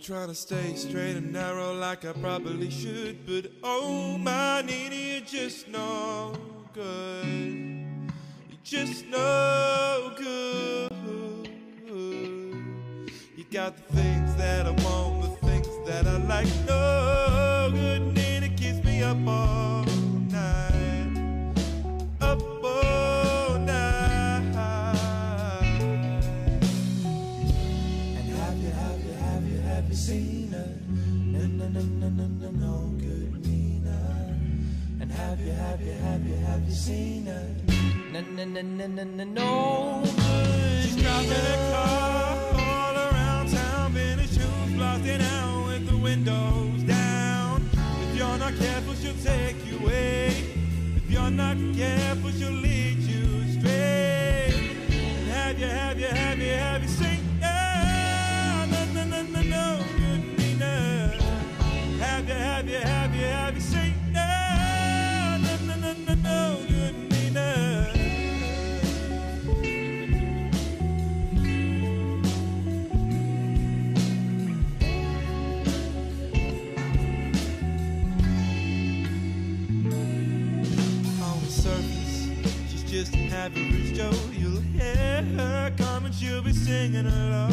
trying to stay straight and narrow like I probably should, but oh my Nina, you're just no good. You're just no good. You got the things that I want, the things that I like. No good Nina keeps me up all night, up all night. And have you seen her? No good Nina. And have you seen her? No good. She's driving a car all around town, vintage shoes blasting out with the windows down. If you're not careful, she'll take you away. If you're not careful, she'll lead you straight. And have you seen her? No good Nina. Have you seen her? No good Nina. On the surface, she's just an average Joe. You'll hear her coming, she'll be singing along.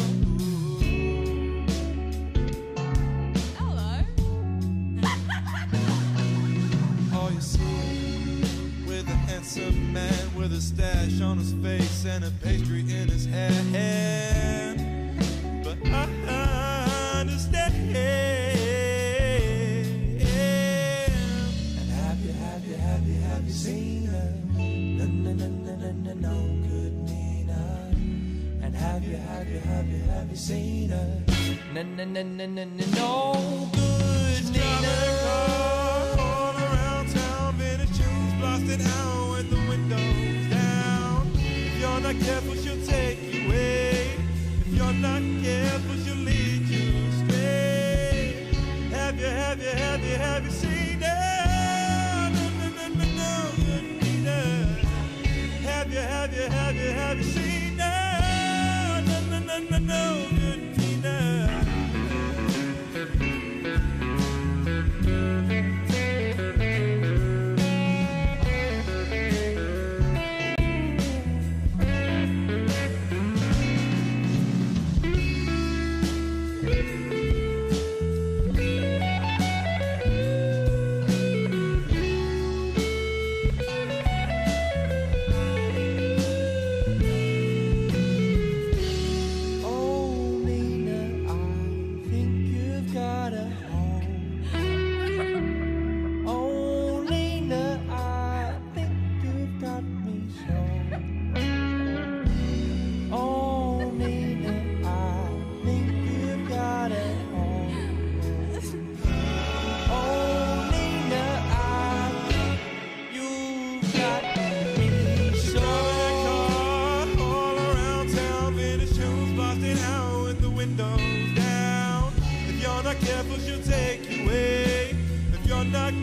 Handsome man with a stash on his face and a pastry in his hand. But I understand. And have you seen her? No good Nina. And have you seen her? No good Nina. All around town, vintage shoes blasted out. The windows down. If you're not careful, she'll take you away. If you're not careful, she'll lead you straight. Have you seen her? No good Nina. Have you seen her? No good Nina.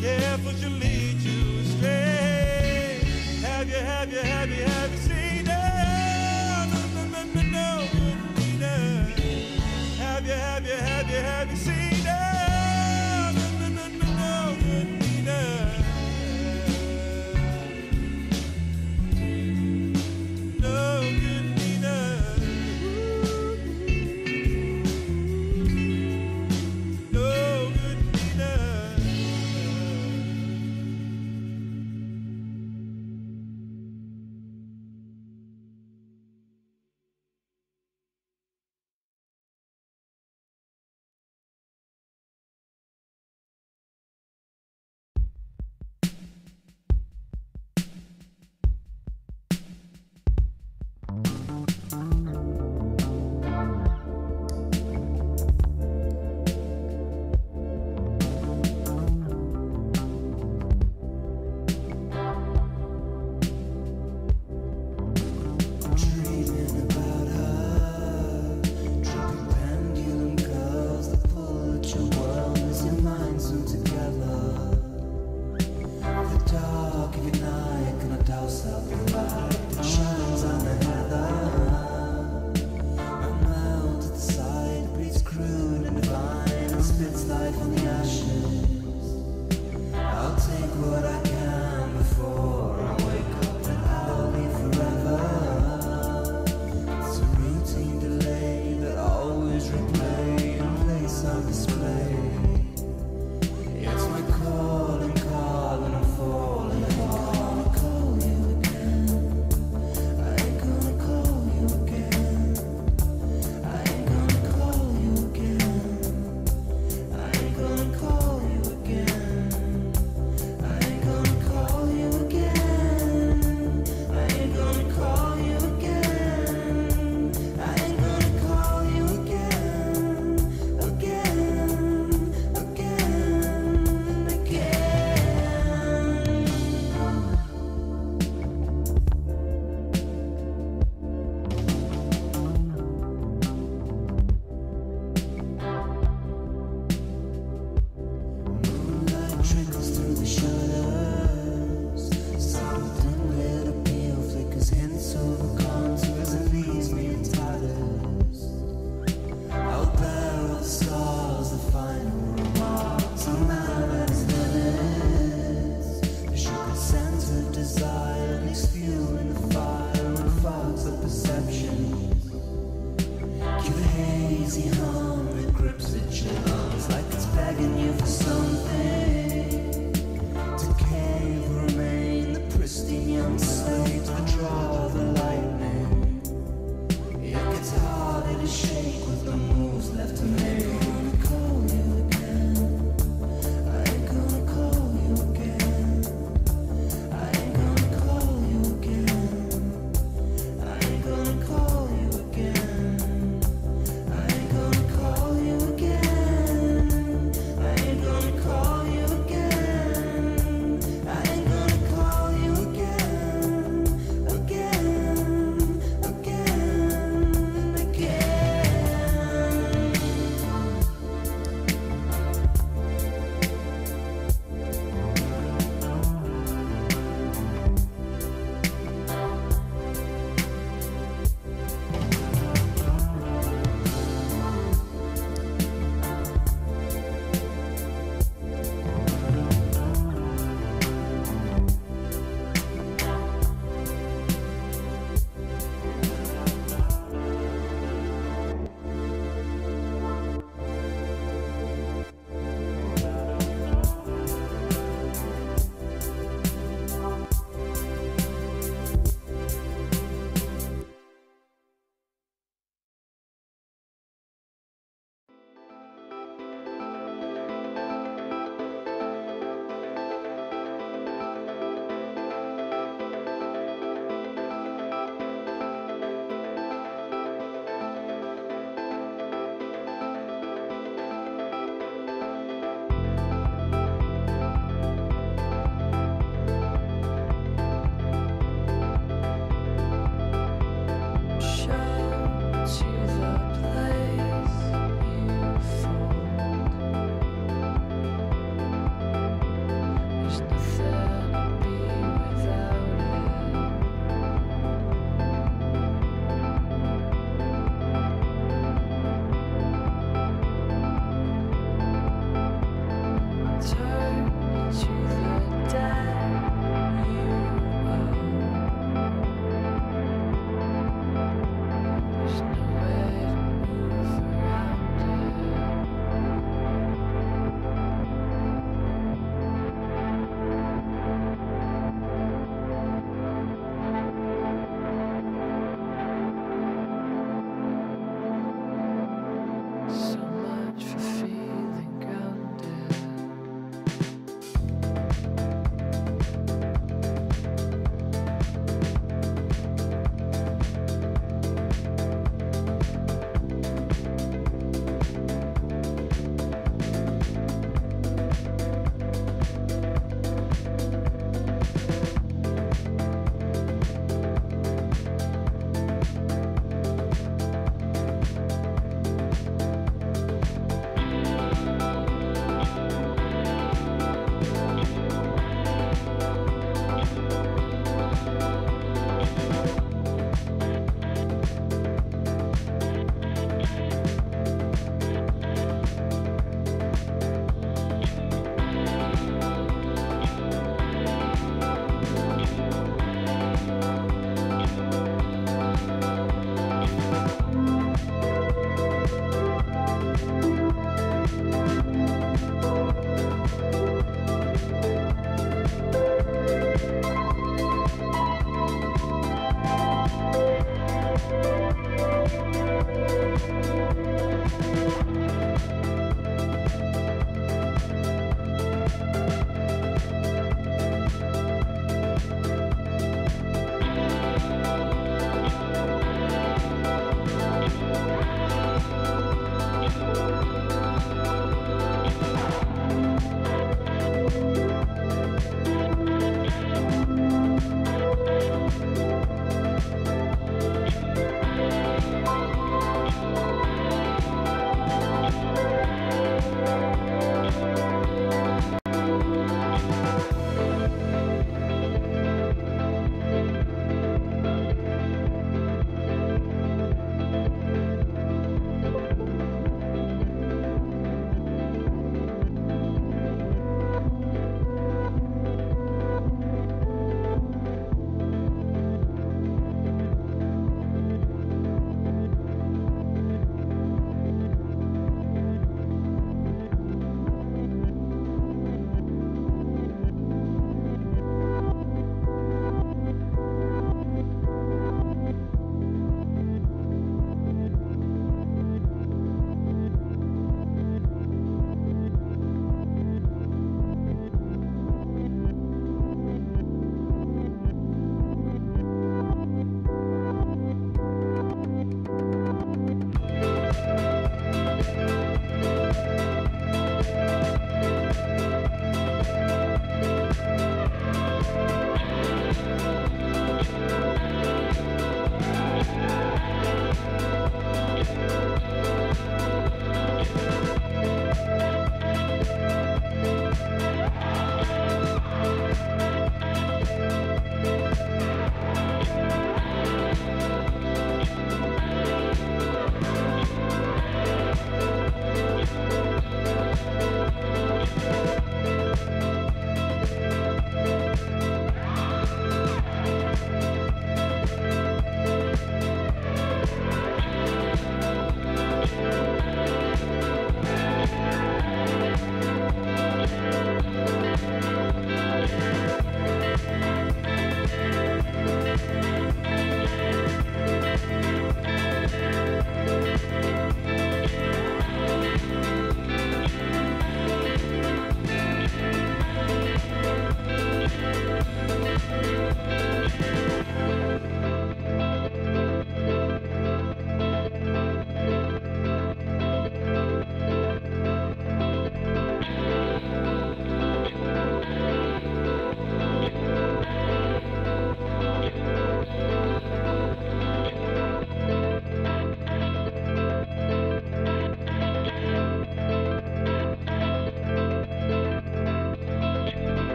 Careful, she'll lead you straight. Have you seen her? No good Nina. Have you seen her? No good Nina. No good Nina.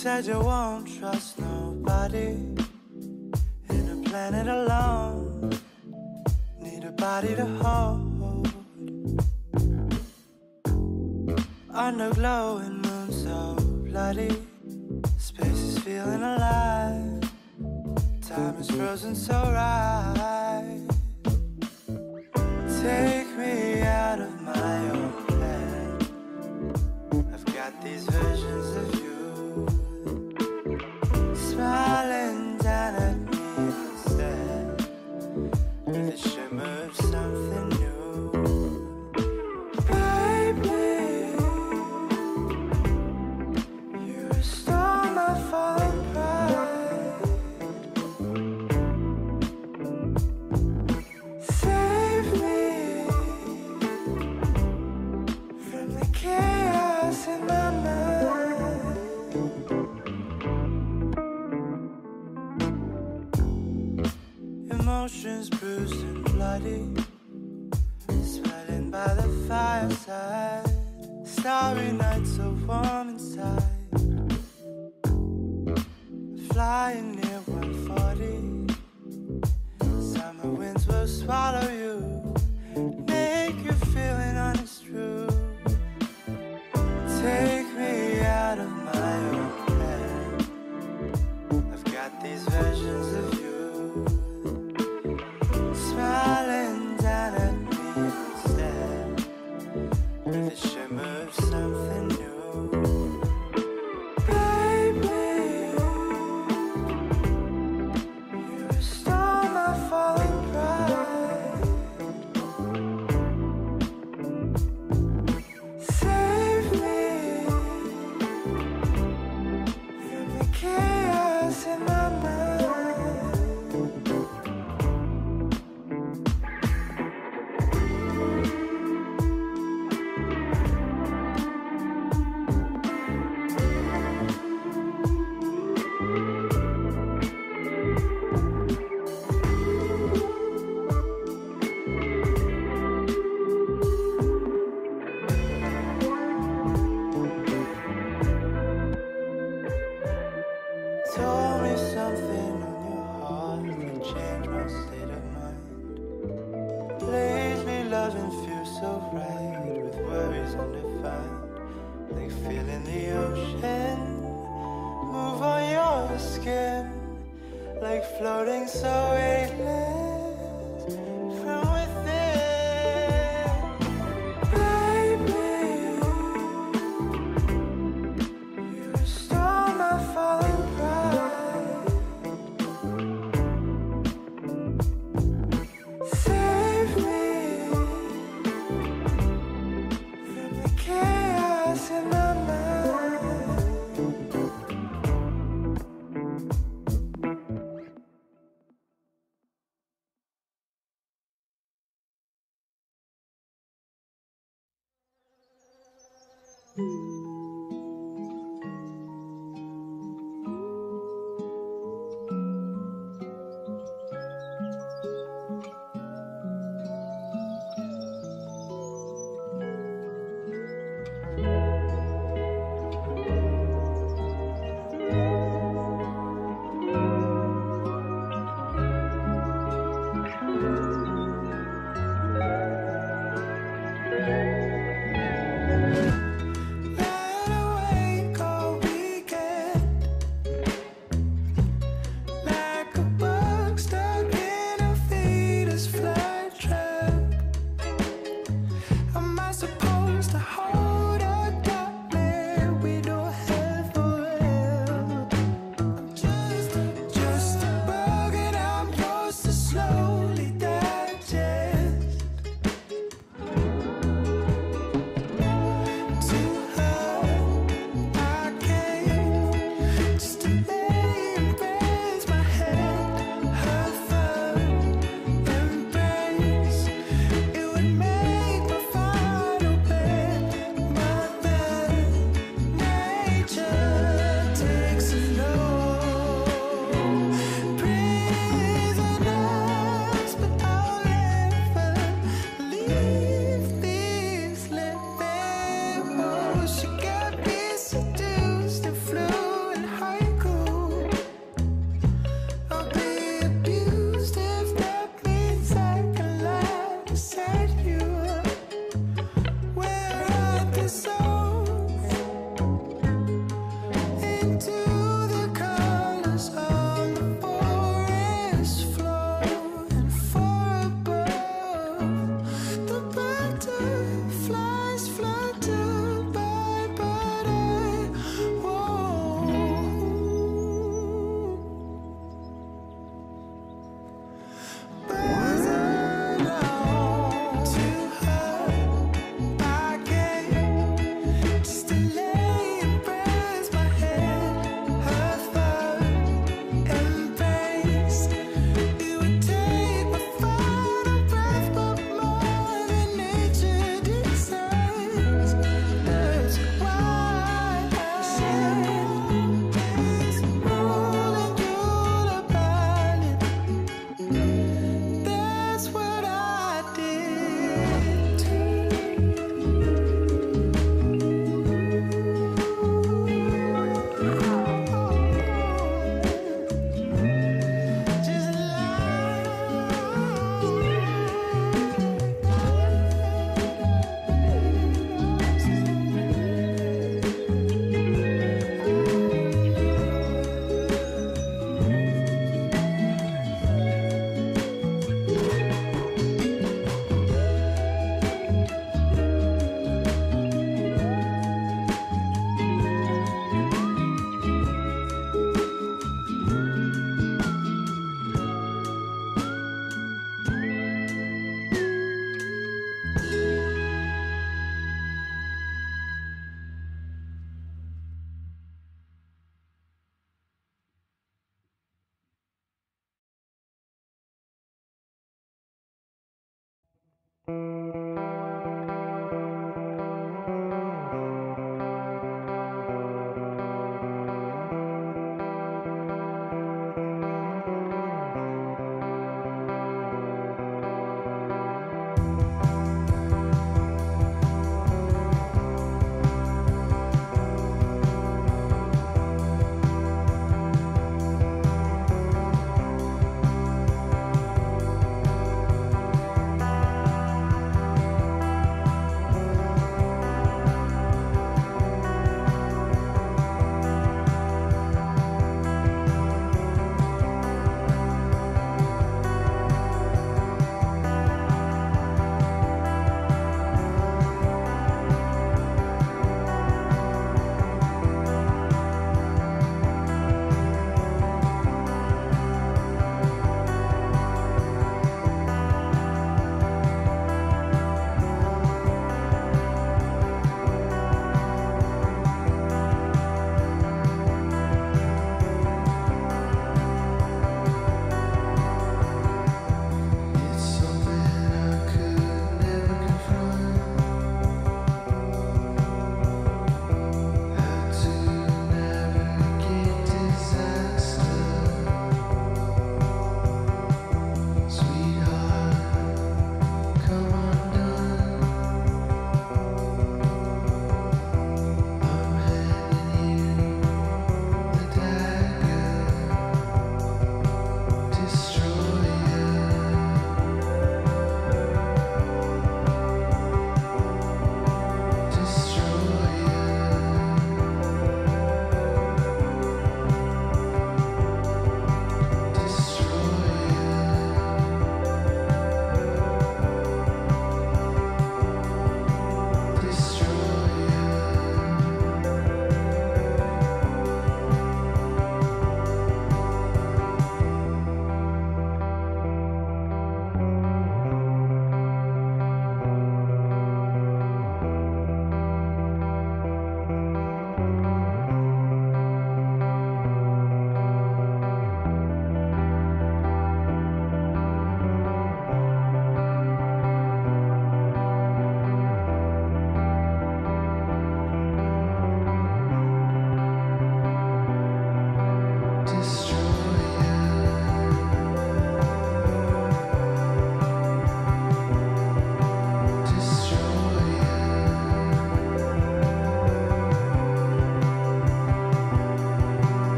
said you won't trust nobody. In a planet alone, need a body to hold. Under glowing moon so bloody, space is feeling alive. Time is frozen so right. Take me out of my own head. I've got these visions of you, smiling down at me instead, with a shimmer of something new. Baby, you restore my fallen pride. Save me from the chaos in my mind. Emotions bruised and bloody, sweating by the fireside. Starry nights so warm inside, flying near 140. Summer winds will swallow you, make you feeling honest true. Take me out of my own head. I've got these visions of you, smiling down at me instead, with a shimmer of something new. Baby, you restore my fallen pride. Save me from the chaos in my mind. Told me something on your heart that changed my state of mind. Lately loving feels so right, with worries undefined, like feeling the ocean move on your skin, like floating so weightless from within. Baby, you restore my fallen pride. Save me from the chaos in my mind. She got me seduced and flew and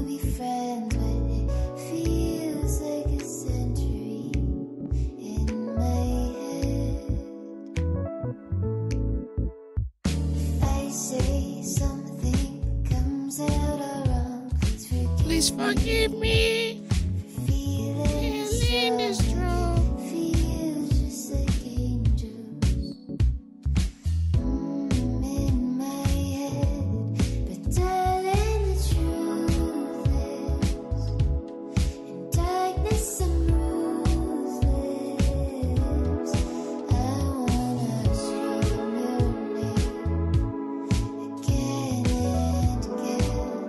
be friends, but it feels like a century in my head. If I say something comes out all wrong, please forgive me. Feeling is strong, feels just like angels in my head. But darling, the truth is, in darkness I'm ruthless. I wanna scream your name again and again.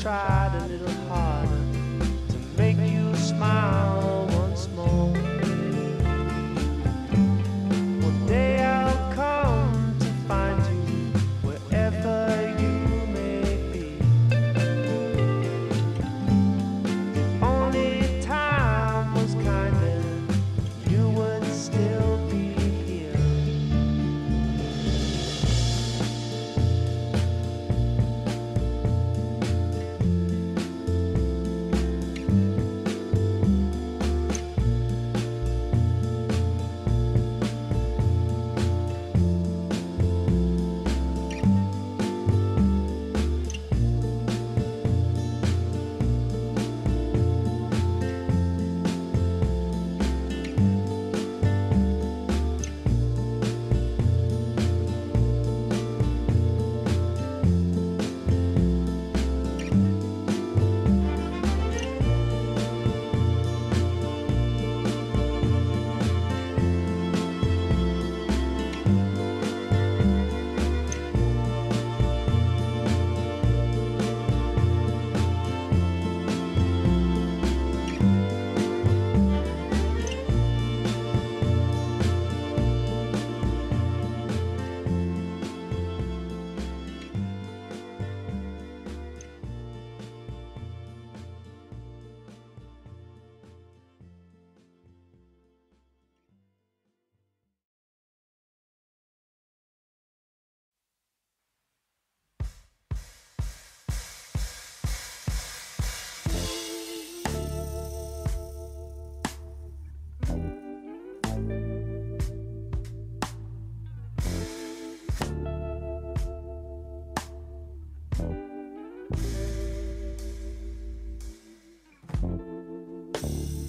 tried a little harder to make you smile once more. One day I'll come to find you wherever you may be. If only time was kinder, you would still be here.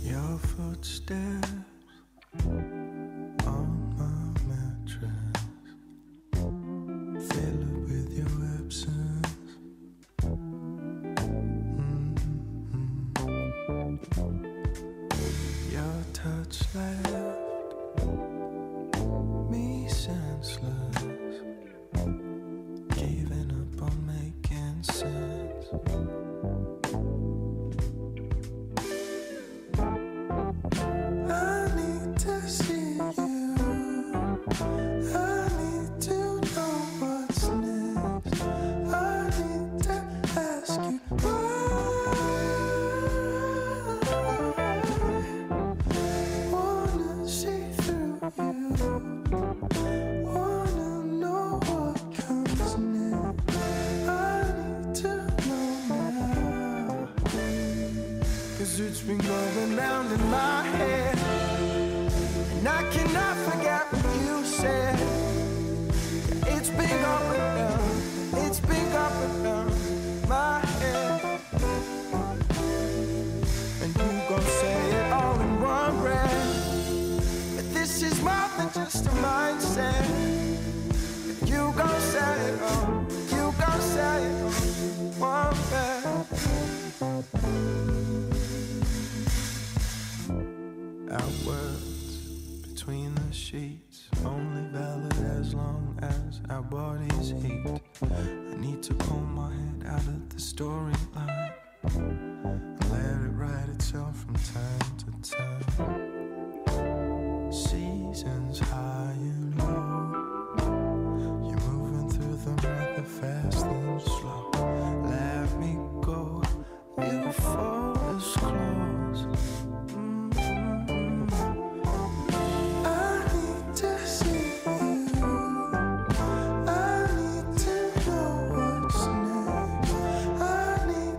Your footsteps on my mattress, fill it with your absence. Your touch left me senseless, giving up on making sense. I need to see you. I need to know what's next. I need to ask you why. Wanna see through you. Wanna know what comes next. I need to know now. 'Cause it's been going round in my head, and I cannot forget what you said. It's been going round, it's been going round my head. And you gon' say it all in one breath, but this is more than just a mindset. You gon' say it all, you gon' say it all in one breath. Our words between the sheets, only valid as long as our bodies heat. I need to pull my head out of the storyline and let it write itself from time to time. Seasons high and low, you're moving through them rather fast and slow. Let me go, you fall as close. I need to see you. I need to know what's next. I need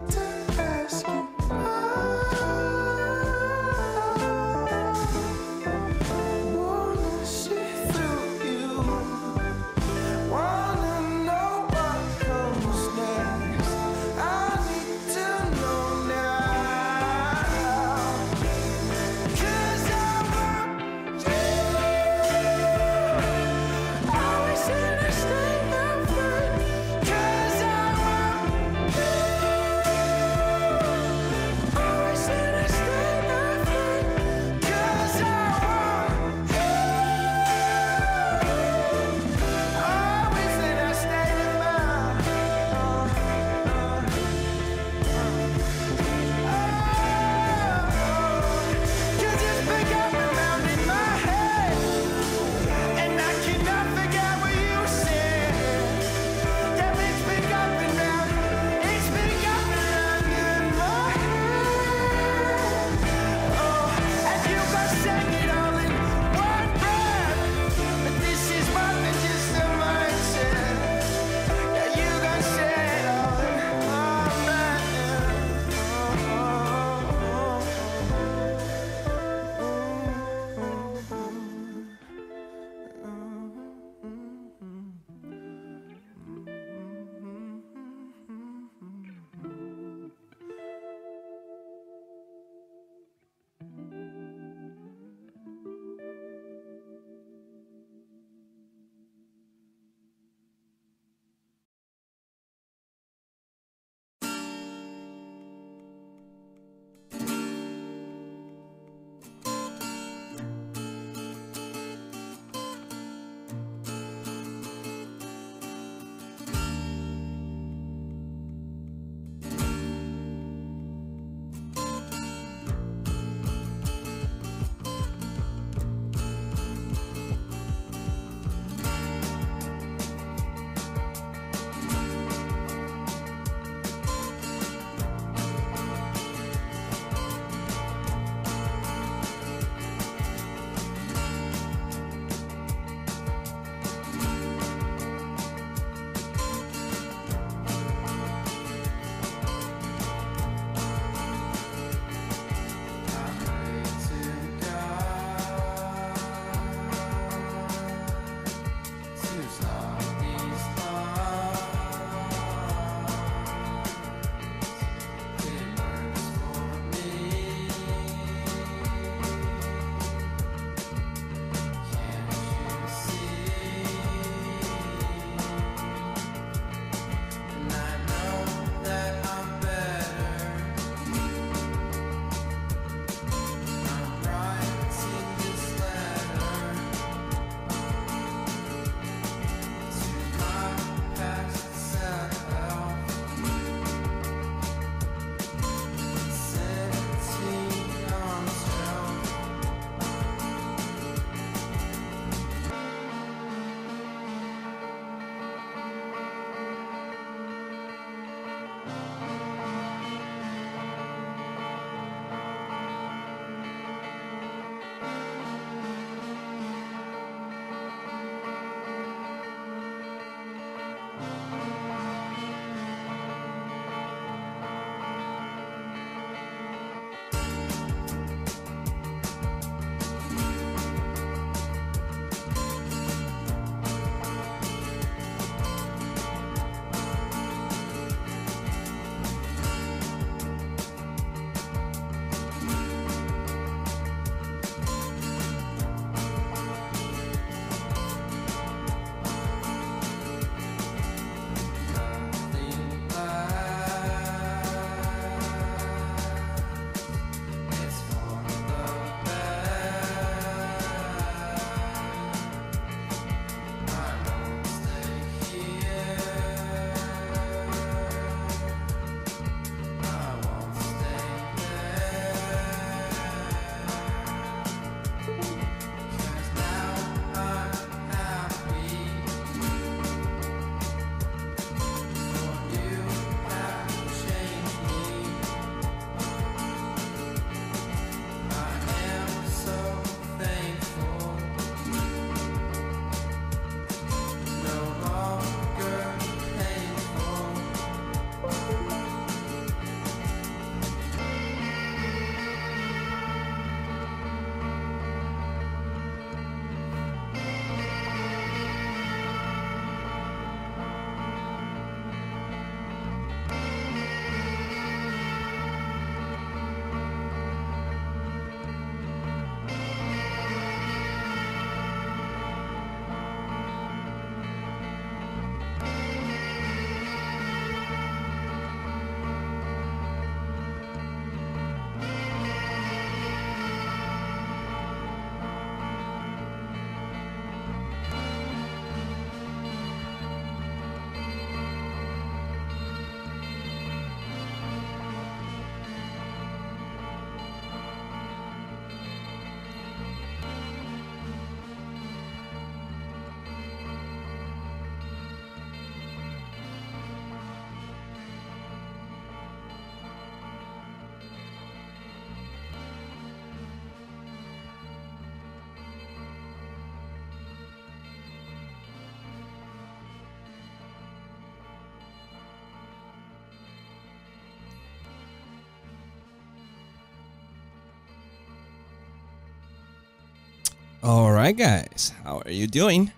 Alright guys, how are you doing?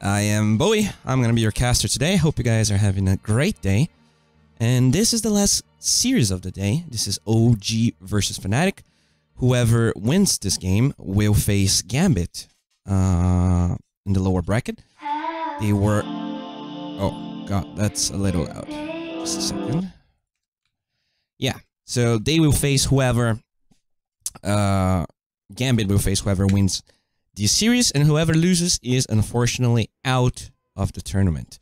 I am Bowie, I'm gonna be your caster today. Hope you guys are having a great day. And this is the last series of the day. This is OG versus Fnatic. Whoever wins this game will face Gambit in the lower bracket. They were... Oh god, that's a little loud. Just a second. Yeah, so they will face whoever... Gambit will face whoever wins the series, and whoever loses is unfortunately out of the tournament.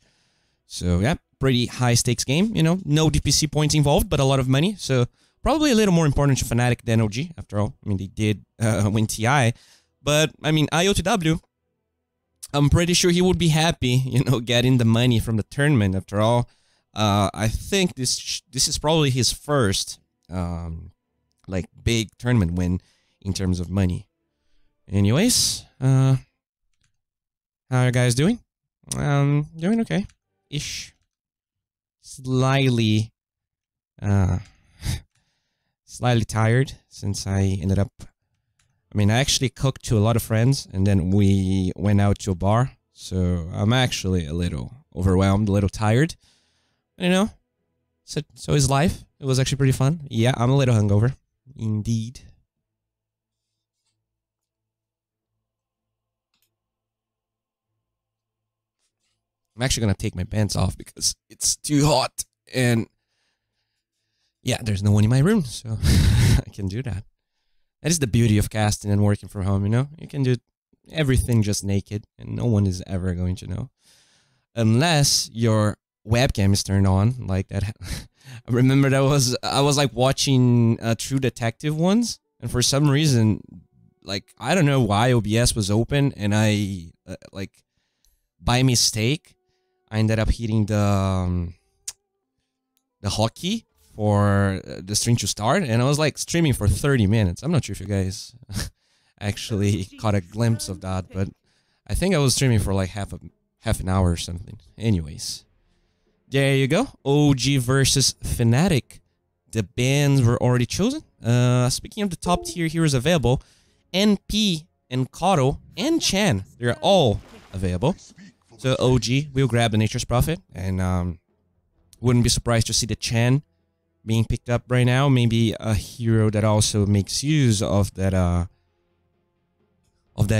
So yeah, pretty high stakes game, you know, no DPC points involved, but a lot of money, so probably a little more important to Fnatic than OG, after all. I mean, they did win TI, but I mean, IOTW, I'm pretty sure he would be happy, you know, getting the money from the tournament, after all. I think this is probably his first, like, big tournament win in terms of money. Anyways, how are you guys doing? Doing okay. Ish. Slightly tired since I ended up... I mean, I actually cooked to a lot of friends and then we went out to a bar. So I'm actually a little overwhelmed, a little tired. You know, so is life. It was actually pretty fun. Yeah, I'm a little hungover. Indeed. I'm actually gonna take my pants off because it's too hot, and yeah, there's no one in my room, so I can do that. That is the beauty of casting and working from home, you know? You can do everything just naked, and no one is ever going to know. Unless your webcam is turned on, like that. I remember I was like watching True Detective once, and for some reason, like, I don't know why OBS was open, and I, like, by mistake, I ended up hitting the hotkey for the stream to start, and I was like streaming for 30 minutes. I'm not sure if you guys actually caught a glimpse of that, but I think I was streaming for like half an hour or something. Anyways, there you go. OG versus Fnatic. The bans were already chosen. Speaking of the top tier heroes available, NP and Kato and Chan, they're all available. So OG will grab the Nature's Prophet, and wouldn't be surprised to see the Chan being picked up right now. Maybe a hero that also makes use of that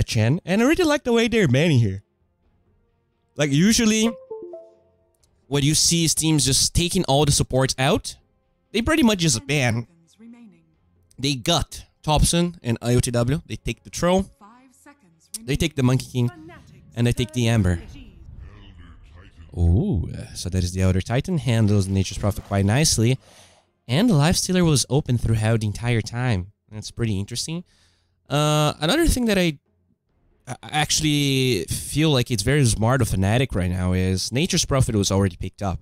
Chan. And I really like the way they're banning here. Like, usually what you see is teams just taking all the supports out. They pretty much just ban. They gut Thompson and IOTW. They take the Troll, they take the Monkey King, and they take the Amber. Oh, so that is the Elder Titan. Handles Nature's Prophet quite nicely. And the Lifestealer was open throughout the entire time. That's pretty interesting. Another thing that I actually feel like it's very smart of Fnatic right now is Nature's Prophet was already picked up.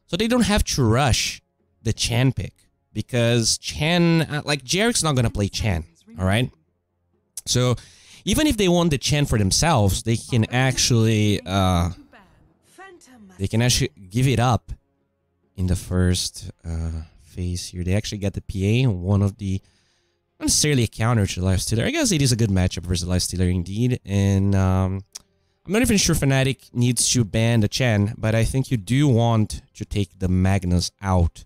So they don't have to rush the Chan pick. Because Chan, like, Jarek's not going to play Chan, alright? So even if they want the Chan for themselves, they can actually give it up in the first phase here. They actually get the PA, one of the, not necessarily a counter to Lifestealer. I guess it is a good matchup versus Lifestealer indeed. And I'm not even sure Fnatic needs to ban the Chan, but I think you do want to take the Magnus out.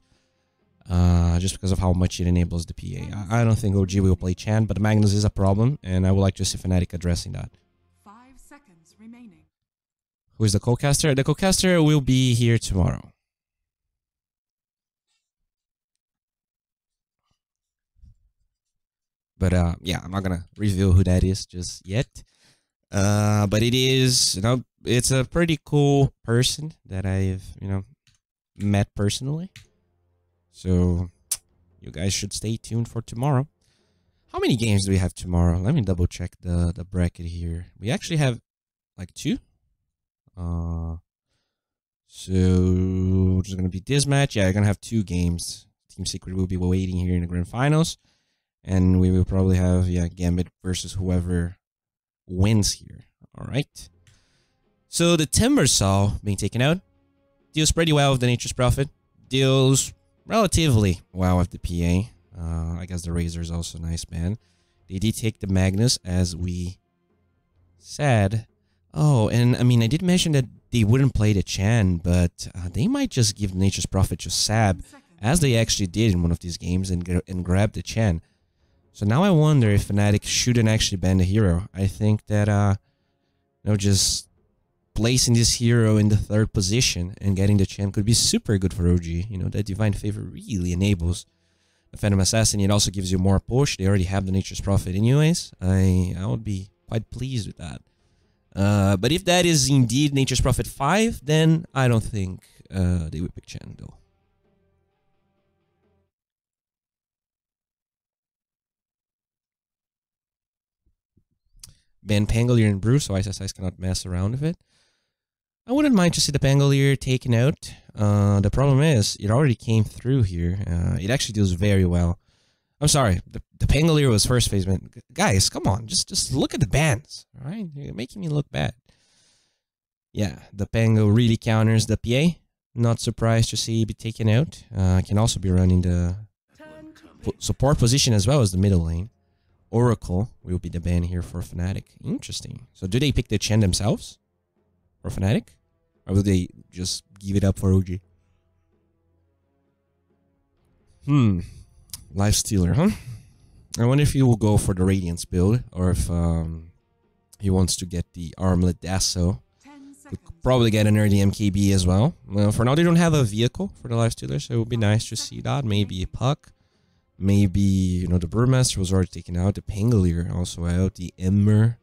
Just because of how much it enables the PA. I don't think OG will play Chan, but the Magnus is a problem, and I would like to see Fnatic addressing that. 5 seconds remaining. Who is the co-caster? The co-caster will be here tomorrow. But yeah, I'm not gonna reveal who that is just yet. But it is, you know, it's a pretty cool person that I've, you know, met personally. So you guys should stay tuned for tomorrow. How many games do we have tomorrow? Let me double check the bracket here. We actually have like 2. So there's gonna be this match. Yeah, we're gonna have 2 games. Team Secret will be waiting here in the grand finals. And we will probably have, yeah, Gambit versus whoever wins here. Alright. So the Timbersaw being taken out deals pretty well with the Nature's Prophet. Deals relatively well with the PA. I guess the Razor is also a nice ban. They did take the Magnus, as we Sad. Oh, and I mean, I did mention that they wouldn't play the Chan, but they might just give Nature's Prophet to Sab, as they actually did in one of these games, and grab the Chan. So now I wonder if Fnatic shouldn't actually ban the hero. I think that, just placing this hero in the 3rd position and getting the Chan could be super good for OG. That Divine Favor really enables the Phantom Assassin. It also gives you more push. They already have the Nature's Prophet anyways. I would be quite pleased with that. But if that is indeed Nature's Prophet 5, then I don't think they would pick Chan though. Ban Pangolier and Brew, so ISSIs cannot mess around with it. I wouldn't mind to see the Pangolier taken out. The problem is, it already came through here. It actually deals very well. I'm sorry, the Pangolier was first phase, man. Guys, come on, just look at the bans, alright? You're making me look bad. Yeah, the Pango really counters the PA. Not surprised to see it be taken out. Can also be running the support position as well as the middle lane. Oracle will be the ban here for Fnatic. Interesting. So do they pick the Chen themselves for Fnatic? Or will they just give it up for OG? Lifestealer, huh? I wonder if he will go for the Radiance build, or if he wants to get the Armlet Dasso. Could probably get an early MKB as well. Well, for now they don't have a vehicle for the Lifestealer, so it would be nice to see that. Maybe a Puck. Maybe, the Brewmaster was already taken out. The Pangolier also out. The Emmer.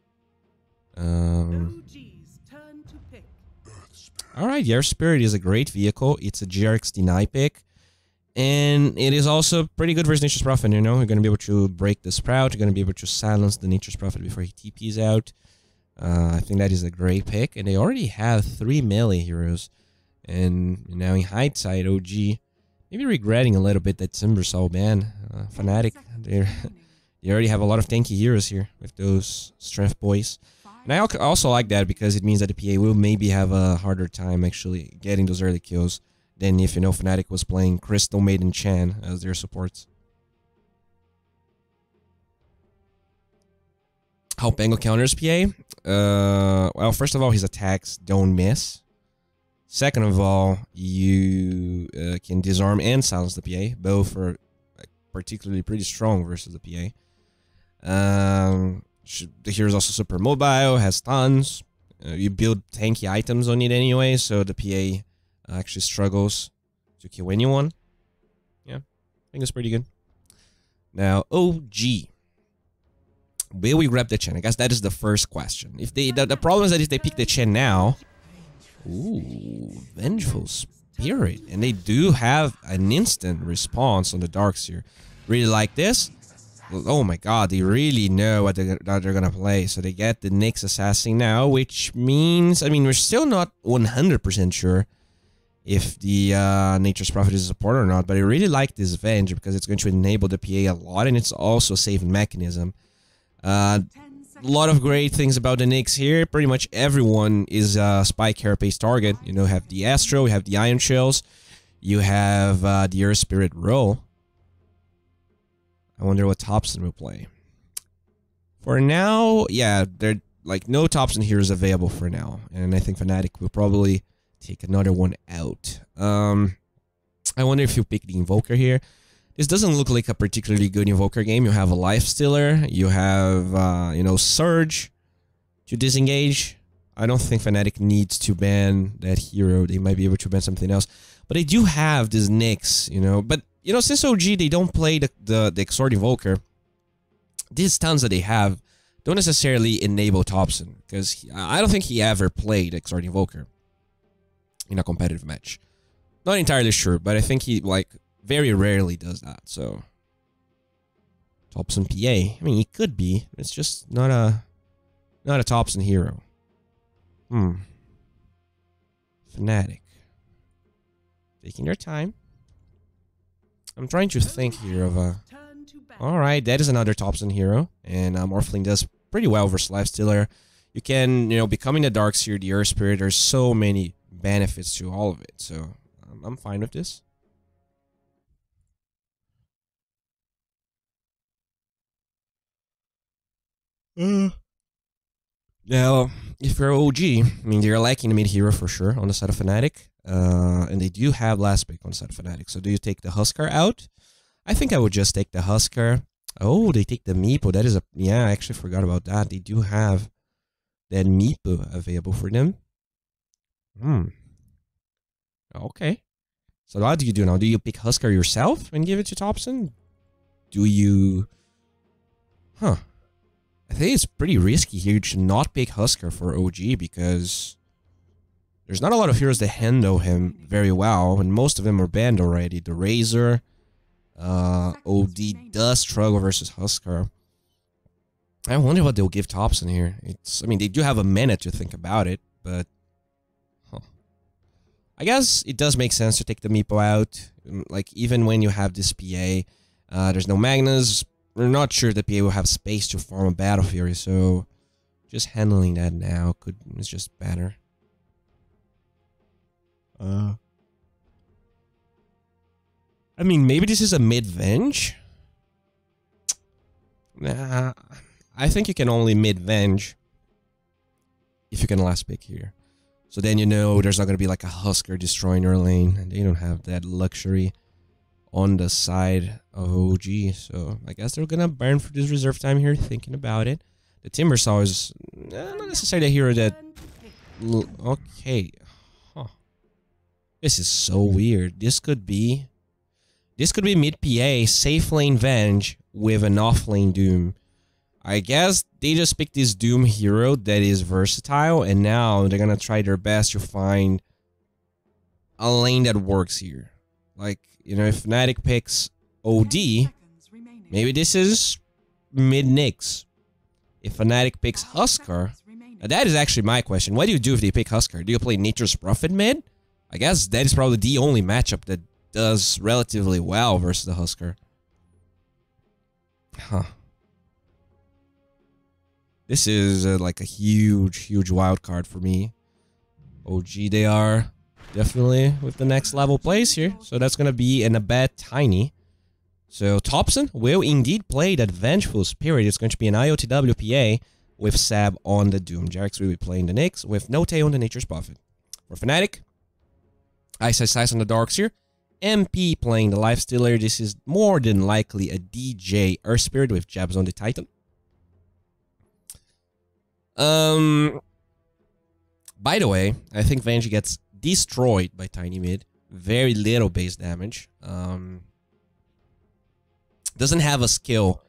Alright, Air Spirit is a great vehicle. It's a GRX deny pick. And it is also pretty good versus Nature's Prophet, You're going to be able to break the Sprout. You're going to be able to silence the Nature's Prophet before he TPs out. I think that is a great pick. And they already have 3 melee heroes. And now in hindsight, OG maybe regretting a little bit that Timbersaw ban. Fnatic, they already have a lot of tanky heroes here with those Strength Boys. And I also like that because it means that the PA will maybe have a harder time actually getting those early kills than if, Fnatic was playing Crystal Maiden Chan as their supports. How Pango counters PA? Well, first of all, his attacks don't miss. Second of all, you can disarm and silence the PA. Both are particularly pretty strong versus the PA. The hero is also super mobile, has stuns. You build tanky items on it anyway, so the PA actually struggles to kill anyone. Yeah, I think it's pretty good. Now, OG. Will we grab the Chen? I guess that is the first question. If they, the problem is that if they pick the Chen now... Ooh, Vengeful Spirit. And they do have an instant response on the Darks here. Really like this. Oh my god, they really know what they're gonna play. So they get the Nyx Assassin now, which means... I mean, we're still not 100% sure if the Nature's Prophet is a support or not. But I really like this Venge because it's going to enable the PA a lot. And it's also a saving mechanism. A lot of great things about the Nyx here. Pretty much everyone is a Spy Carapace target. You have the Astro, you have the Iron Shells, you have the Earth Spirit Roll. I wonder what Thompson will play. For now, yeah, there like no Thompson heroes available for now, and I think Fnatic will probably take another one out. I wonder if you pick the Invoker here. This doesn't look like a particularly good Invoker game. You have a Lifestealer, you have, Surge to disengage. I don't think Fnatic needs to ban that hero. They might be able to ban something else. But they do have this Nyx, But, since OG, they don't play the Exort Invoker, these stuns that they have don't necessarily enable Thompson. Because I don't think he ever played Exort Invoker in a competitive match. Not entirely sure, but I think he, very rarely does that, so... Thompson PA. I mean, he could be. It's just not a Thompson hero. Fnatic. Taking their time. I'm trying to think here of a... Alright, that is another Thompson hero. And Morphling does pretty well versus Lifestealer. You can, becoming the Darkseer, the Earth Spirit, there's so many benefits to all of it. So, I'm fine with this. Now, if you're OG, I mean, they're lacking a mid hero for sure on the side of Fnatic. And they do have last pick on the side of Fnatic. So do you take the Huskar out? I think I would just take the Huskar. Oh, they take the Meepo. That is a... Yeah, I actually forgot about that. They do have that Meepo available for them. Okay. So what do you do now? Do you pick Huskar yourself and give it to Thompson? Do you... Huh. I think it's pretty risky here to not pick Huskar for OG because there's not a lot of heroes that handle him very well, and most of them are banned already. The Razor, OD does struggle versus Huskar. I wonder what they'll give Thompson here. I mean, they do have a minute to think about it, but I guess it does make sense to take the Meepo out. Like, even when you have this PA, there's no Magnus. We're not sure the PA will have space to farm a Battle Fury, so just handling that now is just better. I mean, maybe this is a mid-venge? Nah, I think you can only mid-venge if you can last pick here. So then you know there's not going to be like a Huskar destroying your lane, and they don't have that luxury on the side of OG. So I guess they're going to burn for this reserve time here, thinking about it. The Timbersaw is not necessarily a hero that... Okay. Huh. This is so weird. This could be mid PA, safe lane Venge with an off lane Doom. I guess they just picked this Doom hero that is versatile, and now they're gonna try their best to find a lane that works here. Like, you know, if Fnatic picks OD, maybe this is mid Nyx. If Fnatic picks Huskar, now that is actually my question. What do you do if they pick Huskar? Do you play Nature's Prophet mid? I guess that is probably the only matchup that does relatively well versus the Huskar. Huh. This is like a huge wild card for me. OG, they are definitely with the next level plays here. So that's going to be in a bad Tiny. So Thompson will indeed play that Vengeful Spirit. It's going to be an IOTW PA with Sab on the Doom. Jarex will be playing the Nyx with no Tay on the Nature's Prophet. For Fnatic, Ice on the Darks here. MP playing the Lifestealer. This is more than likely a DJ Earth Spirit with Jabs on the Titan. By the way, I think Venge gets destroyed by Tiny Mid. Very little base damage. Doesn't have a skill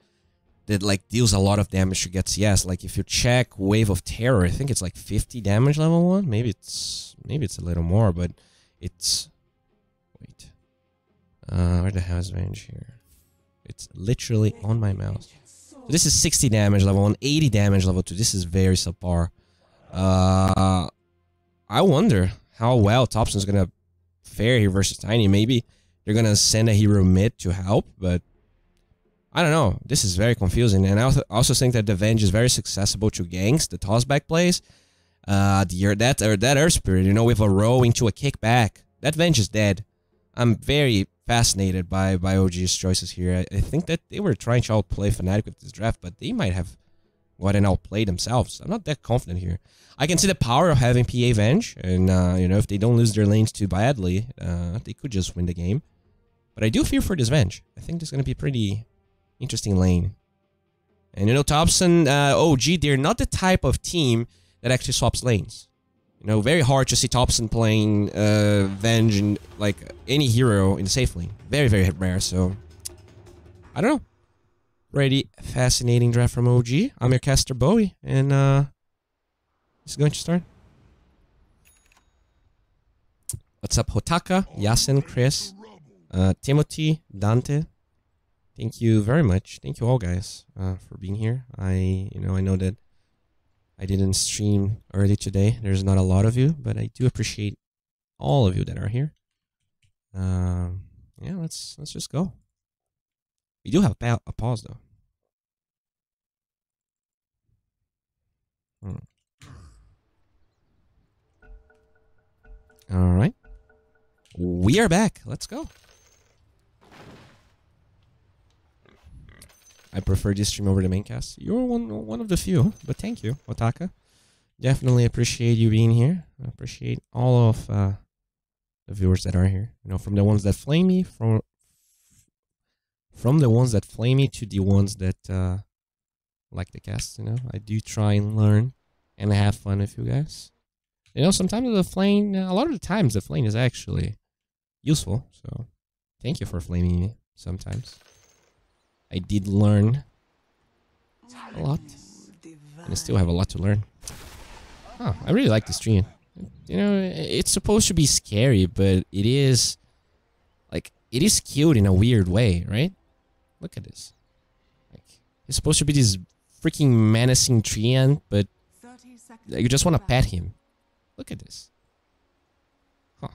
that like deals a lot of damage to get CS. Like if you check Wave of Terror, I think it's like 50 damage level 1. Maybe it's a little more, but it's... Wait. Where the hell is Venge here? It's literally on my mouse. So this is 60 damage level 1, 80 damage level 2. This is very subpar. I wonder how well Thompson's gonna fare here versus Tiny. Maybe they're gonna send a hero mid to help, but I don't know. This is very confusing, and I also think that the Venge is very accessible to ganks, the tossback plays. That Earth Spirit, you know, with a row into a kickback. That Venge is dead. I'm very fascinated by OG's choices here. I think that they were trying to outplay Fnatic with this draft, but they might have gotten outplayed themselves. I'm not that confident here. I can see the power of having PA Venge, and you know, if they don't lose their lanes too badly, they could just win the game. But I do fear for this Venge. I think this is going to be a pretty interesting lane. And you know, Thompson, OG, they're not the type of team that actually swaps lanes. You know, very hard to see Thompson playing Venge and like any hero in the safe lane. Very, very rare, so I don't know. Pretty fascinating draft from OG. I'm your caster Bowie, and this is going to start. What's up, Hotaka, Yasin, Chris, Timothy, Dante? Thank you very much. Thank you all, guys, for being here. I know that I didn't stream early today. There's not a lot of you, but I do appreciate all of you that are here. Yeah, let's just go. We do have a pause though. All right, we are back. Let's go. I prefer this stream over the main cast. You're one of the few, but thank you, Otaka. Definitely appreciate you being here. I appreciate all of the viewers that are here. You know, from the ones that flame me, from the ones that flame me to the ones that like the cast. You know, I do try and learn and have fun with you guys. You know, sometimes the flame, a lot of the times the flame is actually useful. So, thank you for flaming me sometimes. I did learn a lot, and I still have a lot to learn. Oh, I really like this tree. You know, it's supposed to be scary, but it is, like, it is cute in a weird way, right? Look at this. Like, it's supposed to be this freaking menacing treant, but 30 seconds. you just want to pet him. Look at this. Huh.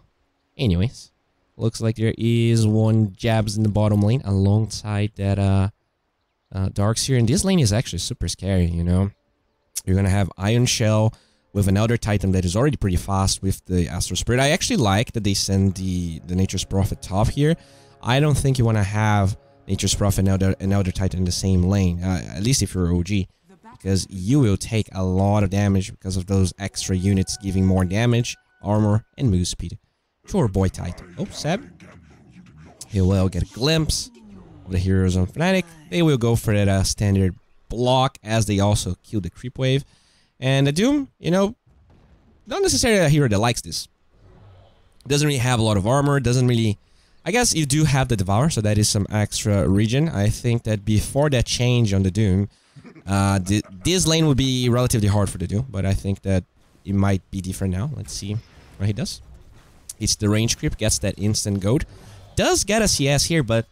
Anyways, looks like there is one Jabs in the bottom lane alongside that Darks here. And this lane is actually super scary, you know. You're going to have Iron Shell with an Elder Titan that is already pretty fast with the Astral Spirit. I actually like that they send the Nature's Prophet top here. I don't think you want to have Nature's Prophet and Elder Titan in the same lane, at least if you're OG. Because you will take a lot of damage because of those extra units giving more damage, armor, and move speed. Sure, boy Titan. Oh, Seb. He will get a glimpse of the heroes on Fnatic. They will go for that standard block as they also kill the creep wave. And the Doom, you know, not necessarily a hero that likes this. Doesn't really have a lot of armor, doesn't really... I guess you do have the Devour, so that is some extra regen. I think that before that change on the Doom, this lane would be relatively hard for the Doom, but I think that it might be different now. Let's see what he does. It's the range creep, gets that instant goat. Does get a CS here, but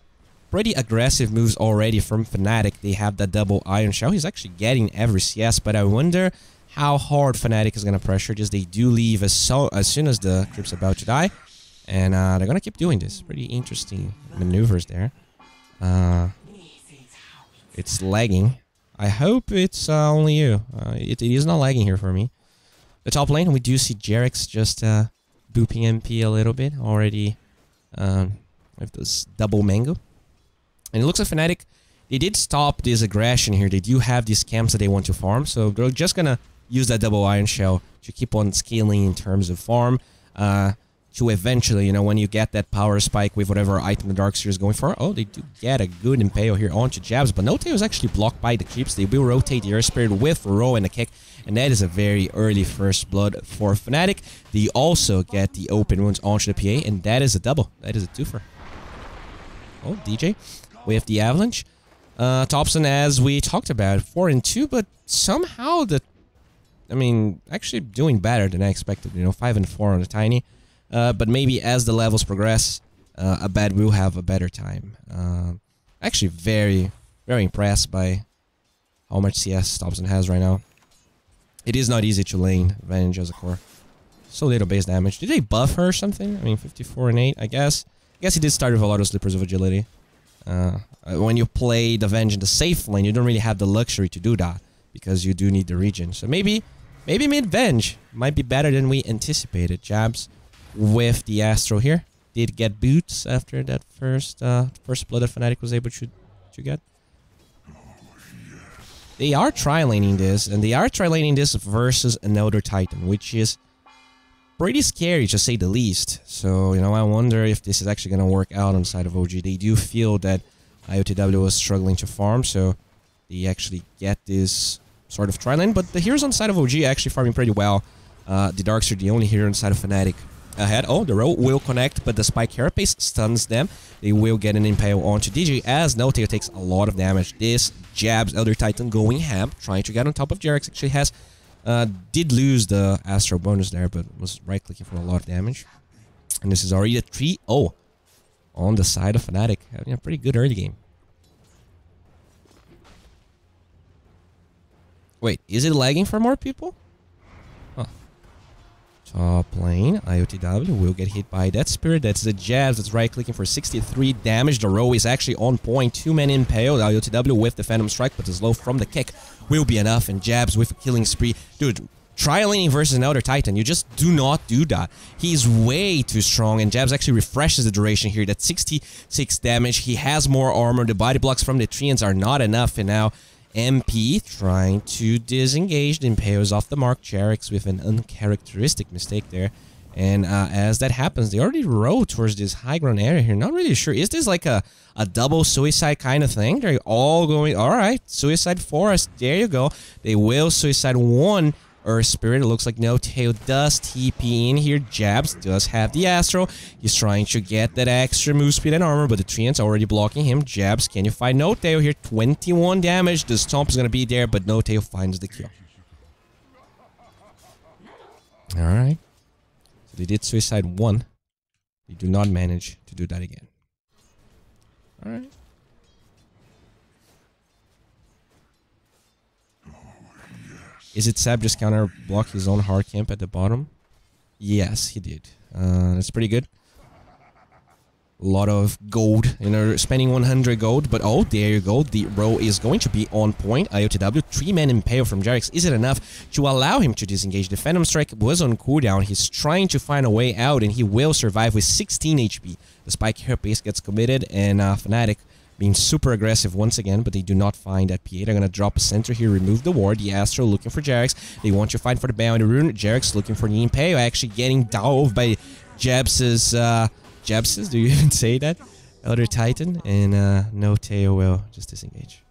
pretty aggressive moves already from Fnatic. They have that double Iron Shell. He's actually getting every CS, but I wonder how hard Fnatic is going to pressure this. They do leave as soon as the creep's about to die, and they're going to keep doing this. Pretty interesting maneuvers there. It's lagging. I hope it's only you. It is not lagging here for me. The top lane, we do see Jerix just booping MP a little bit already with this double mango. And it looks like Fnatic, they did stop this aggression here. They do have these camps that they want to farm, so they're just gonna use that double Iron Shell to keep on scaling in terms of farm. To eventually, you know, when you get that power spike with whatever item the Darkseer is going for. Oh, they do get a good Impale here onto Jabs, but Note is actually blocked by the creeps. They will rotate the Earth Spirit with Row and a kick, and that is a very early first blood for Fnatic. They also get the open wounds onto the PA, and that is a double. That is a twofer. Oh, DJ with the Avalanche. Thompson, as we talked about, 4-2, but somehow actually doing better than I expected. You know, 5-4 on the Tiny. But maybe as the levels progress, Abed will have a better time. Actually, very, very impressed by how much CS Thompson has right now. It is not easy to lane Venge as a core. So little base damage. Did they buff her or something? I mean, 54 and 8, I guess. I guess he did start with a lot of Slippers of Agility. When you play the Venge in the safe lane, you don't really have the luxury to do that, because you do need the regen. So maybe mid-Venge might be better than we anticipated. Jabs with the Astro here. Did get boots after that first blood that Fnatic was able to get. They are tri-laning this, and they are tri-laning this versus an Elder Titan, which is pretty scary to say the least. So, you know, I wonder if this is actually going to work out on the side of OG. They do feel that IOTW was struggling to farm, so they actually get this sort of tri-lane. But the heroes on the side of OG are actually farming pretty well. The Darks are the only hero on the side of Fnatic ahead. Oh, the row will connect, but the Spike Carapace stuns them. They will get an Impale onto DJ as Notail takes a lot of damage. This Jabs Elder Titan going ham, trying to get on top of Jerix. Actually has, did lose the Astro bonus there, but was right-clicking for a lot of damage. And this is already a 3-0 on the side of Fnatic, having a pretty good early game. Wait, is it lagging for more people? Huh. Top lane, IOTW will get hit by that Spirit. That's the Jabs. That's right-clicking for 63 damage. The row is actually on point. 2-man Impale. IOTW with the Phantom Strike, but the slow from the kick will be enough. And Jabs with a killing spree. Dude, tri-laning versus an Elder Titan. You just do not do that. He's way too strong, and Jabs actually refreshes the duration here. That's 66 damage. He has more armor. The body blocks from the Treants are not enough, and now MP trying to disengage. The Impale is off the mark. Jarex with an uncharacteristic mistake there. And as that happens, they already row towards this high ground area here. Not really sure. Is this like a double suicide kind of thing? They're all going, all right, suicide forest. There you go. They will suicide one. Earth Spirit, it looks like No Tail does TP in here. Jabs does have the Astro. He's trying to get that extra move speed and armor, but the Treant's already blocking him. Jabs, can you find No Tail here? 21 damage. The Stomp is going to be there, but No Tail finds the kill. Alright. So they did suicide one. They do not manage to do that again. Alright. Is it Sab just counter block his own hard camp at the bottom? Yes, he did. That's pretty good. A lot of gold, you know, spending 100 gold, but oh, there you go. The row is going to be on point. IOTW, 3-man Impale from Jarex. Is it enough to allow him to disengage? The Phantom Strike was on cooldown. He's trying to find a way out, and he will survive with 16 HP. The Spike Carapace gets committed, and Fnatic being super aggressive once again, but they do not find that PA. They're going to drop a center here, remove the ward. The Astro looking for Jarex. They want to fight for the Bound Rune. Jarex looking for the Impale, actually getting dove by Jabs's, do you even say that? Elder Titan, and No Tail will just disengage.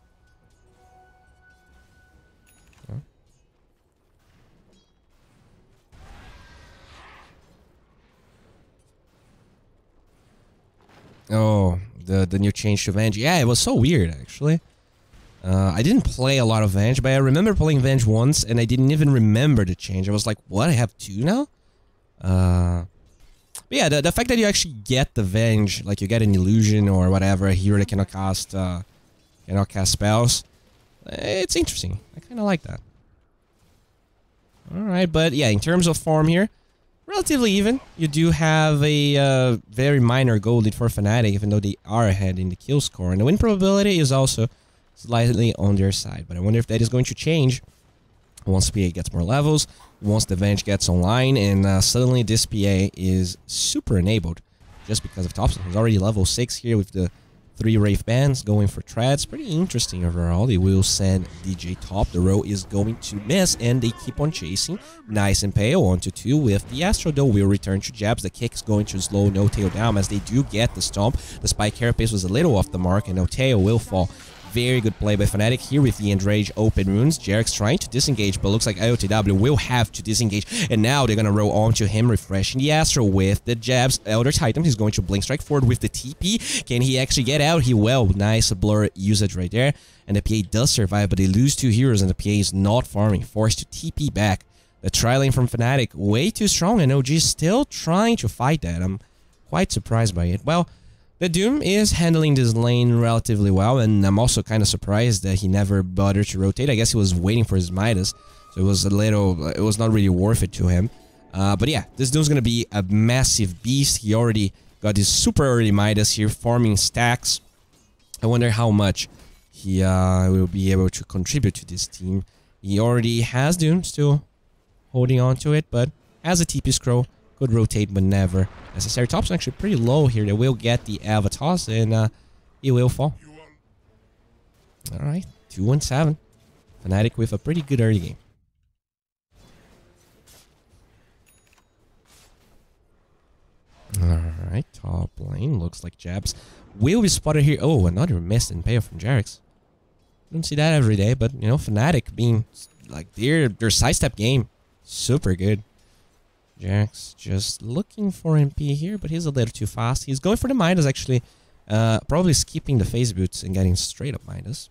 Oh, the new change to Venge. Yeah, it was so weird, actually. I didn't play a lot of Venge, but I remember playing Venge once, and I didn't even remember the change. I was like, what, I have two now? But yeah, the fact that you actually get the Venge, like you get an illusion or whatever, a hero that cannot cast spells, it's interesting. I kind of like that. Alright, but yeah, in terms of farm here, relatively even. You do have a very minor goal lead for Fnatic, even though they are ahead in the kill score. And the win probability is also slightly on their side. But I wonder if that is going to change once PA gets more levels, once the Venge gets online, and suddenly this PA is super enabled just because of Thompson. He's already level 6 here with the 3 Wraith Bands going for Treads. Pretty interesting overall. They will send DJ top. The row is going to miss, and they keep on chasing. Nice Impale onto 2 with the Astro, though, will return to Jabs. The kick is going to slow No Tail down as they do get the Stomp. The Spike Carapace was a little off the mark, and No Tail will fall. Very good play by Fnatic here with the Enrage open runes. Jarex trying to disengage, but looks like IOTW will have to disengage. And now they're going to roll onto him, refreshing the Astro with the Jabs. Elder Titan, he's going to Blink Strike forward with the TP. Can he actually get out? He will. Nice blur usage right there. And the PA does survive, but they lose 2 heroes, and the PA is not farming. Forced to TP back. The tri-lane from Fnatic, way too strong, and OG still trying to fight that. I'm quite surprised by it. Well, the Doom is handling this lane relatively well, and I'm also kind of surprised that he never bothered to rotate. I guess he was waiting for his Midas, so it was not really worth it to him. But yeah, this Doom's gonna be a massive beast. He already got his super early Midas here, farming stacks. I wonder how much he will be able to contribute to this team. He already has Doom, still holding on to it, but as a TP Scroll, could rotate, but never necessary. Top's actually pretty low here. They will get the Avatos, and he will fall. Alright, 2-1-7. Fnatic with a pretty good early game. Alright, top lane. Looks like Jabs will be spotted here. Oh, another missed Impale from Jarex. Don't see that every day, but, you know, Fnatic being, like, their sidestep game, super good. Jarex just looking for MP here, but he's a little too fast. He's going for the Midas, actually. Probably skipping the phase boots and getting straight up Midas.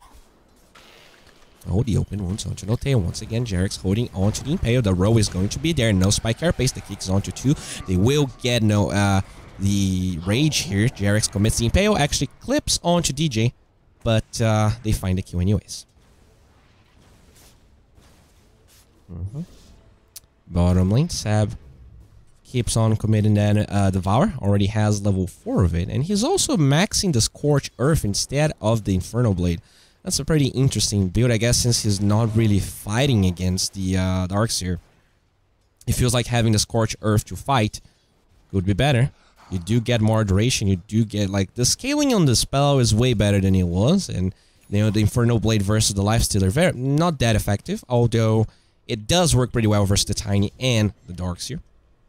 Oh, the open wounds onto No Tail. Once again, Jarex holding on to the Impale. The row is going to be there. No Spike Carapace. The kicks onto 2. They will get the Rage here. Jarex commits the Impale. Actually clips onto DJ, but they find the kill anyways. Bottom lane, Sab keeps on committing that Devour. Already has level 4 of it. And he's also maxing the Scorch Earth instead of the Infernal Blade. That's a pretty interesting build, I guess, since he's not really fighting against the Darkseer. It feels like having the Scorch Earth to fight could be better. You do get more duration. You do get, like, the scaling on the spell is way better than it was. And You know, the Inferno Blade versus the Lifestealer, not that effective, although it does work pretty well versus the Tiny and the Darkseer.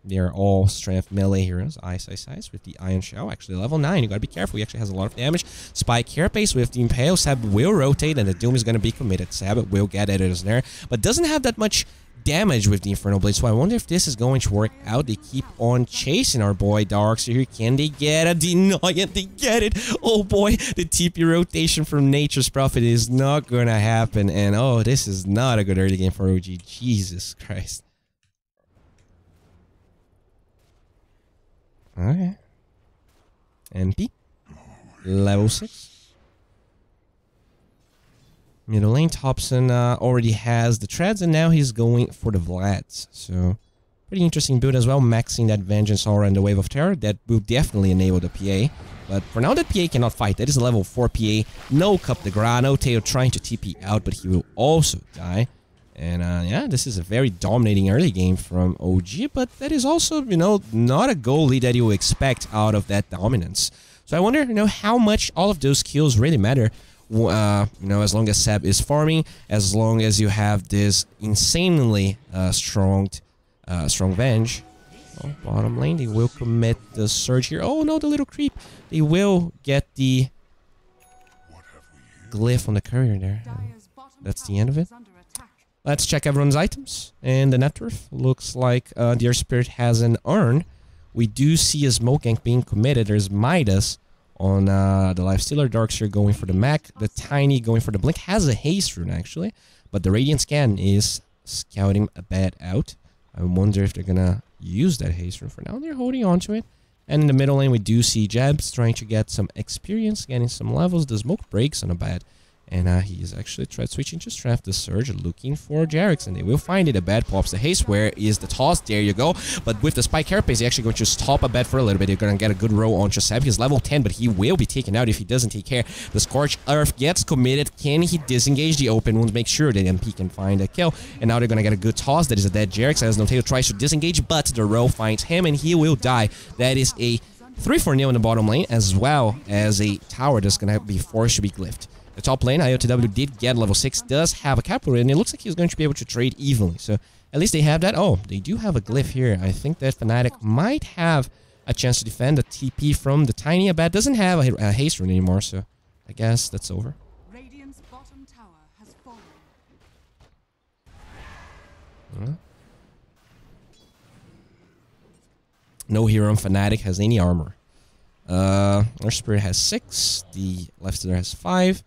They are all strength melee heroes. Ice with the Iron Shell. Actually, level 9. You gotta be careful. He actually has a lot of damage. Spike Carapace with the Impale. Seb will rotate, and the Doom is gonna be committed. Seb will get it as there, but doesn't have that much damage with the Inferno Blade. So I wonder if this is going to work out. They keep on chasing our boy Darkseer here. Can they get a deny? They get it. Oh boy, the TP rotation from Nature's Prophet is not gonna happen. And oh, this is not a good early game for OG. Jesus Christ. Okay. MP. Level 6. Middle lane, Thompson already has the treads, and now he's going for the Vlads. So, pretty interesting build as well, maxing that Vengeance Aura and the Wave of Terror. That will definitely enable the PA. But for now, that PA cannot fight. That is a level 4 PA. No Cup de Gras, no Teo trying to TP out, but he will also die. And yeah, this is a very dominating early game from OG, but that is also, you know, not a goalie that you expect out of that dominance. So I wonder, you know, how much all of those kills really matter. You know, as long as Seb is farming, as long as you have this insanely strong Venge. Oh, bottom lane, they will commit the surge here. Oh no, the little creep. They will get the glyph on the courier there. That's the end of it. Let's check everyone's items. And the net worth looks like the Earth Spirit has an urn. We do see a smoke gank being committed. There's Midas on the Lifestealer. Darkseer going for the Mac. The Tiny going for the Blink. Has a haste rune actually. But the Radiant Scan is scouting a bad out. I wonder if they're gonna use that haste rune for now. They're holding on to it. And in the middle lane we do see Jabs trying to get some experience, getting some levels. The smoke breaks on a bad. And he is actually switching to Strath the Surge, looking for Jarix, and they will find it. A bad pops the haste. Where is the toss? There you go. But with the Spike Carapace, he's actually going to stop a bad for a little bit. They're going to get a good row on Seb. He's level 10, but he will be taken out if he doesn't take care. The Scorched Earth gets committed. Can he disengage the open wounds? Make sure that MP can find a kill. And now they're going to get a good toss. That is a dead Jarix. As Noteo tries to disengage, but the row finds him, and he will die. That is a 3-4-0 in the bottom lane, as well as a tower that's going to be forced to be glyphed. The top lane, IOTW did get level 6, does have a capital, and it looks like he's going to be able to trade evenly. So at least they have that. Oh, they do have a glyph here. I think that Fnatic might have a chance to defend the TP from the Tiny. Abad doesn't have a haste rune anymore, so I guess that's over. Radiant's bottom tower has fallen. No hero on Fnatic has any armor. Our Spirit has 6. The Lifestealer has 5.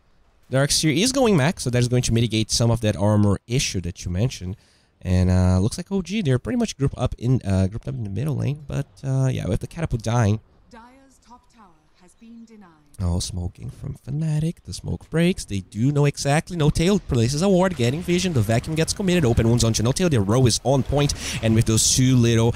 Darkseer is going max, so that is going to mitigate some of that armor issue that you mentioned. And looks like OG, they're pretty much grouped up in the middle lane. But yeah, with the Catapult dying. Dire's top tower has been denied. Oh, smoking from Fnatic. The smoke breaks. They do know exactly. Noteo places a ward, getting vision. The vacuum gets committed. Open wounds onto Noteo. The row is on point. And with those 2 little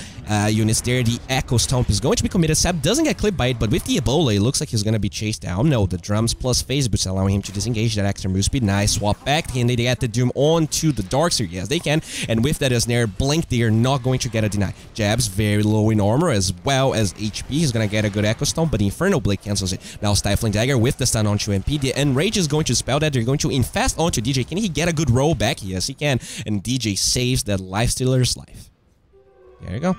units there, the Echo Stomp is going to be committed. Seb doesn't get clipped by it, but with the Ebola, it looks like he's going to be chased down. No, the drums plus phase boots allowing him to disengage that extra move speed. Nice swap back. Can they get the Doom onto the Darkseer? Yes, they can. And with that as near Blink, they are not going to get a deny. Jabs very low in armor as well as HP. He's going to get a good Echo Stomp, but the Inferno Blade cancels it. Now Stifling Dagger with the stun onto MP. The Enrage is going to spell that. They're going to infest onto DJ. Can he get a good roll back? Yes, he can. And DJ saves that Lifestealer's life. There you go.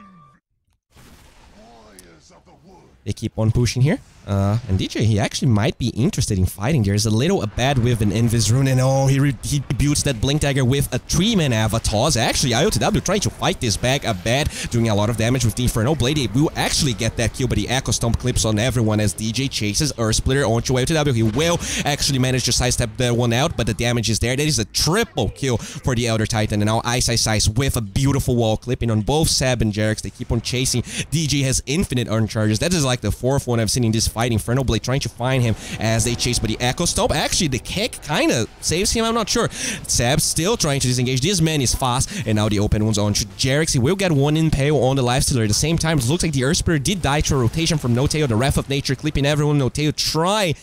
They keep on pushing here. And DJ, he actually might be interested in fighting. There's a little Abad with an Invis rune, and oh, he builds that Blink Dagger with a 3-man Avatars. Actually, IOTW trying to fight this back. Abad doing a lot of damage with the Inferno Blade. He will actually get that kill, but the Echo Stomp clips on everyone as DJ chases Earth Splitter onto IOTW. He will actually manage to sidestep that one out, but the damage is there. That is a triple kill for the Elder Titan, and now Ice with a beautiful wall clipping on both Seb and Jarix. They keep on chasing. DJ has infinite urn charges. That is like the 4th one I've seen in this fight. Inferno Blade trying to find him as they chase, but the Echo Stomp, actually the kick kind of saves him, I'm not sure. Seb still trying to disengage. This man is fast, and now the open one's on to Jarix. He will get one impale on the Lifestealer. At the same time, it looks like the Earth Spirit did die to a rotation from Noteo, the Wrath of Nature clipping everyone. Noteo tries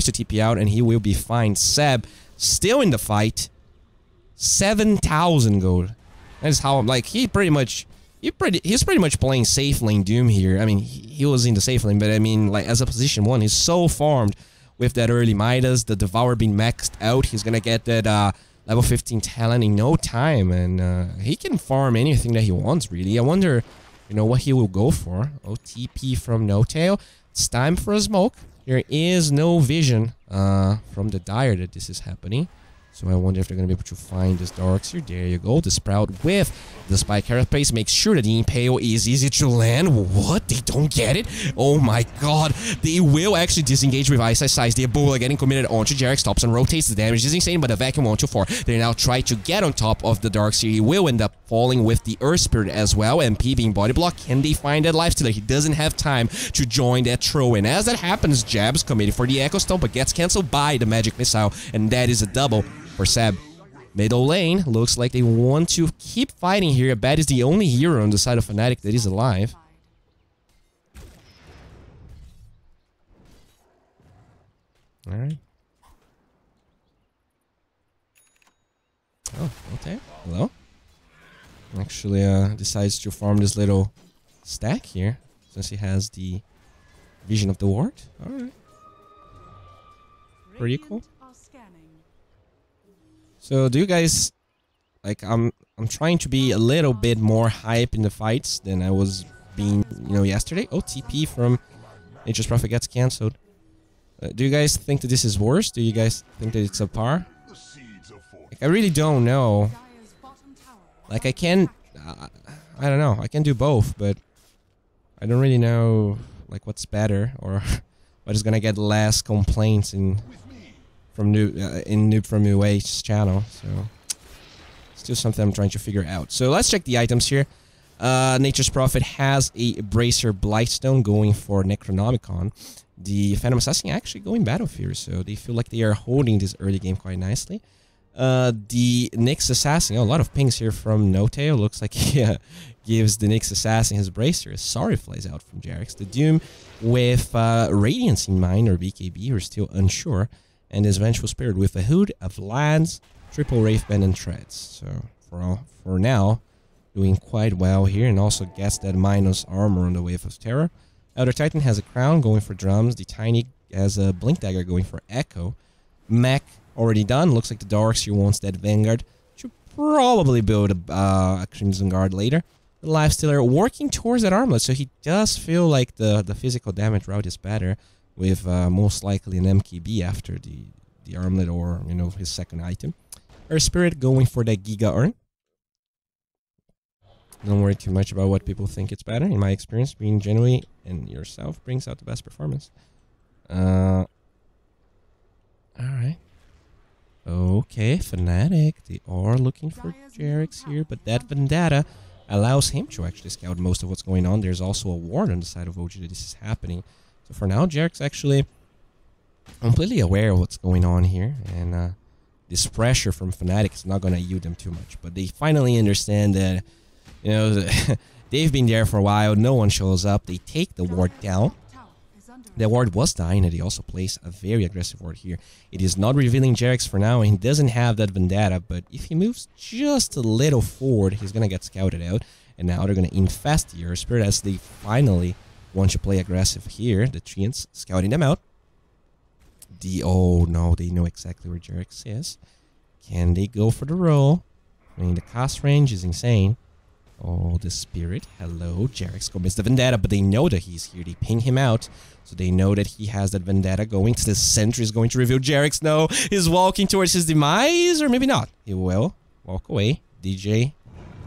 to TP out, and he will be fine. Seb still in the fight. 7,000 gold. That is how, like, he's pretty much playing safe lane Doom here. I mean, he was in the safe lane, but I mean, like, as a position 1, he's so farmed with that early Midas, the Devour being maxed out. He's gonna get that level 15 talent in no time, and he can farm anything that he wants, really. I wonder, you know, what he will go for. OTP from No Tail. It's time for a smoke. There is no vision from the Dire that this is happening. So I wonder if they're going to be able to find this Darkseer. There you go. The Sprout with the Spike Carapace makes sure that the Impale is easy to land. What? They don't get it? Oh my god. They will actually disengage with Ice Size. The Ebola getting committed onto Jarek. Stops and rotates. The damage is insane, but the Vacuum 1-4. They now try to get on top of the Darkseer. He will end up falling with the Earth Spirit as well. MP being body block. Can they find that Lifestealer? He doesn't have time to join that throw-in. As that happens, Jab's committed for the Echo Stone, but gets cancelled by the Magic Missile, and that is a double for Seb. Middle lane, looks like they want to keep fighting here. Bad is the only hero on the side of Fnatic that is alive. Alright. Oh, okay. Hello? Actually, decides to farm this little stack here, since he has the vision of the ward. Alright. Pretty cool. So do you guys, like, I'm trying to be a little bit more hype in the fights than I was being, you know, yesterday. Oh, TP from Nature's Prophet gets cancelled. Do you guys think that this is worse? Do you guys think that it's a par? Like, I really don't know. Like, I can, I don't know. I can do both, but I don't really know, like, what's better or what is gonna get less complaints in Noob from New Age's channel. So still something I'm trying to figure out. So let's check the items here. Nature's Prophet has a Bracer Blightstone going for Necronomicon. The Phantom Assassin actually going Battlefield, so they feel like they are holding this early game quite nicely. The Nyx Assassin, a lot of pings here from No Tail. Looks like he gives the Nyx Assassin his Bracer. Sorry flies out from Jarex. The Doom with Radiance in mind, or BKB, we're still unsure. And his Vengeful Spirit with a Hood of Lands, Triple Wraithband, and Treads. So for now, doing quite well here, and also gets that minus armor on the Wave of Terror. Elder Titan has a Crown going for drums. The Tiny has a Blink Dagger going for Echo. Mech already done. Looks like the Darkseer wants that Vanguard. Should probably build a Crimson Guard later. The Lifestealer working towards that armlet, so he does feel like the physical damage route is better, with most likely an MKB after the armlet, or, you know, his second item. Earth Spirit going for that Giga Urn. Don't worry too much about what people think it's better. In my experience, being genuine and yourself brings out the best performance. Alright. Okay, Fnatic. They are looking for Jarex here, but that Vendetta allows him to actually scout most of what's going on. There's also a ward on the side of OG that this is happening. So for now, Jarex actually completely aware of what's going on here, and this pressure from Fnatic is not going to yield them too much. But they finally understand that, you know, they've been there for a while. No one shows up. They take the ward down. The ward was dying, and he also plays a very aggressive ward here. It is not revealing Jarex for now, and he doesn't have that Vendetta, but if he moves just a little forward, he's going to get scouted out. And now they're going to infest the Earth Spirit as they finally want to play aggressive here. The Treants scouting them out. Oh no, they know exactly where Jarex is. Can they go for the roll? I mean, the cast range is insane. Oh, the Spirit. Hello, Jarex commits the Vendetta, but they know that he's here. They ping him out, so they know that he has that Vendetta going. The Sentry is going to reveal Jarex. No, he's walking towards his demise, or maybe not. He will walk away. DJ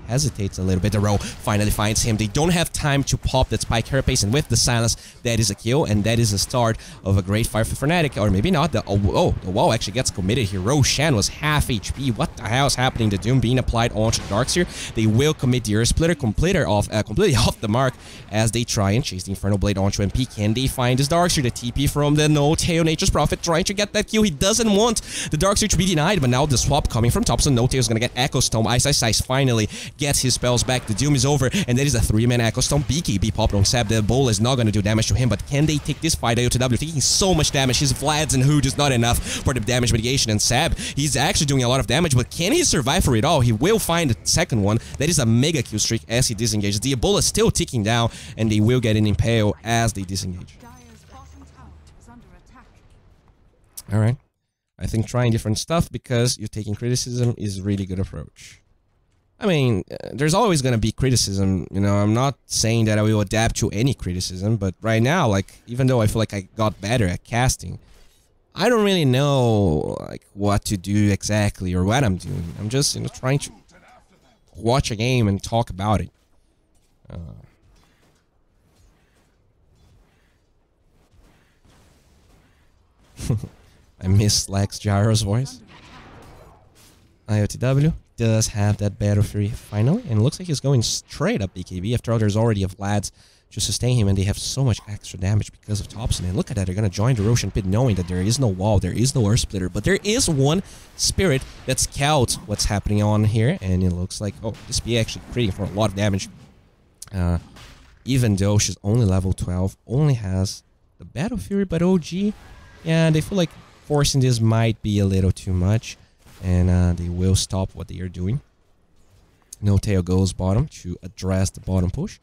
hesitates a little bit. The row finally finds him. They don't have time to pop that Spike Carapace, and with the silence, that is a kill, and that is the start of a great fight for Fnatic, or maybe not. The wall actually gets committed here. Roshan was half HP. What the hell is happening? The Doom being applied onto the Darkseer. They will commit the Earth Splitter completely off the mark as they try and chase the Infernal Blade onto MP. Can they find this Darkseer? The TP from the No Tail Nature's Prophet trying to get that kill. He doesn't want the Darkseer to be denied, but now the swap coming from top, so No Tail is going to get Echo Stone. Ice finally gets his spells back. The Doom is over, and that is a 3-man Echo Stone. BKB popped on Seb. The Bull is not going to do damage to him, but can they take this fight? IOTW taking so much damage. His Vlads and Hood is not enough for the damage mitigation, and Seb, he's actually doing a lot of damage, but can he survive for it all? He will find the second one. That is a mega kill streak as he disengages. The Ebola is still ticking down, and they will get an Impale as they disengage. Alright. I think trying different stuff because you're taking criticism is a really good approach. I mean, there's always going to be criticism, you know, I'm not saying that I will adapt to any criticism, but right now, like, even though I feel like I got better at casting, I don't really know, like, what to do exactly or what I'm doing. I'm just, you know, trying to watch a game and talk about it. I miss Lex Gyro's voice. IOTW does have that Battle Fury finally, and it looks like he's going straight up BKB. After all, there's already a Vlad's to sustain him, and they have so much extra damage because of Thompson. And look at that, they're gonna join the Roshan Pit knowing that there is no wall, there is no Earth Splitter, but there is one Spirit that scouts what's happening on here, and it looks like, oh, this PA actually creating for a lot of damage. Even though she's only level 12, only has the Battle Fury, but OG, yeah, they feel like forcing this might be a little too much, and they will stop what they are doing. No Tail goes bottom to address the bottom push.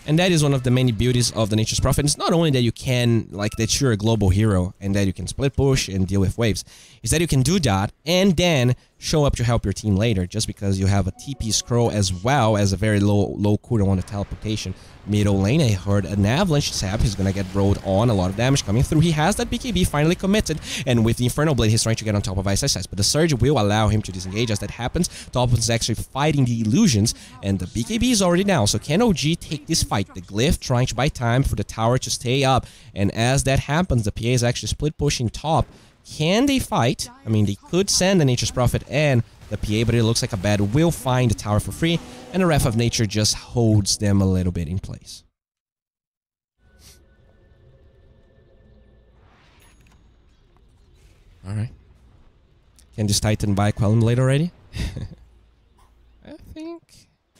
And that is one of the many beauties of the Nature's Prophet. It's not only that you can, like, that you're a global hero and that you can split push and deal with waves. It's that you can do that and then show up to help your team later, just because you have a TP scroll as well as a very low cooldown on the teleportation. Middle lane, I heard an avalanche sap. He's gonna get rolled on, a lot of damage coming through. He has that BKB finally committed, and with the Infernal Blade, he's trying to get on top of Ice, but the Surge will allow him to disengage. As that happens, Thompson is actually fighting the illusions, and the BKB is already down. So can OG take this fight? The Glyph trying to buy time for the tower to stay up, and as that happens, the PA is actually split pushing top. Can they fight? I mean, they could send the Nature's Prophet and the PA, but it looks like a bad will find the tower for free, and the Wrath of Nature just holds them a little bit in place. Alright. Can this Titan buy Quelling Blade already? I think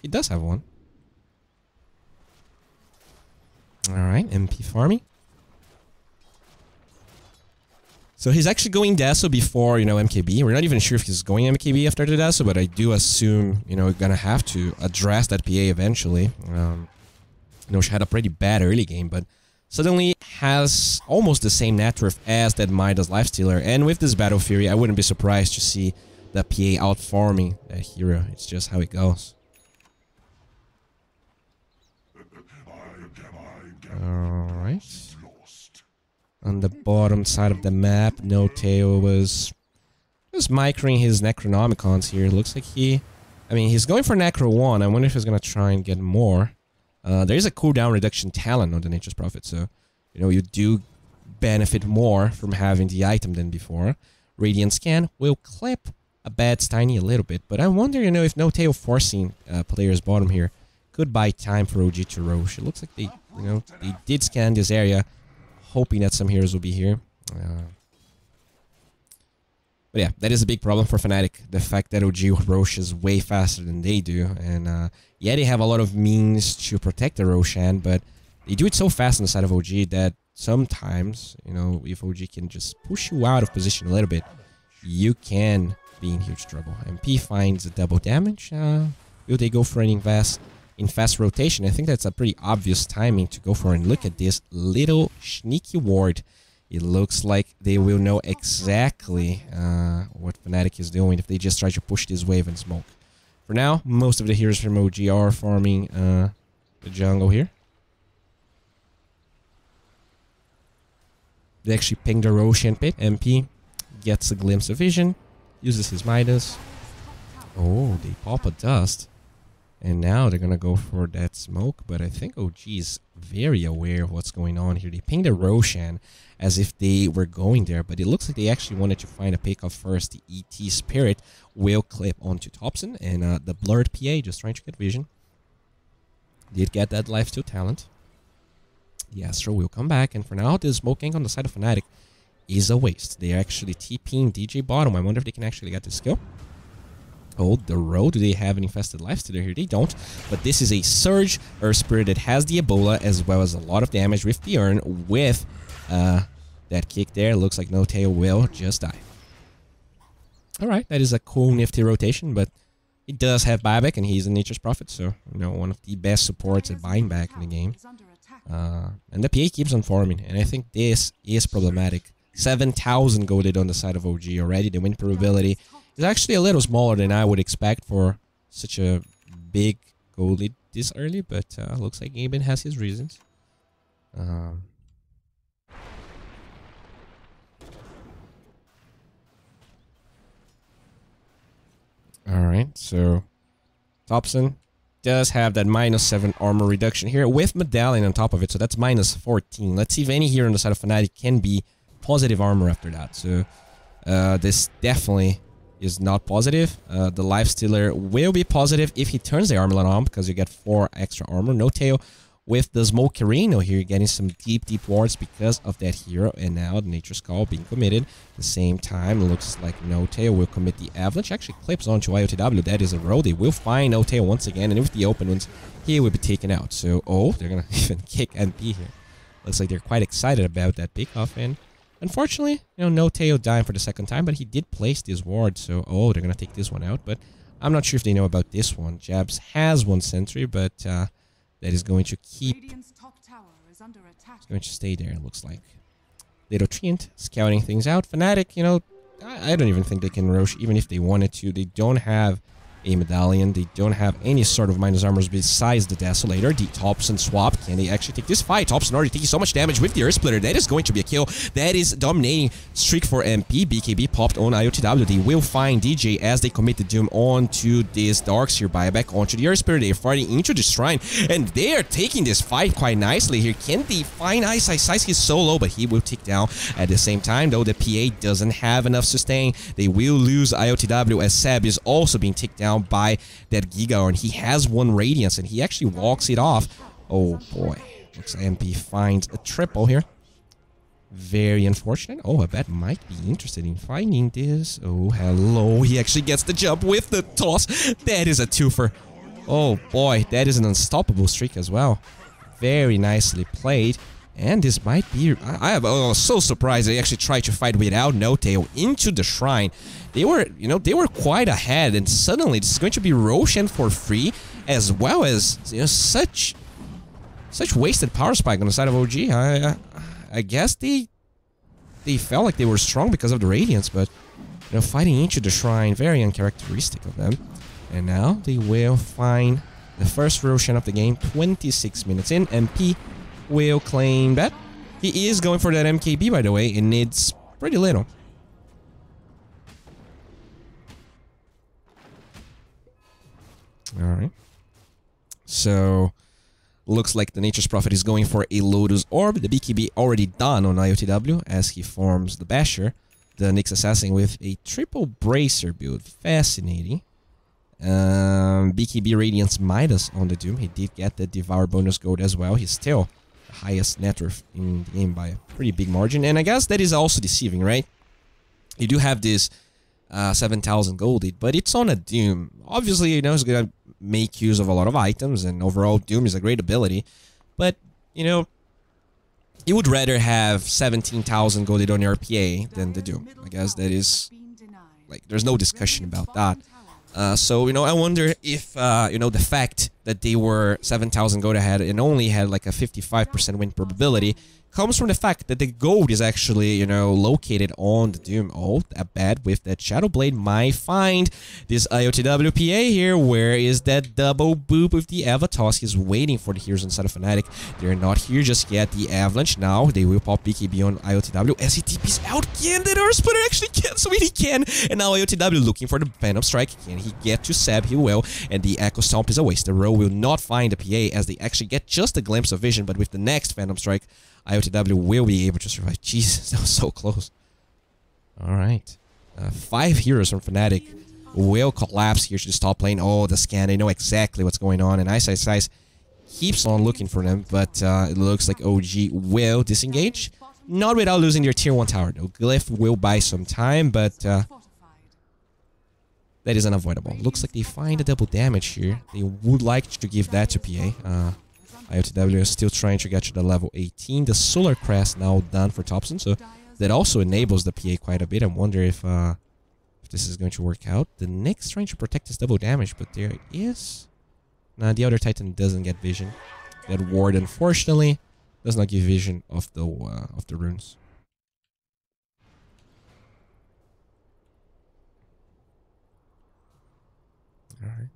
he does have one. Alright, MP farming. So he's actually going Dasso before, you know, MKB. We're not even sure if he's going MKB after the Dasso, but I do assume, you know, we're gonna have to address that PA eventually. You know, she had a pretty bad early game, but suddenly has almost the same net worth as that Midas Lifestealer. And with this Battle Fury, I wouldn't be surprised to see the PA outfarming that hero. It's just how it goes. Alright. On the bottom side of the map, No Tail was microing his Necronomicons here. Looks like he's going for Necro 1. I wonder if he's gonna try and get more. There is a cooldown reduction talent on the Nature's Prophet, so, you know, you do benefit more from having the item than before. Radiant Scan will clip a bad Steiny a little bit, but I wonder, you know, if No Tail forcing players bottom here could buy time for OG to Roche. It looks like they, you know, they did scan this area, hoping that some heroes will be here. But yeah, that is a big problem for Fnatic. The fact that OG Roche is way faster than they do. And yeah, they have a lot of means to protect the Roshan, but they do it so fast on the side of OG that sometimes, you know, if OG can just push you out of position a little bit, you can be in huge trouble. MP finds a double damage. Will they go for an invest in fast rotation? I think that's a pretty obvious timing to go for. And look at this little sneaky ward. It looks like they will know exactly what Fnatic is doing if they just try to push this wave and smoke. For now, most of the heroes from OG are farming the jungle here. They actually ping the Roshan Pit. MP gets a glimpse of vision, uses his Midas. Oh, they pop a dust. And now they're gonna go for that smoke, but I think OG is very aware of what's going on here. They pinged the Roshan as if they were going there, but it looks like they actually wanted to find a pick off first. The ET Spirit will clip onto Thompson, and the blurred PA just trying to get vision. Did get that lifesteal talent. The Astro will come back, and for now, the smoke gank on the side of Fnatic is a waste. They're actually TPing DJ bottom. I wonder if they can actually get this kill. Oh, the road. Do they have an infested lifestealer here? They don't. But this is a Surge Earth Spirit that has the Ebola as well as a lot of damage with the Urn. With that kick there, looks like No Tail will just die. Alright, that is a cool, nifty rotation, but he does have buyback and he's a Nature's Prophet, so, you know, one of the best supports at buying back in the game. And the PA keeps on farming, and I think this is problematic. 7,000 golded on the side of OG already. The win probability is actually a little smaller than I would expect for such a big gold lead this early, but looks like Gaben has his reasons. Alright, so Thompson does have that -7 armor reduction here with Medallion on top of it, so that's -14. Let's see if any here on the side of Fnatic can be positive armor after that. So this definitely is not positive. The Lifestealer will be positive if he turns the armor on, because you get 4 extra armor. No tail with the Smoke Reno here, getting some deep wards because of that hero. And now the Nature's Call being committed. At the same time, looks like No Tail will commit the Avalanche. Actually clips onto IOTW. That is a roll. They will find No Tail once again. And with the open ones, he will be taken out. So, they're going to even kick MP here. Looks like they're quite excited about that pickoff. And unfortunately, No Tail dying for the second time. But he did place this ward. So, they're going to take this one out. But I'm not sure if they know about this one. Jabs has 1 sentry, but that is going to keep... It's going to stay there, it looks like. Little Treant scouting things out. Fnatic, I don't even think they can Roche, even if they wanted to. They don't have a Medallion. They don't have any sort of minus armors besides the Desolator. The Thompson swap. Can they actually take this fight? Thompson already taking so much damage with the Earth Splitter. That is going to be a kill. That is dominating streak for MP. BKB popped on IOTW. They will find DJ as they commit the Doom onto this Darkseer buyback onto the Earth Splitter. They are fighting into the Shrine, and they are taking this fight quite nicely here. Can they find Ice? He's so low, but he will tick down at the same time, though the PA doesn't have enough sustain. They will lose IOTW as Seb is also being ticked down by that Giga, and he has 1 Radiance, and he actually walks it off. Oh boy, looks like MP finds a triple here. Very unfortunate. I bet might be interested in finding this. Oh, hello. He actually gets the jump with the toss. That is a twofer. Oh boy, that is an unstoppable streak as well. Very nicely played. And this might be... I am so surprised they actually tried to fight without No Tail into the Shrine. They were, they were quite ahead, and suddenly this is going to be Roshan for free, as well as, such wasted power spike on the side of OG. I guess they felt like they were strong because of the Radiance, but, fighting into the Shrine, very uncharacteristic of them. And now they will find the first Roshan of the game, 26 minutes in. MP will claim that. He is going for that MKB, by the way, and needs pretty little. Alright. So, looks like the Nature's Prophet is going for a Lotus Orb. The BKB already done on IOTW as he forms the Basher. The Nyx Assassin with a triple Bracer build. Fascinating. BKB Radiance Midas on the Doom. He did get the Devour bonus gold as well. He's still the highest net worth in the game by a pretty big margin. And I guess that is also deceiving, right? You do have this 7,000 gold lead, but it's on a Doom. Obviously, it's going to make use of a lot of items, and overall Doom is a great ability. But, you would rather have 17,000 gold lead on your PA than the Doom. I guess that is, there's no discussion about that. So, I wonder if, the fact that they were 7,000 gold ahead and only had like a 55% win probability comes from the fact that the gold is actually, located on the Doom. Oh, that bad with that Shadow Blade might find this IOTW PA here. Where is that double boop with the Avatos? He's waiting for the heroes inside of Fnatic. They're not here just yet. The Avalanche now, they will pop BKB on IOTW as he TPs out. Can the Earth Splitter actually cancel it? He can. And now IOTW looking for the Phantom Strike. Can he get to Seb? He will. And the Echo Stomp is a waste. The row will not find the PA as they actually get just a glimpse of vision, but with the next Phantom Strike, IOTW will be able to survive. Jesus, that was so close. Alright. 5 heroes from Fnatic will collapse here to the top lane. Oh, the scan. They know exactly what's going on. And Ice keeps on looking for them. But it looks like OG will disengage. Not without losing their tier 1 tower, though. Glyph will buy some time, but that is unavoidable. Looks like they find a double damage here. They would like to give that to PA. IOTW is still trying to get to the level 18. The Solar Crest now done for Thompson, so that also enables the PA quite a bit. I wonder if this is going to work out. The Nyx trying to protect his double damage, but there is... Nah, the other Titan doesn't get vision. That ward, unfortunately, does not give vision of the runes. Alright.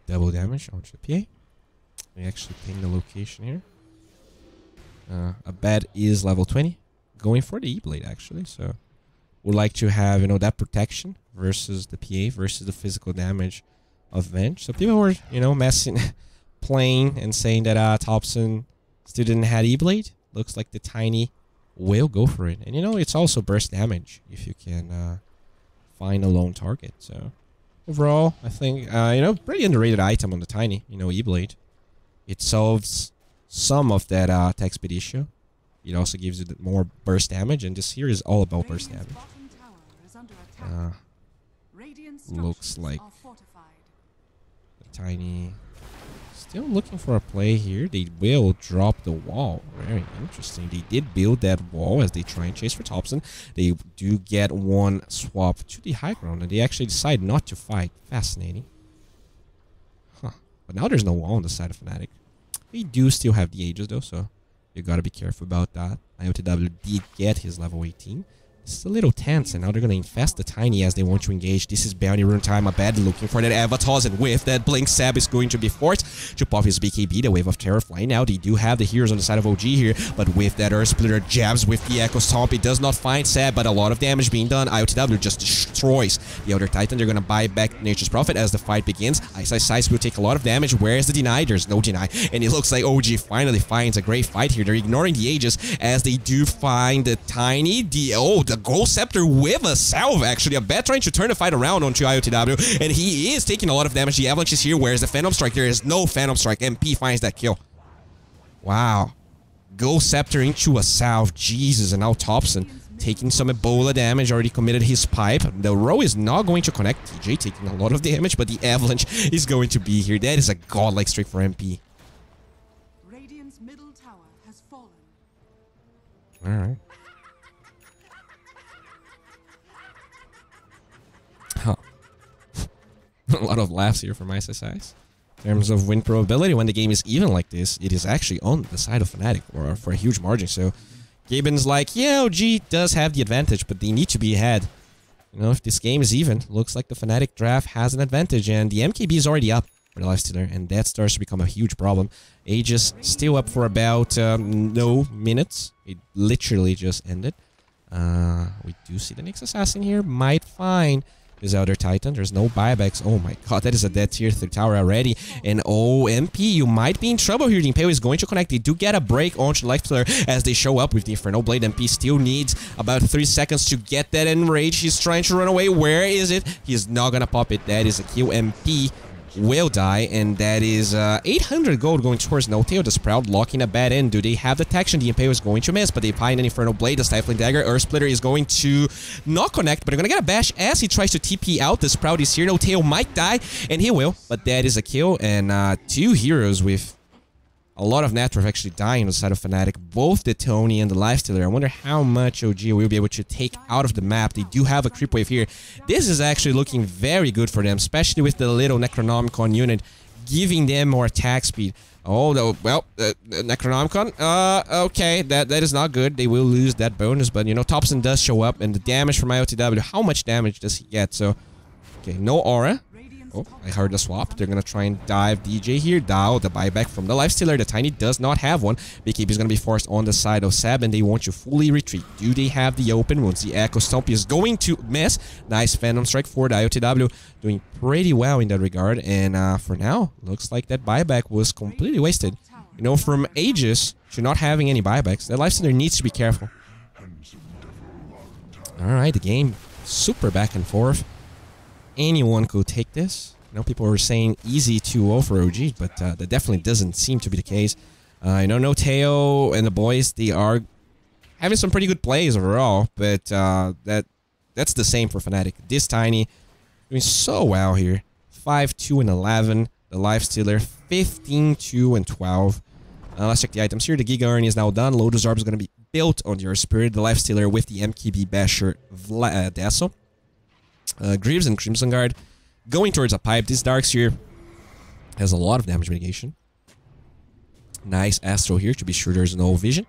Double damage onto the PA. We actually ping the location here. A bed is level 20. Going for the E-Blade actually, so would like to have, you know, that protection versus the PA versus the physical damage of Venge. So people were, you know, messing, playing and saying that Thompson still didn't have E-Blade. Looks like the Tiny will go for it. And you know, it's also burst damage if you can find a lone target. So overall, I think, you know, pretty underrated item on the Tiny, you know, E-Blade. It solves some of that attack speed issue. It also gives you more burst damage, and this here is all about burst damage. Looks like the Tiny still looking for a play here. They will drop the wall. Very interesting. They did build that wall as they try and chase for Thompson. They do get one swap to the high ground, and they actually decide not to fight. Fascinating. Huh. But now there's no wall on the side of Fnatic. They do still have the Aegis though, so you gotta be careful about that. IOTW did get his level 18. It's a little tense, and now they're gonna infest the Tiny as they want to engage. This is bounty rune time. Abed looking for that Avatars, and with that Blink, Sab is going to be forced to pop his BKB. The Wave of Terror flying out. They do have the heroes on the side of OG here, but with that Earth Splitter jabs with the Echo Stomp, it does not find Sab, but a lot of damage being done. IOTW just destroys the Elder Titan. They're gonna buy back Nature's Prophet as the fight begins. Ice will take a lot of damage. Where's the deny? There's no deny, and it looks like OG finally finds a great fight here. They're ignoring the Aegis as they do find the Tiny. The Gold Scepter with a salve, actually. Abed trying to turn the fight around onto IOTW, and he is taking a lot of damage. The Avalanche is here. Where's the Phantom Strike? There is no Phantom Strike. MP finds that kill. Wow. Gold Scepter into a salve. Jesus, and now Thompson taking some Ebola damage. Already committed his pipe. The row is not going to connect. TJ taking a lot of damage, but the Avalanche is going to be here. That is a godlike streak for MP. Radiant's middle tower has fallen. Alright. Huh. A lot of laughs here from ISSIs. In terms of win probability, when the game is even like this, it is actually on the side of Fnatic, or for a huge margin. So Gaben's like, yeah, OG does have the advantage, but they need to be ahead. You know, if this game is even, looks like the Fnatic draft has an advantage, and the MKB is already up for the Lifestealer, and that starts to become a huge problem. Aegis still up for about no minutes. It literally just ended. We do see the next assassin here. Might find his Elder Titan. There's no buybacks. Oh my god, that is a dead tier 3 tower already. And oh, MP, you might be in trouble here. The Impale is going to connect. They do get a break onto the Lifestealer as they show up with the Inferno Blade. MP still needs about 3 seconds to get that enrage. He's trying to run away. Where is it? He's not gonna pop it. That is a kill. MP will die, and that is 800 gold going towards No-Tail. The Sprout locking a bad end. Do they have detection? The Impale is going to miss, but they find an Inferno Blade. The Stifling Dagger. Earth Splitter is going to not connect, but they're going to get a bash as he tries to TP out. The Sprout is here. No-Tail might die, and he will, but that is a kill, and 2 heroes with a lot of net worth actually dying on the side of Fnatic, both the Tony and the Lifestealer. I wonder how much OG will be able to take out of the map. They do have a creep wave here. This is actually looking very good for them, especially with the little Necronomicon unit giving them more attack speed. Oh, no, well, Necronomicon, okay, that is not good. They will lose that bonus, but, you know, Thompson does show up, and the damage from IOTW, how much damage does he get? So, okay, no aura. Oh, I heard a swap. They're going to try and dive DJ here. Dao, the buyback from the Lifestealer. The Tiny does not have one. BKB is going to be forced on the side of Sab, and they want to fully retreat. Do they have the open wounds? The Echo Stomp is going to miss. Nice Phantom Strike for the IOTW. Doing pretty well in that regard. And for now, looks like that buyback was completely wasted. You know, from Aegis to not having any buybacks, that Lifestealer needs to be careful. Alright, the game super back and forth. Anyone could take this. You know, people were saying easy 2-0 for OG, but that definitely doesn't seem to be the case. You know, No-Tail and the boys, they are having some pretty good plays overall, but that's the same for Fnatic. This Tiny doing so well here. 5-2 and 11. The Lifestealer 15-2 and 12. Let's check the items here. The Giga Urn is now done. Lotus Orb is going to be built on your Spirit. The Lifestealer with the MKB Basher Dasso. Greaves and Crimson Guard going towards a pipe. This Darks here has a lot of damage mitigation. Nice Astro here to be sure there's no vision.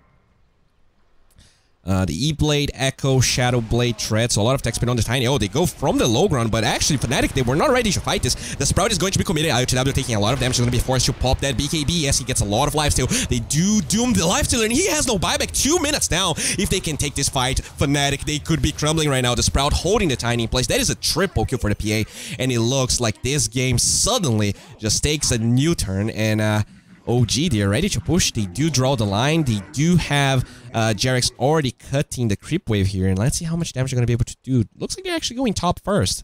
The E-Blade, Echo, Shadow Blade, Tread, so a lot of tech spin on the Tiny. Oh, they go from the low ground, but actually Fnatic, they were not ready to fight this. The Sprout is going to be committed. IOTW taking a lot of damage. He's going to be forced to pop that BKB. Yes, he gets a lot of lifesteal. They do doom the lifestealer, and he has no buyback. 2 minutes now. If they can take this fight, Fnatic, they could be crumbling right now. The Sprout holding the Tiny in place. That is a triple kill for the PA, and it looks like this game suddenly just takes a new turn, and OG, they're ready to push. They do draw the line. They do have Jarek's already cutting the creep wave here. And let's see how much damage they're going to be able to do. Looks like they're actually going top first.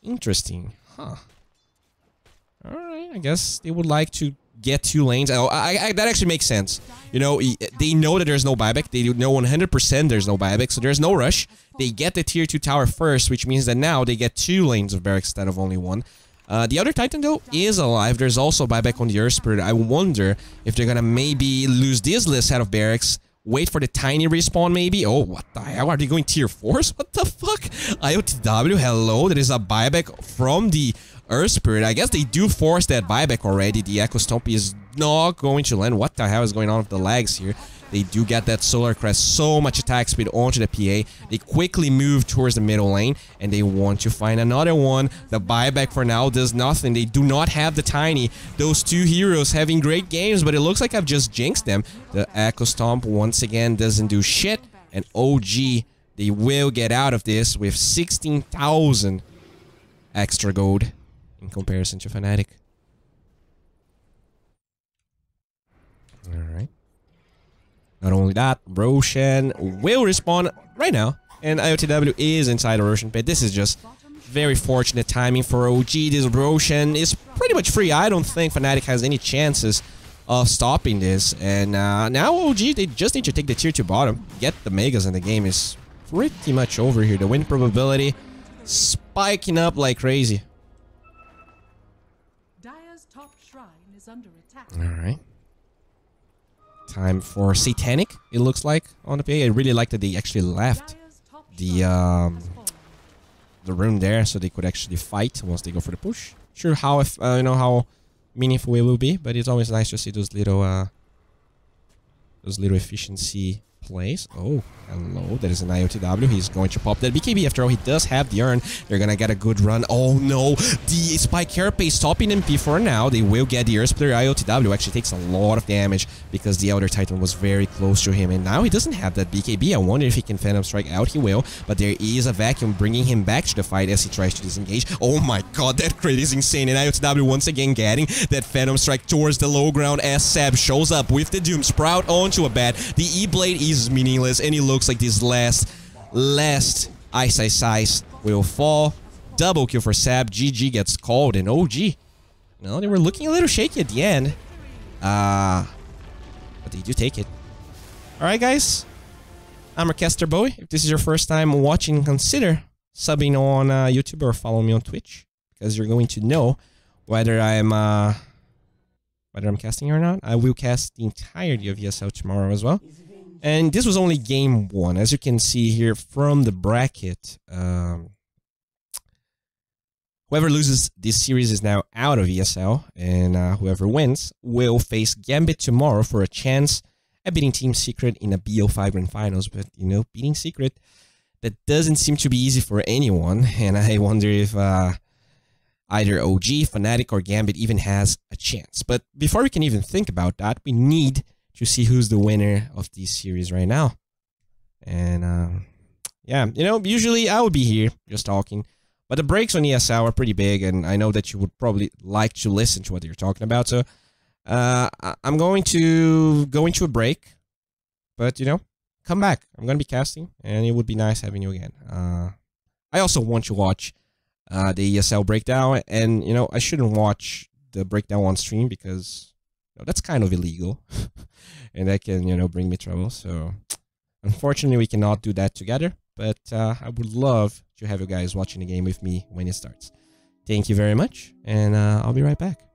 Interesting. Huh. Alright, I guess they would like to get 2 lanes. Oh, that actually makes sense. You know, they know that there's no buyback. They know 100% there's no buyback, so there's no rush. They get the tier 2 tower first, which means that now they get 2 lanes of barracks instead of only 1. The other Titan, though, is alive. There's also buyback on the Earth Spirit. I wonder if they're gonna maybe lose this list out of barracks, wait for the Tiny respawn, maybe. Oh, what the hell? Are they going tier 4s? What the fuck? IOTW, hello. There is a buyback from the Earth Spirit. I guess they do force that buyback already. The Echo Stomp is not going to land. What the hell is going on with the lags here? They do get that Solar Crest, so much attack speed onto the PA. They quickly move towards the middle lane, and they want to find another one. The buyback for now does nothing. They do not have the Tiny. Those 2 heroes having great games, but it looks like I've just jinxed them. The Echo Stomp once again doesn't do shit, and OG, they will get out of this with 16,000 extra gold in comparison to Fnatic. Alright. Not only that, Roshan will respawn right now, and IOTW is inside the Roshan pit. This is just very fortunate timing for OG. This Roshan is pretty much free. I don't think Fnatic has any chances of stopping this. And now OG, they just need to take the tier 2 bottom, get the Megas, and the game is pretty much over here. The win probability spiking up like crazy. Dire's top shrine is under attack. Alright. Time for Satanic, it looks like, on the PA. I really like that they actually left the room there so they could actually fight once they go for the push. Sure how you know how meaningful it will be, but it's always nice to see those little efficiency plays. Oh, hello, that is an IOTW. He's going to pop that BKB. After all, he does have the urn. They're gonna get a good run. Oh no, the Spike Carapace stopping MP for now. They will get the Earth Splitter. IOTW actually takes a lot of damage because the Elder Titan was very close to him, and now he doesn't have that BKB. I wonder if he can Phantom Strike out. He will, but there is a vacuum bringing him back to the fight as he tries to disengage. Oh my god, that crit is insane, and IOTW once again getting that Phantom Strike towards the low ground as Sab shows up with the Doom Sprout onto a bat. The E-Blade is meaningless, and it looks like this last Ice will fall. Double kill for Sab. GG gets called, and OG, no, they were looking a little shaky at the end. But they do take it. Alright, guys. I'm D.Bowie. If this is your first time watching, consider subbing on YouTube or follow me on Twitch, because you're going to know whether I'm casting or not. I will cast the entirety of ESL tomorrow as well. And this was only game 1. As you can see here from the bracket, whoever loses this series is now out of ESL, and whoever wins will face Gambit tomorrow for a chance at beating Team Secret in a BO5 Grand Finals. But, you know, beating Secret, that doesn't seem to be easy for anyone, and I wonder if either OG, Fnatic, or Gambit even has a chance. But before we can even think about that, we need to see who's the winner of this series right now. And yeah, you know, usually I would be here just talking, but the breaks on ESL are pretty big, and I know that you would probably like to listen to what you're talking about. So I'm going to go into a break, but you know, come back. I'm going to be casting, and it would be nice having you again. I also want to watch the ESL breakdown, and you know, I shouldn't watch the breakdown on stream because that's kind of illegal, and that can, you know, bring me trouble. So unfortunately, we cannot do that together, but I would love to have you guys watching the game with me when it starts. Thank you very much, and I'll be right back.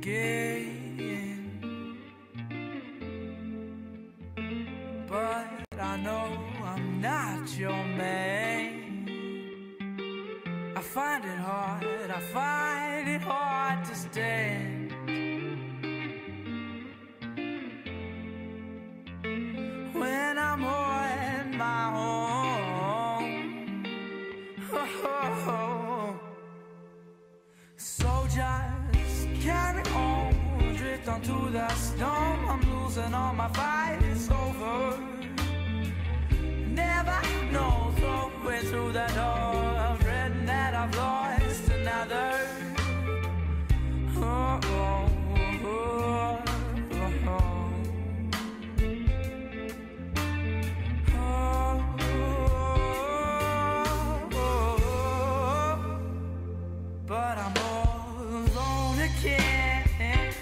again. But I know I'm not your man. I find it hard to stand. When I'm on my own. So just carry on, drift onto the storm. I'm losing all my fight, it's over. Never know, throw it through the door. I've written that I've lost another. But I'm all alone again.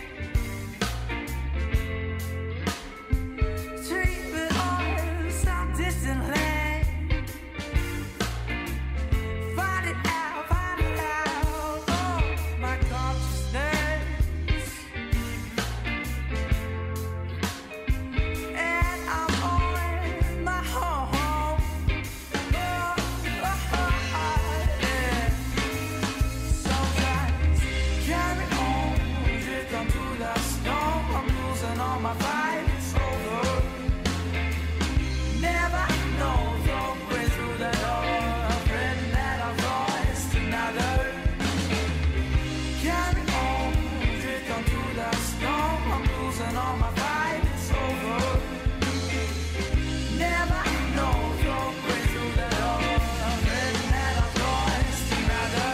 Dreaming on some distant land. Find it out, oh, my consciousness. And I'm on my home. Yeah. Sometimes carry on, drift onto the storm. I'm losing all my fight, it's over. Never know, throw it through the door. A friend that I've lost another. Carry on, drift onto the storm. I'm losing all my fight, it's over. Never know, throw it through the door. A friend that I've lost another.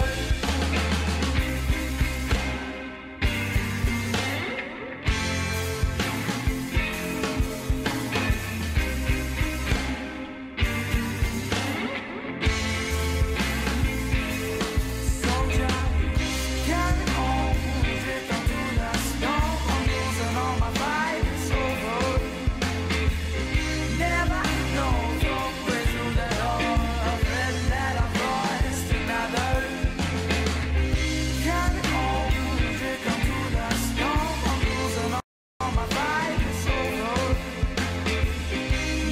Soldier, carry on, drift onto the storm. I'm losing all my fight, it's over. Never know, throw it through the door. A friend that I've lost another. Carry on, drift onto the storm. I'm losing all my fight, it's over.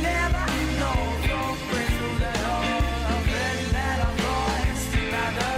Never know, throw it through the door. A friend that I've lost another.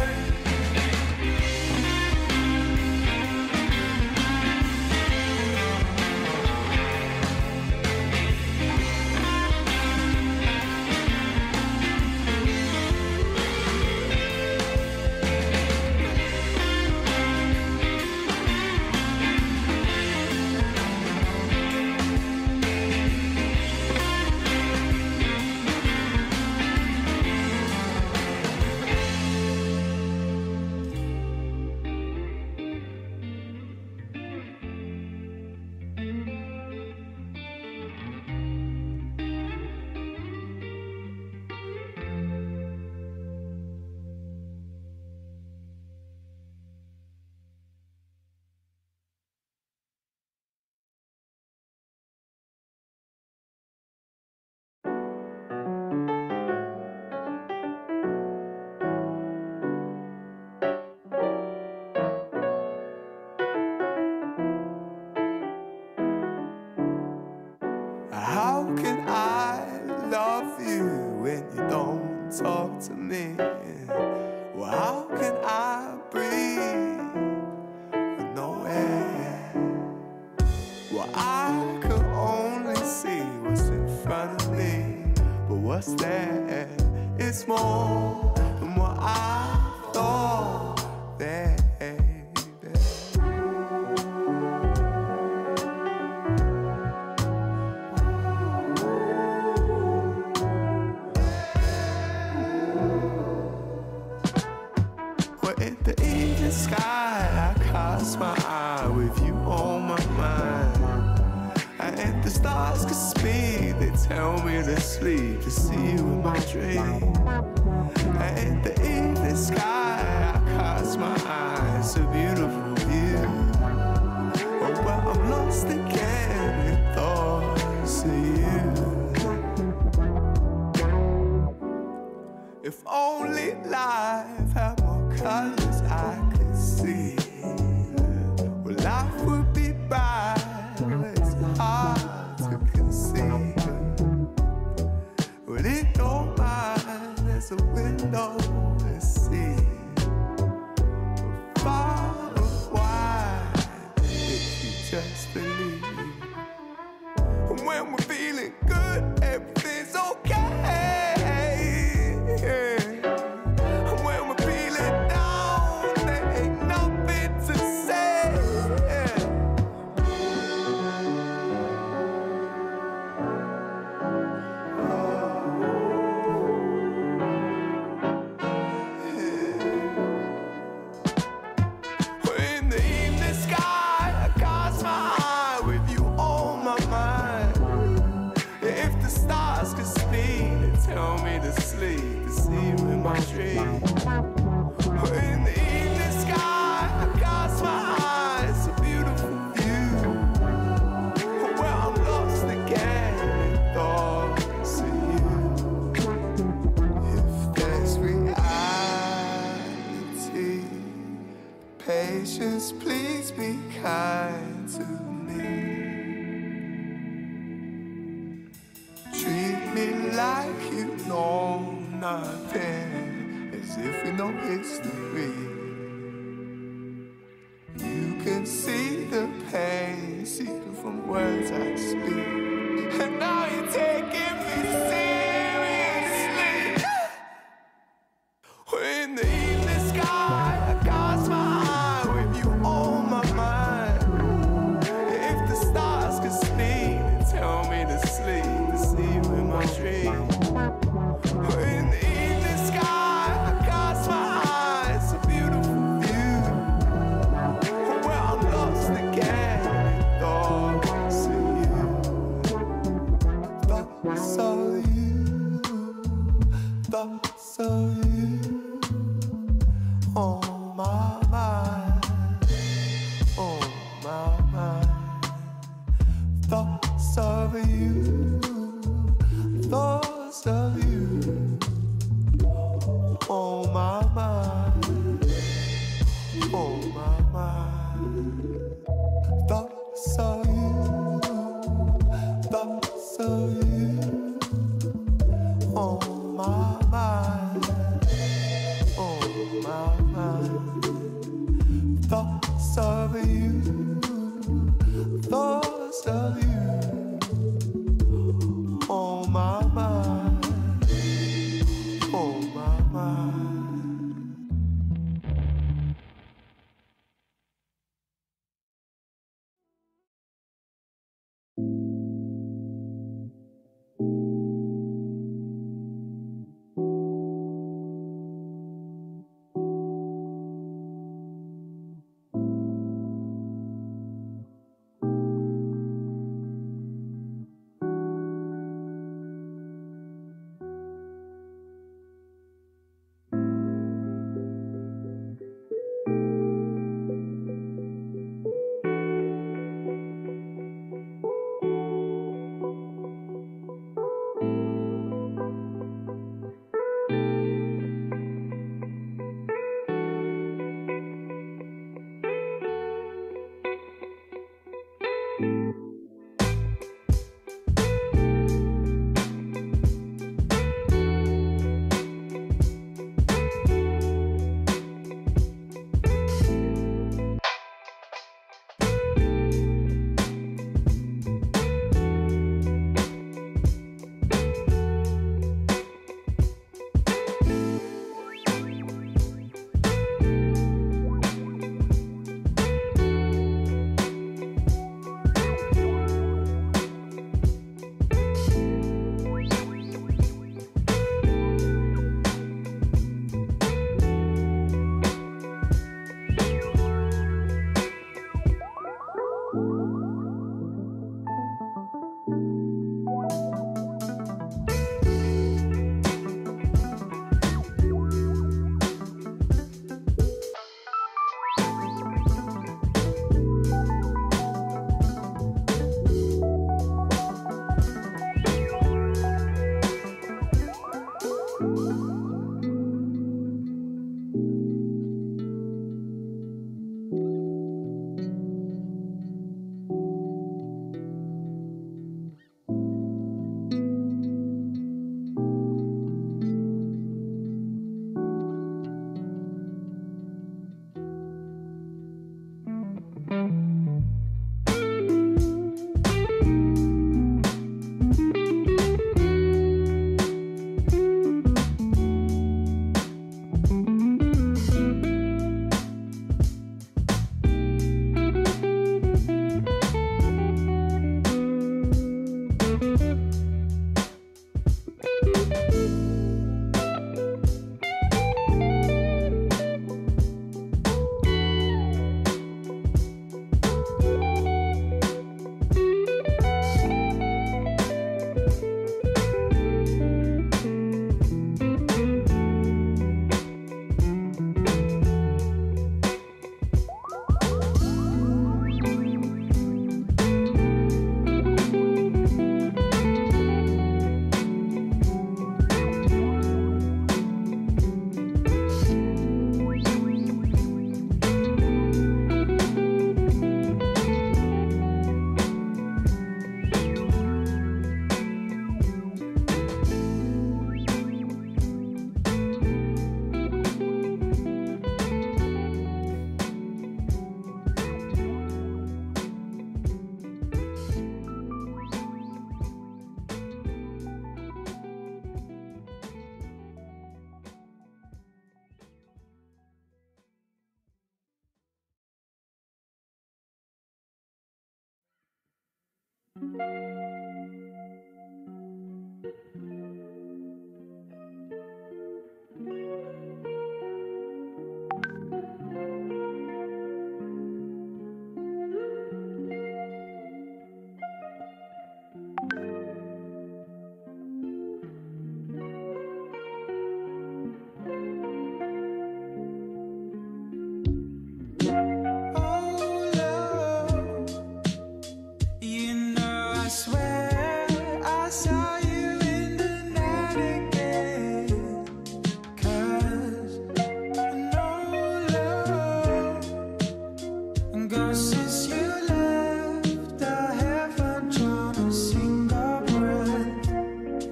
How can I love you when you don't talk to me? Well, how can I breathe with no air? Well, I can only see what's in front of me, but what's there is more than what I thought, baby. In the evening sky, I cast my eye with you on my mind. And the stars can speak, they tell me to sleep, to see you in my dream. And in the evening sky, I cast my eye, it's a beautiful view. Oh, but I'm lost again in thoughts of you. If only life had more colors I could see. Well, life And when we're feeling good, everything's okay. And when we're feeling down, there ain't nothing to say. In the evening sky, I cast my eye with you on my mind. If the stars could speak, they tell me to sleep, to see you in my dream. In the evening sky, I cast my eye, it's a beautiful view. Where I'm lost again in thoughts of you. If there's reality, patience, please be kind to me. Treat me like you know nothing, as if we know history. You can see the pain seeping from words I speak, and now you're taking me seriously. In the evening sky, I cast my eye with you on my mind. If the stars could speak, they tell me to sleep, to see you in my dream. In the evening sky, I cast my eye, it's a beautiful view. Where I'm lost again in thoughts of you. Thoughts of you. Thoughts of you. On my mind, on my mind. Thoughts of you, thoughts of you. On my mind, on my mind. Thoughts of you, thoughts of you. On my mind. On my mind, thoughts of you, thoughts of you. On my mind, on my mind. Oh, love, you know I swear I saw you in the night again. 'Cause no love, and girl, since you left, I haven't drawn a single breath.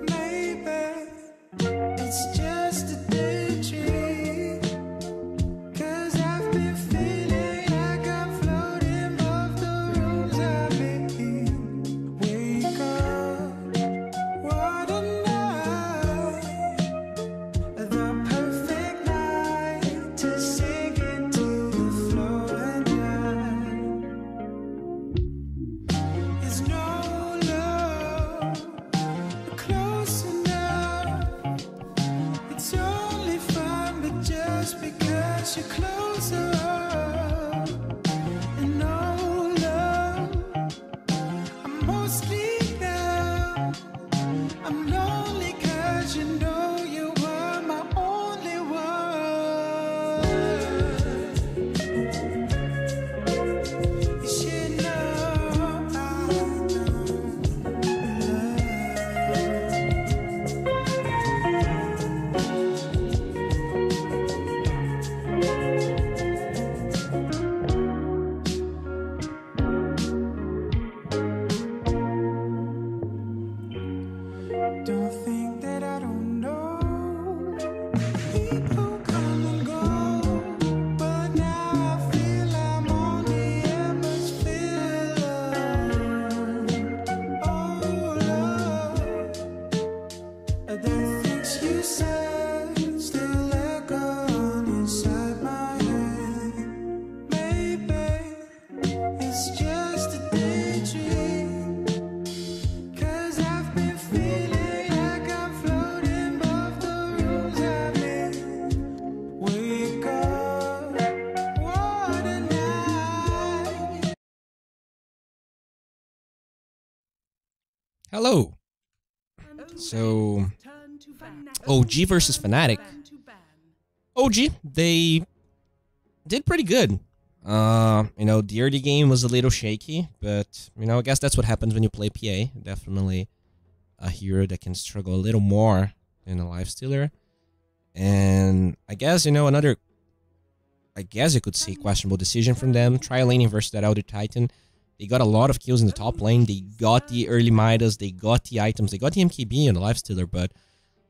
Maybe it's just a daydream. 'Cause I've been feeling like I'm floating above the rooms I'm in. Wake up, what a night, the perfect night to sink into the flow and die. There's no love close enough. It's only fun, but just because you're closer up. And no love, I'm mostly numb. I'm lonely 'cause you know you were my only one. You should know I don't think that I don't know. People come and go, but now I feel I'm on the hemisphere. Oh, love, the things you said still echo inside my head. Maybe it's just a daydream. 'Cause I've been feeling like I'm floating above the rooms I'm in. Wake up, what a night. Hello. So, OG versus Fnatic. OG, they did pretty good. You know, the early game was a little shaky, but, you know, I guess that's what happens when you play PA. Definitely a hero that can struggle a little more than a lifestealer. And I guess, you know, I guess you could say questionable decision from them. Try laning versus that Elder Titan. They got a lot of kills in the top lane. They got the early Midas. They got the items. They got the MKB and the lifestealer, but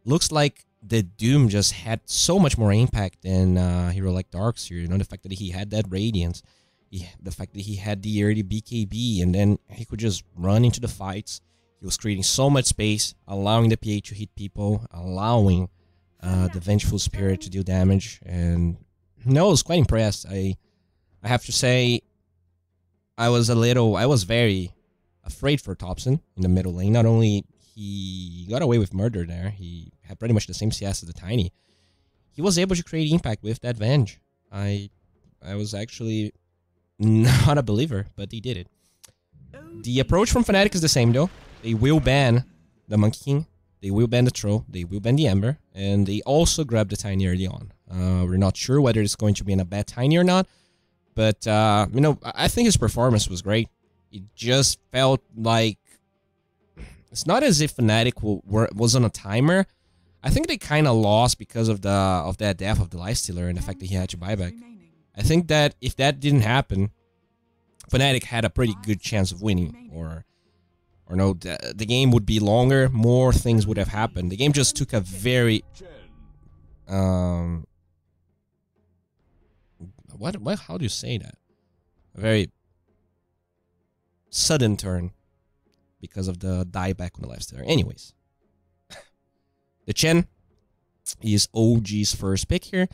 looks like the Doom just had so much more impact than a hero like Darkseer. You know, the fact that he had that Radiance, the fact that he had the early BKB, and then he could just run into the fights. He was creating so much space, allowing the PA to hit people, allowing the Vengeful Spirit to do damage, and no, I was quite impressed. I have to say, I was very afraid for Thompson in the middle lane. Not only he got away with murder there, he had pretty much the same CS as the Tiny. He was able to create impact with that Venge. I was actually not a believer, but he did it. The approach from Fnatic is the same though. They will ban the Monkey King, they will ban the Troll, they will ban the Ember, and they also grab the Tiny early on. We're not sure whether it's going to be in a bad Tiny or not, but, you know, I think his performance was great. It just felt like... It's not as if Fnatic was on a timer. I think they kind of lost because of that death of the lifestealer and the fact that he had to buy back. I think that if that didn't happen, Fnatic had a pretty good chance of winning. Or no, the game would be longer, more things would have happened. The game just took a very... how do you say that? A very sudden turn because of the dieback on the lifestealer. Anyways, the Chen is OG's first pick here.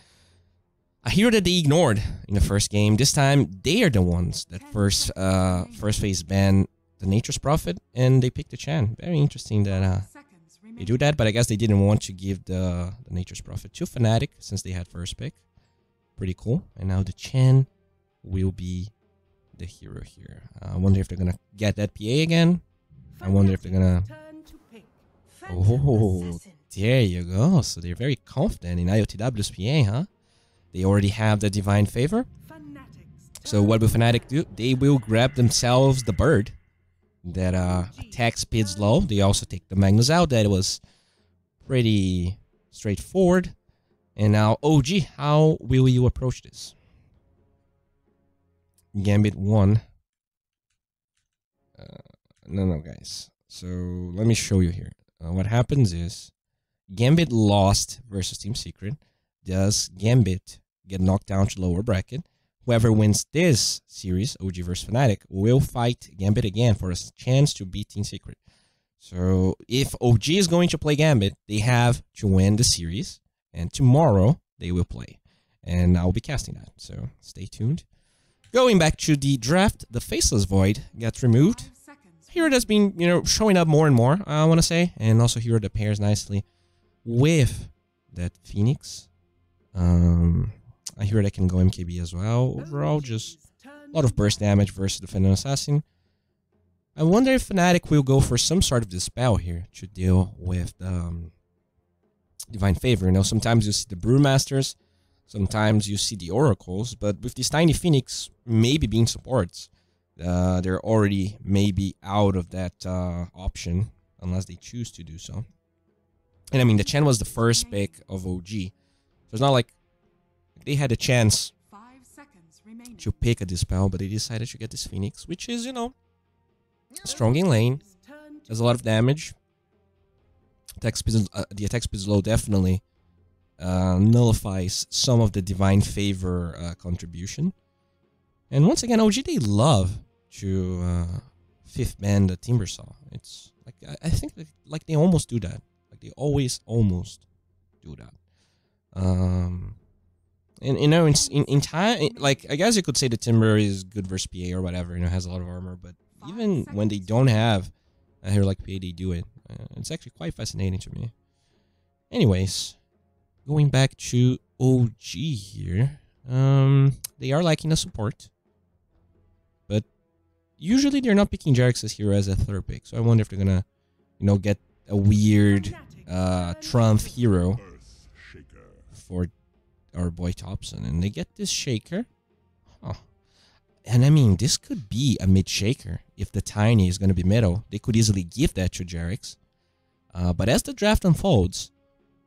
A hero that they ignored in the first game. This time, they are the ones that first phase ban the Nature's Prophet, and they picked the Chan. Very interesting that they do that, but I guess they didn't want to give the Nature's Prophet to Fnatic since they had first pick. Pretty cool. And now the Chan will be the hero here. I wonder if they're gonna get that PA again. I wonder if they're gonna... Oh, there you go. So they're very confident in IOTW's PA, huh? They already have the Divine Favor. So what will Fnatic do? They will grab themselves the bird that attack speeds low. They also take the Magnus out. That was pretty straightforward. And now, OG, how will you approach this? Gambit 1. No, guys. So let me show you here. What happens is Gambit lost versus Team Secret. Does Gambit get knocked down to lower bracket? Whoever wins this series, OG versus Fnatic, will fight Gambit again for a chance to beat Team Secret. So if OG is going to play Gambit, they have to win the series. And tomorrow, they will play. And I'll be casting that. So stay tuned. Going back to the draft, the Faceless Void gets removed. Hero that's been, showing up more and more, I want to say. And also hero that pairs nicely with that Phoenix. I hear that can go MKB as well. Overall, just a lot of burst damage versus the Defendant Assassin. I wonder if Fnatic will go for some sort of Dispel here to deal with Divine Favor. Sometimes you see the Brewmasters, sometimes you see the Oracles, but with this tiny Phoenix maybe being supports, they're already maybe out of that option, unless they choose to do so. And I mean, the Chen was the first pick of OG, so it's not like they had a chance to pick a Dispel, but they decided to get this Phoenix, which is, strong in lane, does a lot of damage. The attack speed is low definitely nullifies some of the Divine Favor contribution. And once again, OG, they love to fifth ban the Timbersaw. It's like, I think like they almost do that. Like they always almost do that. And in time, like I guess you could say the Timber is good versus PA or whatever, has a lot of armor, but even when they don't have a hero like PA, they do it. It's actually quite fascinating to me. Anyways, going back to OG here, they are lacking a support, but usually they're not picking Jarix's hero as a third pick. So I wonder if they're gonna, get a weird Trump hero for our boy Thompson, and they get this Shaker. Huh. And I mean, this could be a mid Shaker. If the Tiny is going to be middle, they could easily give that to Jarix. But as the draft unfolds,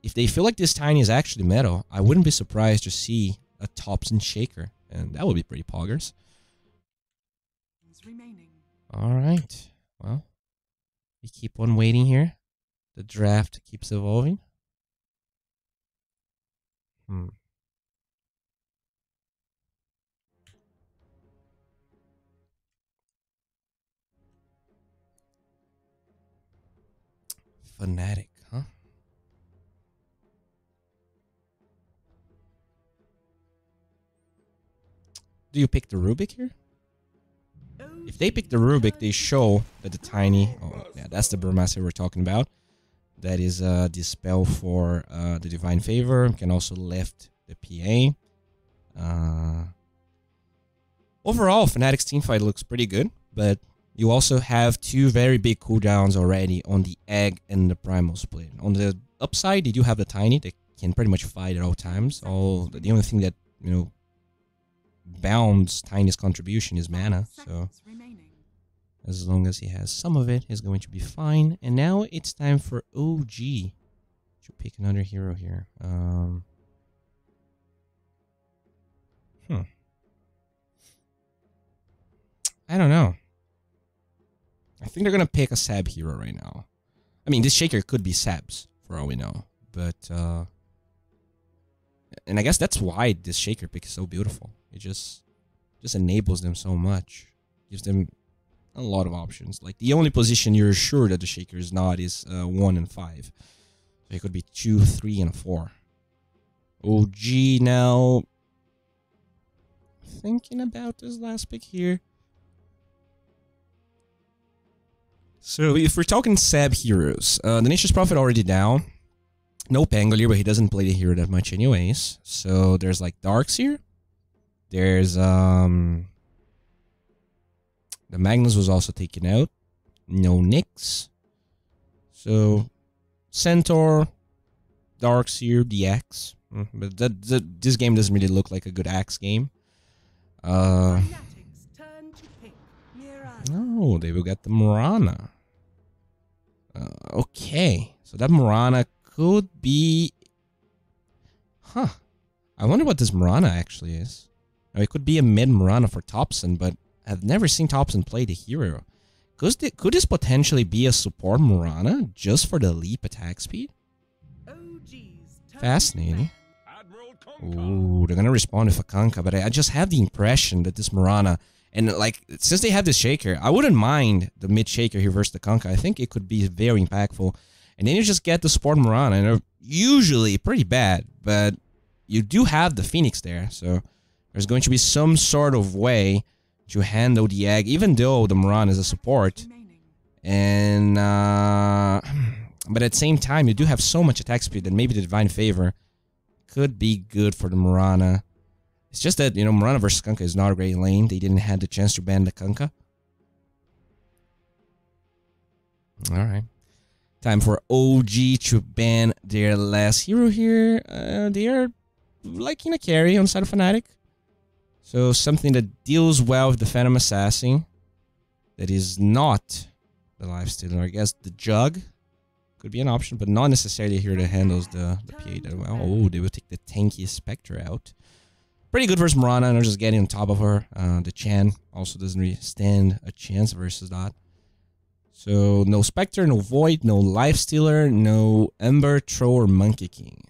if they feel like this Tiny is actually metal, I wouldn't be surprised to see a Thompson Shaker. And that would be pretty poggers. Alright. Well, we keep on waiting here. The draft keeps evolving. Fnatic, huh? Do you pick the Rubik here? If they pick the Rubik, they show that the Tiny... Oh, yeah, that's the Brewmaster we're talking about. That is Dispel for the Divine Favor. Can also lift the PA. Overall, Fnatic's teamfight looks pretty good, but you also have two very big cooldowns already on the Egg and the Primal Split. On the upside, they do have the Tiny that can pretty much fight at all times. The only thing that, bounds Tiny's contribution is mana. So as long as he has some of it, he's going to be fine. And now it's time for OG to pick another hero here. I don't know. I think they're going to pick a Sab hero right now. I mean, this Shaker could be Sab's, for all we know. But, and I guess that's why this Shaker pick is so beautiful. It just enables them so much. Gives them a lot of options. Like, the only position you're sure that the Shaker is not is 1 and 5. So it could be 2, 3, and 4. OG now. Thinking about this last pick here. So if we're talking Sab heroes, the Nature's Prophet already down. No Pangolier, but he doesn't play the hero that much anyways. So there's like Darks here. There's the Magnus was also taken out. No Nyx. So Centaur, Darks here, the Axe. But this game doesn't really look like a good Axe game. Fnatic's turn to pick. Oh, they will get the Morana. Okay, so that Morana could be... Huh. I wonder what this Morana actually is. Now, it could be a mid Morana for Thompson, but I've never seen Thompson play the hero. Could this potentially be a support Morana just for the leap attack speed? Fascinating. Ooh, they're gonna respond with a Kanka, but I just have the impression that this Morana, and like, since they have this Shaker, I wouldn't mind the mid Shaker here versus the Kanka. I think it could be very impactful. And then you just get the support Morana, and they're usually pretty bad, but you do have the Phoenix there, so there's going to be some sort of way to handle the egg, even though the Morana is a support. And, but at the same time, you do have so much attack speed that maybe the Divine Favor could be good for the Morana. It's just that, you know, Morana versus Kunkka is not a great lane. They didn't have the chance to ban the Kunkka. Alright. Time for OG to ban their last hero here. They are liking a carry on the side of Fnatic. So something that deals well with the Phantom Assassin. That is not the Lifestealer. I guess the Jug could be an option, but not necessarily here that handles the PA that well. Oh, they will take the tanky Spectre out. Pretty good versus Morana, and they're just getting on top of her. The Chan also doesn't really stand a chance versus that. So no Spectre, no Void, no Lifestealer, no Ember, Throw, or Monkey King.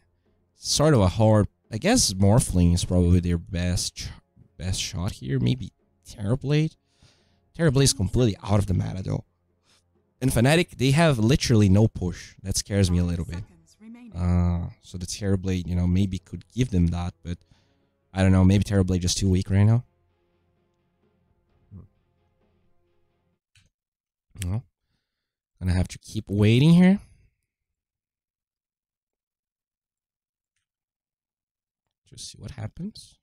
Sort of a hard... I guess Morphling is probably their best shot here. Maybe Terrorblade. Terrorblade is completely out of the meta though. In Fnatic, they have literally no push. That scares me a little bit. So the Terrorblade, you know, maybe could give them that, but I don't know. Maybe Terrorblade just too weak right now. Well, gonna have to keep waiting here. Just see what happens.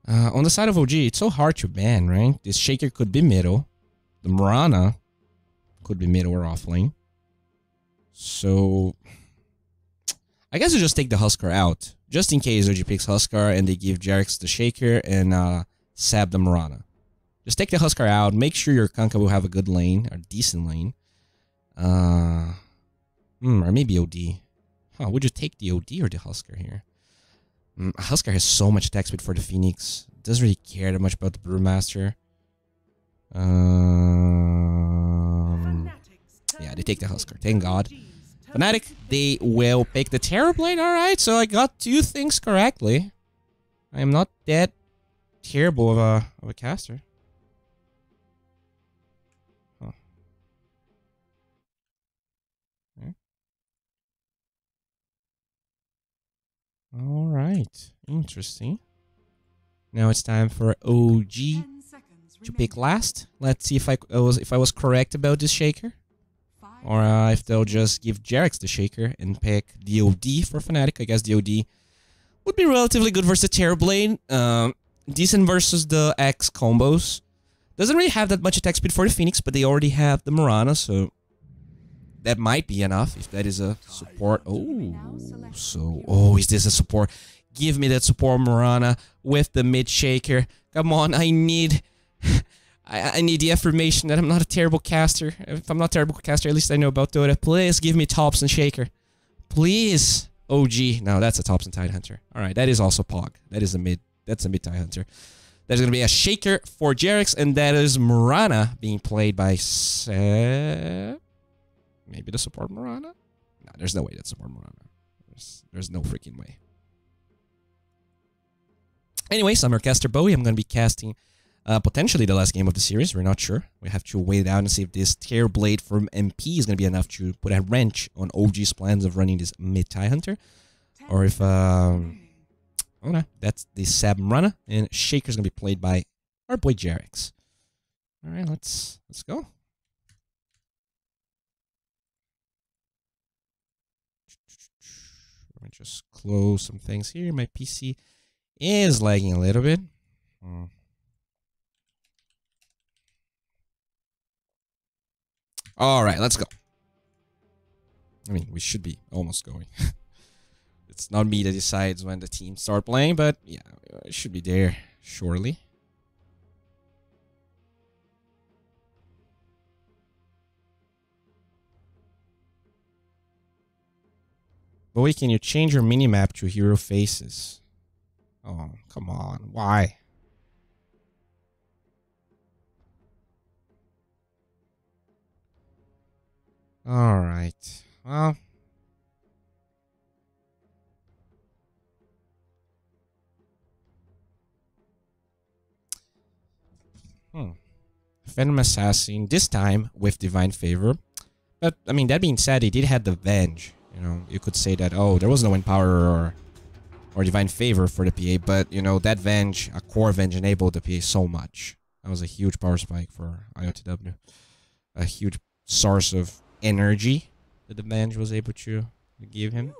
On the side of OG, it's so hard to ban, right? This Shaker could be middle. The Morana could be middle or off lane. So I guess you just take the Huskar out. Just in case OG picks Huskar and they give Jarex the Shaker and Sab the Morana. Just take the Huskar out. Make sure your Kunkka will have a good lane, or decent lane. Or maybe OD. Huh, would you take the OD or the Huskar here? Huskar has so much attack speed for the Phoenix. Doesn't really care that much about the Brewmaster. Yeah, they take the Huskar. Thank God. Fnatic, they will pick the Terrorblade. Alright, so I got two things correctly. I am not that terrible of a caster. Huh. Okay. Alright, interesting. Now it's time for OG to pick last. Let's see if I was correct about this Shaker. Or if they'll just give Jarex the Shaker and pick DOD for Fnatic. I guess DOD would be relatively good versus the Terrorblade. Decent versus the X combos. Doesn't really have that much attack speed for the Phoenix, but they already have the Morana, so that might be enough if that is a support. Oh, is this a support? Give me that support Morana with the mid Shaker. Come on, I need... I need the affirmation that I'm not a terrible caster. If I'm not a terrible caster, at least I know about Dota. Please give me Thompson Shaker. Please. OG. No, that's a Thompson Tidehunter. Alright, that is also Pog. That is a mid. That's a mid Tidehunter. There's going to be a Shaker for Jarex, and that is Morana being played by Maybe the support Morana? No, there's no way that's support Morana. There's no freaking way. Anyway, I'm your caster Bowie. I'm going to be casting potentially the last game of the series. We're not sure. We have to wait it out and see if this Terrorblade from MP is going to be enough to put a wrench on OG's plans of running this mid Tidehunter. Or if... oh no, that's the Sab Morana. And Shaker's going to be played by our boy Jarex. All right, let's go. Let me just close some things here. My PC is lagging a little bit. All right, let's go. I mean, we should be almost going. It's not me that decides when the teams start playing, but yeah, it should be there shortly. Bowie, can you change your minimap to hero faces? Oh, come on. Why? Alright. Well. Venom Assassin, this time with Divine Favor. But, I mean, that being said, he did have the Venge. You know, you could say that, oh, there was no Wind Power or Divine Favor for the PA, but, you know, that Venge, a core Venge, enabled the PA so much. That was a huge power spike for IOTW. A huge source of energy that the Venge was able to give him.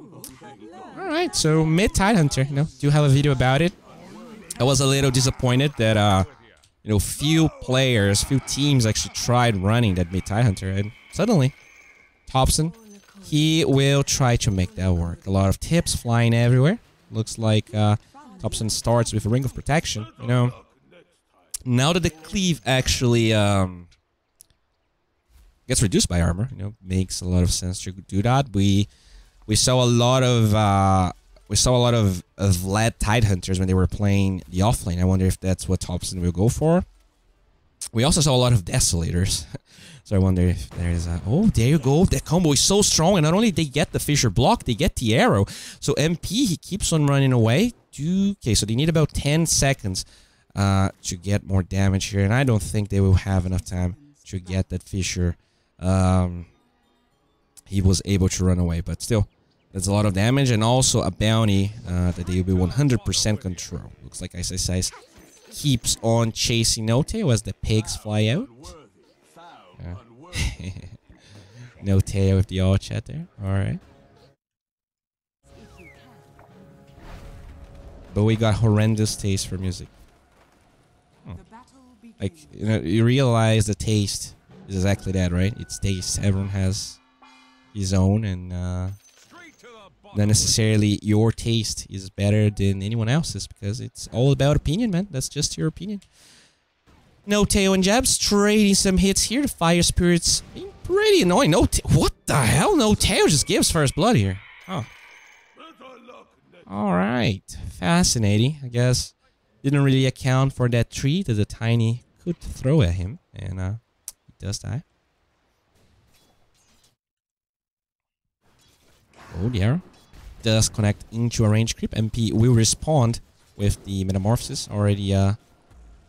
Alright, so mid Tidehunter, you know, do have a video about it. I was a little disappointed that, you know, few teams actually tried running that mid Tidehunter, and suddenly, Thompson, he will try to make that work. A lot of tips flying everywhere. Looks like Thompson starts with a Ring of Protection, you know. Now that the cleave actually gets reduced by armor, you know, makes a lot of sense to do that. We saw a lot of Vlad Tidehunters when they were playing the offlane. I wonder if that's what Thompson will go for. We also saw a lot of Desolators. So I wonder if there is a... Oh, there you go. That combo is so strong. And not only they get the Fissure block, they get the arrow. So MP, he keeps on running away. Okay, so they need about 10 seconds to get more damage here. And I don't think they will have enough time to get that Fissure. He was able to run away. But still, that's a lot of damage. And also a bounty that they will be 100% control. Looks like Ice keeps on chasing Noteo as the pigs fly out. No Teo with the all chat there. Alright. But we got horrendous taste for music. Like, you know, you realize the taste is exactly that, right? It's taste. Everyone has his own, and not necessarily your taste is better than anyone else's, because it's all about opinion, man. That's just your opinion. No Teo and Jabs trading some hits here. The Fire Spirits being pretty annoying. What the hell? No Teo just gives first blood here. Oh. Alright. Fascinating. I guess didn't really account for that tree that the Tiny could throw at him. And he does die. Oh, the arrow does connect into a range creep. MP will respond with the Metamorphosis. Already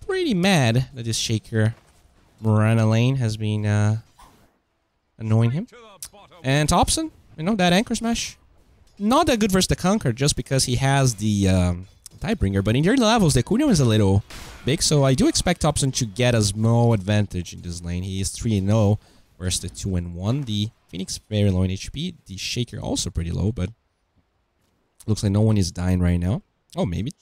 pretty mad that this Shaker Morana lane has been annoying him. And Thompson, you know, that Anchor Smash, not that good versus the Conquer, just because he has the Tidebringer. But in the early levels, the cooldown is a little big, so I do expect Thompson to get a small advantage in this lane. He is 3-0 versus the 2-1. The Phoenix very low in HP. The Shaker also pretty low, but looks like no one is dying right now. Oh, maybe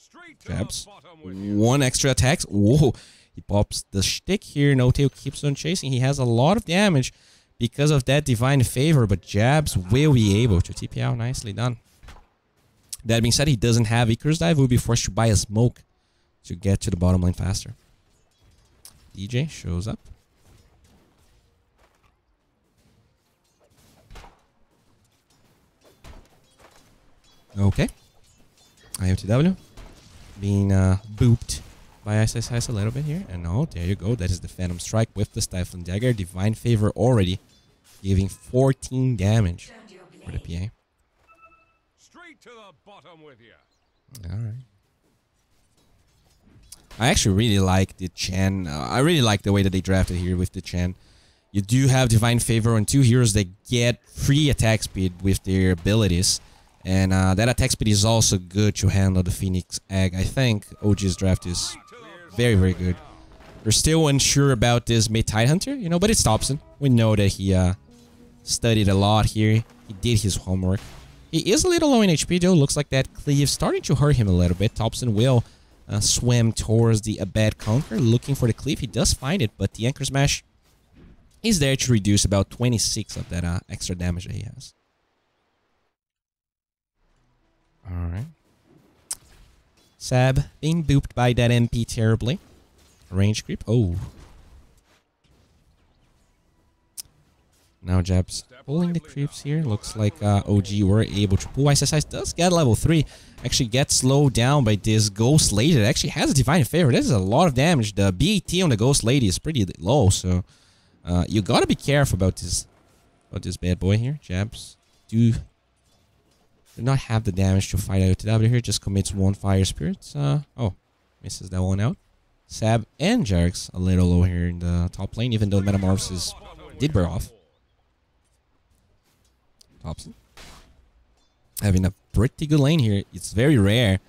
Jabs. One extra attack. Whoa. He pops the shtick here. Noteo keeps on chasing. He has a lot of damage because of that Divine Favor, but Jabs will be able to TP out. Nicely done. That being said, he doesn't have Icarus Dive. Will be forced to buy a smoke to get to the bottom lane faster. DJ shows up. Okay. IOTW being booped by Ice a little bit here. And oh, there you go. That is the Phantom Strike with the Stifling Dagger. Divine Favor already giving 14 damage for the PA. Straight to the bottom with you. Alright. I actually really like the Chen. I really like the way that they drafted here with the Chen. You do have Divine Favor on two heroes that get free attack speed with their abilities. And that attack speed is also good to handle the Phoenix Egg. I think OG's draft is very, very good. We're still unsure about this mid Tidehunter, you know, but it's Thompson. We know that he studied a lot here. He did his homework. He is a little low in HP though. Looks like that cleave starting to hurt him a little bit. Thompson will swim towards the Abed Conquer, looking for the cleave. He does find it, but the Anchor Smash is there to reduce about 26 of that extra damage that he has. Alright. Sab being booped by that MP terribly. Range creep. Oh. Now Jabs pulling the creeps here. Looks like OG were able to pull. Ice does get level 3. Actually gets slowed down by this Ghost Lady that actually has a Divine Favor. This is a lot of damage. The BAT on the Ghost Lady is pretty low, so you gotta be careful about this bad boy here. Jabs do not have the damage to fight IOTW here. Just commits 1 Fire Spirit. Oh, misses that one out. Sab and Jarex a little low here in the top lane, even though Metamorphosis did wear off. Thompson having a pretty good lane here. It's very rare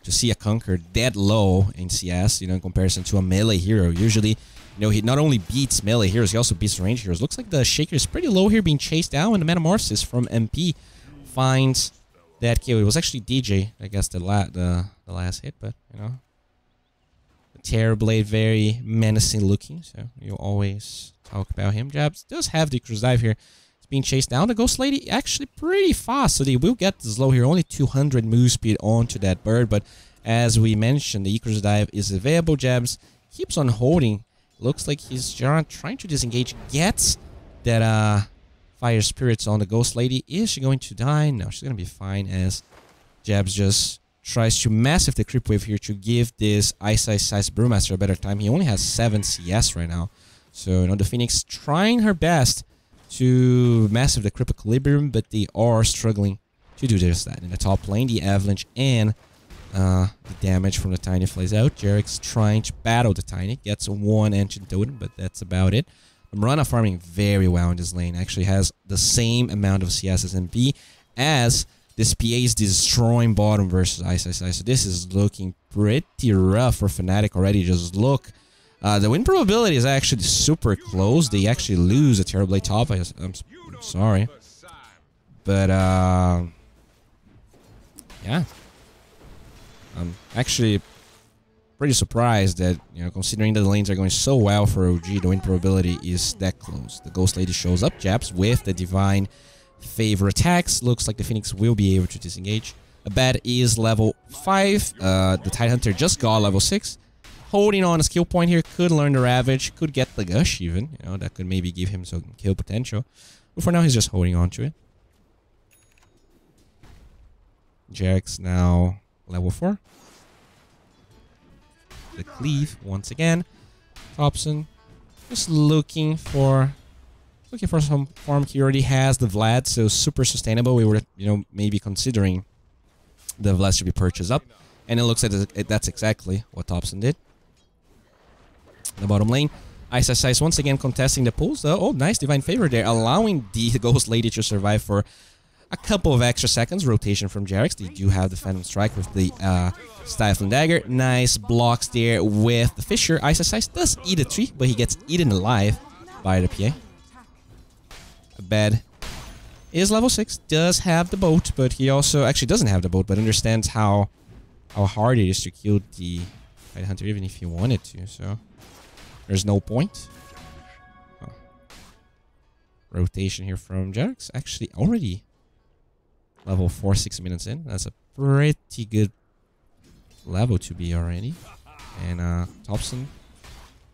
to see a Conquer that low in CS, you know, in comparison to a melee hero. Usually, you know, he not only beats melee heroes, he also beats range heroes. Looks like the Shaker is pretty low here, being chased down, and the Metamorphosis from MP finds that kill. It was actually DJ, I guess, the last hit, but, you know, the Terrorblade very menacing looking, so you always talk about him. Jabs does have the Cruise Dive here. Being chased down. The Ghost Lady actually pretty fast, so they will get the slow here. Only 200 move speed onto that bird, but as we mentioned, the Icarus Dive is available. Jabs keeps on holding. Looks like he's trying to disengage. Gets that Fire Spirits on the Ghost Lady. Is she going to die? No, she's going to be fine, as Jabs just tries to massive the creep wave here to give this Ice Brewmaster a better time. He only has 7 CS right now, so you know, the Phoenix trying her best to massive the Crypt Equilibrium, but they are struggling to do just that. In the top lane, the Avalanche and the damage from the Tiny flies out. Jarex trying to battle the Tiny. Gets 1 Ancient Totem, but that's about it. Murana farming very well in this lane. Actually has the same amount of CS as MP, as this PA is destroying bottom versus Ice. So this is looking pretty rough for Fnatic already. Just look. The win probability is actually super close. They actually lose a Terrorblade top. I'm sorry. But, yeah. I'm actually pretty surprised that, you know, considering that the lanes are going so well for OG, the win probability is that close. The Ghost Lady shows up. Jabs with the Divine Favor attacks. Looks like the Phoenix will be able to disengage. Abed is level 5. The Tidehunter just got level 6. Holding on a skill point here, could learn the Ravage, could get the Gush even. You know, that could maybe give him some kill potential. But for now, he's just holding on to it. Jarex now level 4. The Cleave once again. Thompson just looking for some farm. He already has the Vlad, so super sustainable. We were, you know, maybe considering the Vlad should be purchased up, and it looks like that's exactly what Thompson did. The bottom lane, Ice once again contesting the pulls. Oh, nice Divine Favor there, allowing the Ghost Lady to survive for a couple of extra seconds. Rotation from Jarex. They do have the Phantom Strike with the Stifling Dagger. Nice blocks there with the Fisher. Ice does eat a tree, but he gets eaten alive by the PA. Abed is level 6, does have the boat, but he also actually doesn't have the boat, but understands how hard it is to kill the Tidehunter, even if he wanted to, so there's no point. Oh. Rotation here from Jarex. Actually already level 4, 6 minutes in. That's a pretty good level to be already. And Thompson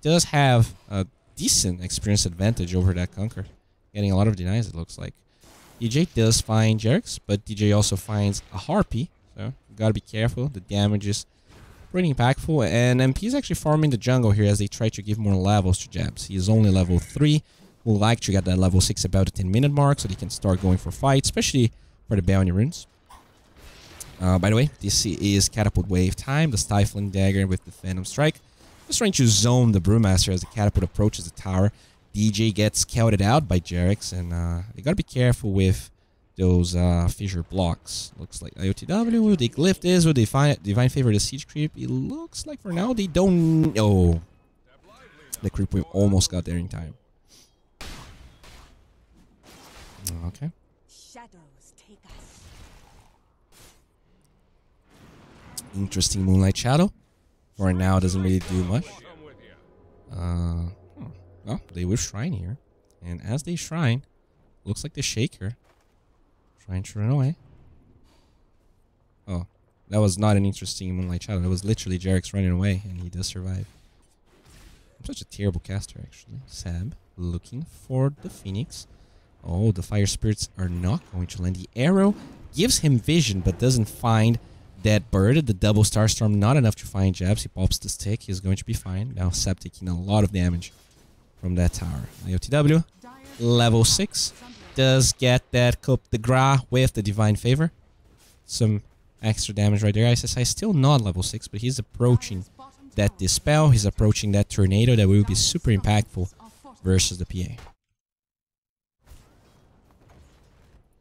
does have a decent experience advantage over that Conquer. Getting a lot of denies, it looks like. DJ does find Jarex, but DJ also finds a Harpy. So you gotta be careful. The damage is pretty impactful, and MP is actually farming the jungle here as they try to give more levels to Jabs. He is only level 3. Would like to get that level 6 about the 10-minute mark so they can start going for fights, especially for the bounty runes. By the way, this is Catapult Wave time. The Stifling Dagger with the Phantom Strike. Just trying to zone the Brewmaster as the Catapult approaches the tower. DJ gets scouted out by Jarex, and they gotta be careful with those fissure blocks. Looks like IOTW, will they glyph this? Will they find Divine Favor the Siege Creep? It looks like for now they don't know. The creep wave almost got there in time. Okay. Shadows take us. Interesting Moonlight Shadow. For now, doesn't really do much. Well, they will shrine here. And as they shrine, looks like the Shaker trying to run away. Oh, that was not an interesting Moonlight Shadow. That was literally Jarek's running away, and he does survive. I'm such a terrible caster, actually. Sab looking for the Phoenix. Oh, the Fire Spirits are not going to land. The arrow gives him vision, but doesn't find that bird. The double Starstorm, not enough to find Jabs. He pops the stick. He's going to be fine. Now Sab taking a lot of damage from that tower. IOTW, level 6. Does get that Coup de Grace with the Divine Favor. Some extra damage right there. SSI still not level 6, but he's approaching that Dispel. He's approaching that Tornado that will be super impactful versus the PA.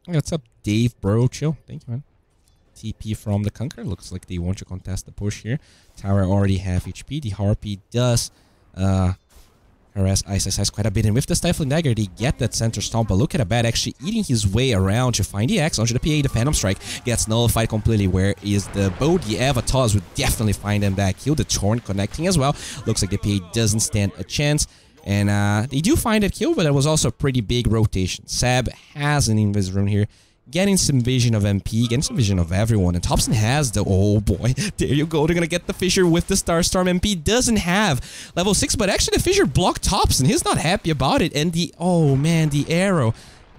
What's up, Dave Bro? Chill. Thank you, man. TP from the Conqueror. Looks like they want to contest the push here. Tower already have HP. The Harpy does harass ISS quite a bit. And with the Stifling Dagger, they get that center stomp. But look at Abad actually eating his way around to find the X onto the PA. The Phantom Strike gets nullified completely. Where is the bow? The Avatars would definitely find them back. Kill. The Torn connecting as well. Looks like the PA doesn't stand a chance. And they do find that kill, but it was also a pretty big rotation. Sab has an Invis rune here, getting some vision of MP, getting some vision of everyone. And Thompson has the... Oh boy, there you go. They're going to get the Fissure with the Starstorm. MP doesn't have level 6, but actually the Fissure blocked Thompson. He's not happy about it. And the... Oh man, the arrow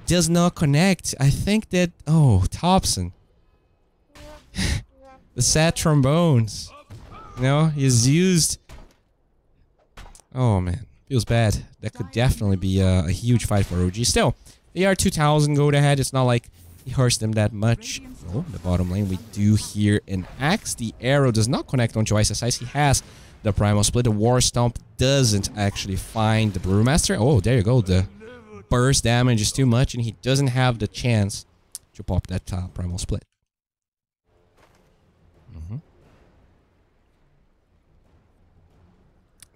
does not connect. I think that... Oh, Thompson. The sad trombones. You know, he's used... Oh man. Feels bad. That could definitely be a huge fight for OG. Still, they are 2,000 gold ahead. It's not like he hurts them that much. Oh, the bottom lane, we do hear an axe. The arrow does not connect onto ISS. He has the Primal Split. The War Stomp doesn't actually find the Brewmaster. Oh, there you go. The burst damage is too much, and he doesn't have the chance to pop that Primal Split.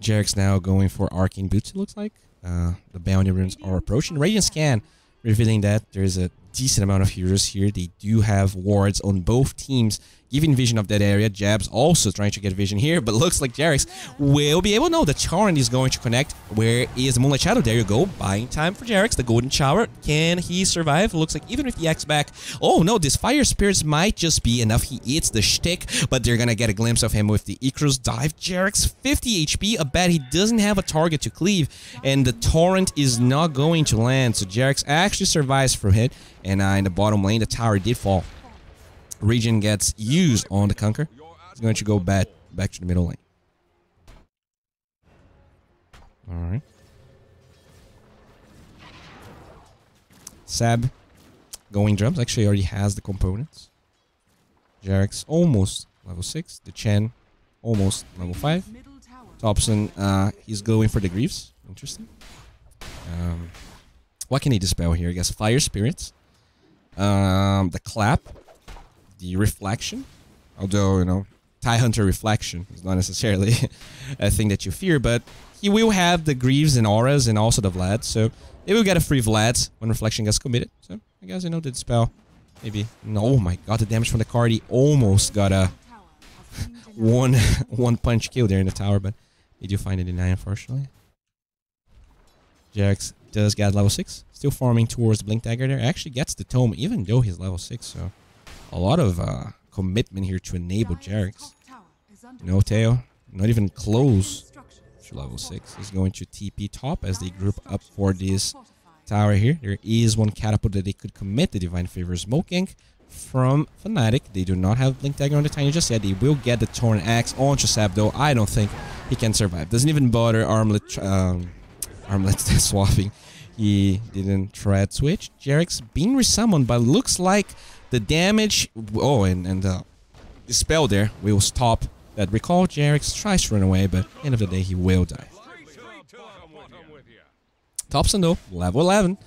Jarek's now going for Arcane Boots, it looks like. The bounty runes are approaching. Radiant Scan revealing that there's a decent amount of heroes here. They do have wards on both teams, giving vision of that area. Jabs also trying to get vision here, but looks like Jarek's will be able. No, the Torrent is going to connect. Where is the Moonlight Shadow? There you go. Buying time for Jarek's. The Golden Shower. Can he survive? Looks like even with the X back. Oh no, this Fire Spirits might just be enough. He eats the shtick, but they're gonna get a glimpse of him with the Icarus dive. Jarek's 50 HP. I bet he doesn't have a target to cleave, and the Torrent is not going to land. So Jarek's actually survives from hit, and in the bottom lane, the tower did fall. Regen gets used on the Conquer. He's going to go back to the middle lane. Alright. Sab going drums. Actually already has the components. Jarek's almost level 6. The Chen almost level 5. Thompson, he's going for the Greaves. Interesting. What can he dispel here? I guess Fire Spirits. The Clap. The Reflection. Although, you know, TIE Hunter Reflection is not necessarily a thing that you fear, but he will have the Greaves and Auras and also the Vlad, so they will get a free Vlad when Reflection gets committed. So, I guess, you know, the dispel. Maybe. No, oh my god, the damage from the card. He almost got a one punch kill there in the tower, but they do find it in 9, unfortunately. Jax does get level 6. Still farming towards the Blink Dagger there. Actually gets the Tome, even though he's level 6, so a lot of commitment here to enable Jarex. No Teo, not even close to level 6. He's going to TP top as they group up for this tower here. There is one catapult that they could commit. The Divine Favor Smoking from Fnatic. They do not have Blink Dagger on the Tiny just yet. They will get the Torn Axe onto Sab, though I don't think he can survive. Doesn't even bother Armlet swapping. He didn't thread switch. Jarek's being resummoned, but looks like the damage... Oh, and the spell there will stop that recall. Jarek's tries to run away, but at the end of the day, he will die. Thompson, though, level 11.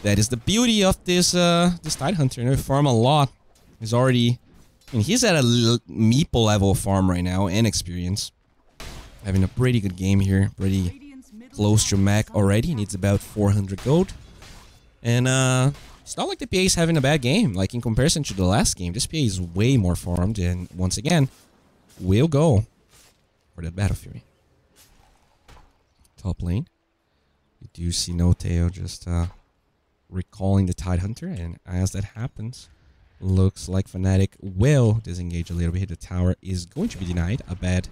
That is the beauty of this Tide Hunter. You know, farm a lot. He's already... I mean, he's at a meeple level of farm right now and experience. Having a pretty good game here. Pretty close to Mac already. He needs about 400 gold. And it's not like the PA is having a bad game. Like in comparison to the last game, this PA is way more farmed. And once again, we'll go for that Battle Fury. Top lane. You do see Noteo just recalling the Tidehunter. And as that happens, looks like Fnatic will disengage a little bit. The tower is going to be denied. Abad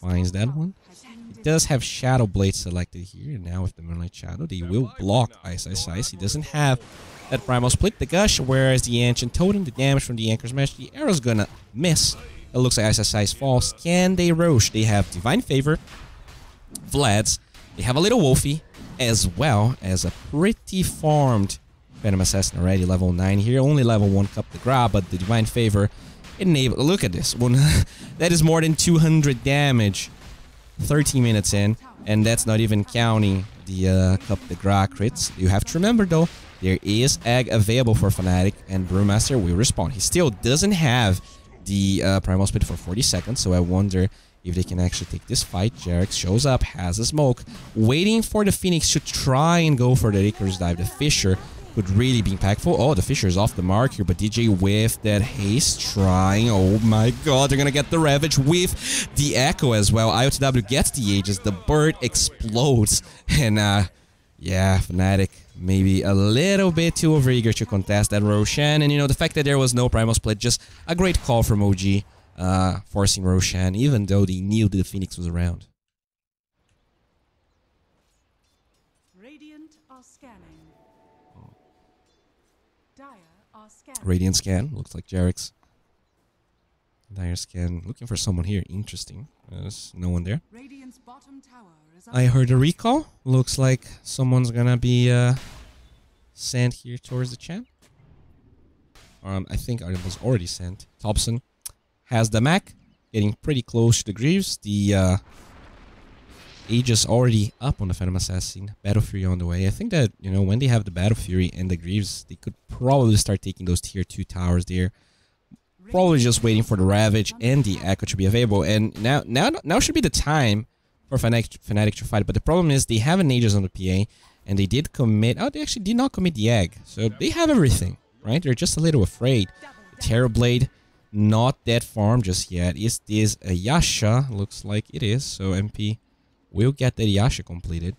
finds that one. It does have Shadow Blade selected here. And now with the Moonlight Shadow, they will block Ice. He doesn't have that Primal Split, the Gush, whereas the Ancient Totem, the damage from the Anchor's Mesh, the arrow's gonna miss. It looks like Ice falls. Can they Roche? They have Divine Favor, Vlad's, they have a little Wolfie, as well as a pretty farmed Phantom Assassin already, level 9 here. Only level 1 Cup de Gras, but the Divine Favor enable. Look at this one. That is more than 200 damage 13 minutes in, and that's not even counting the Cup de Gras crits. You have to remember though, there is Egg available for Fnatic, and Brewmaster will respawn. He still doesn't have the Primal Split for 40 seconds, so I wonder if they can actually take this fight. Jarex shows up, has a smoke, waiting for the Phoenix to try and go for the Icarus dive. The Fisher could really be impactful. Oh, the Fisher is off the mark here, but DJ with that haste trying. Oh my god, they're gonna get the Ravage with the Echo as well. IOTW gets the Aegis, the bird explodes, and yeah, Fnatic maybe a little bit too overeager to contest that Roshan, and you know, the fact that there was no Primal Split, just a great call from OG, forcing Roshan, even though they knew that the Phoenix was around. Radiant are scanning. Dire are scanning. Radiant scan, looks like Jarex. Dire scan, looking for someone here, interesting. There's no one there. Radiant's bottom tower is I heard a recall, looks like someone's gonna be sent here towards the champ. I think it was already sent. Thompson has the Mac, getting pretty close to the Greaves. The Aegis already up on the Phantom Assassin. Battle Fury on the way. I think that, you know, when they have the Battle Fury and the Greaves, they could probably start taking those tier 2 towers there. Probably just waiting for the Ravage and the Echo to be available. And now should be the time for Fnatic to fight. But the problem is they have an Aegis on the PA, and they did commit. Oh, they actually did not commit the Egg. So they have everything, right? They're just a little afraid. Terrorblade, not that farm just yet. Is this a Yasha? Looks like it is. So MP will get that Yasha completed.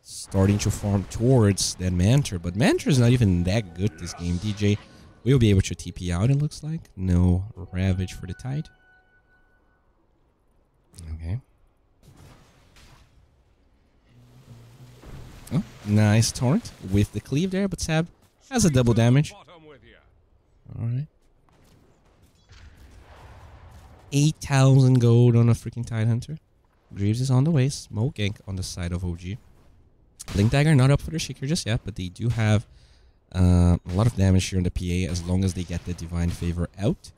Starting to farm towards that Mantra. But Mantra is not even that good this game. DJ will be able to TP out, it looks like. No Ravage for the Tide. Okay. Oh, nice Torrent with the cleave there, but Sab has a double damage. Alright. 8,000 gold on a freaking Tidehunter. Greaves is on the way. Smoke gank on the side of OG. Blink Dagger not up for the Shaker just yet, but they do have a lot of damage here on the PA as long as they get the Divine Favor out.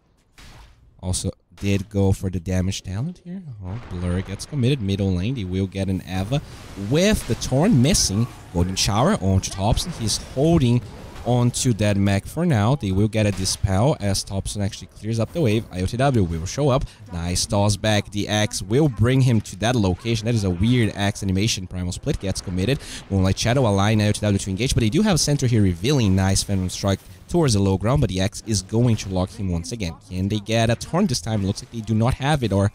Also did go for the damage talent here. Oh, Blur gets committed. Middle lane, they will get an Ava with the Torn missing. Golden Shower onto Thompson. He's holding onto that mech for now. They will get a Dispel as Thompson actually clears up the wave. IOTW will show up. Nice toss back. The Axe will bring him to that location. That is a weird Axe animation. Primal Split gets committed. Moonlight Shadow align IOTW to engage, but they do have a center here revealing nice Phantom Strike towards the low ground, but the Axe is going to lock him once again. Can they get a turn this time? Looks like they do not have it or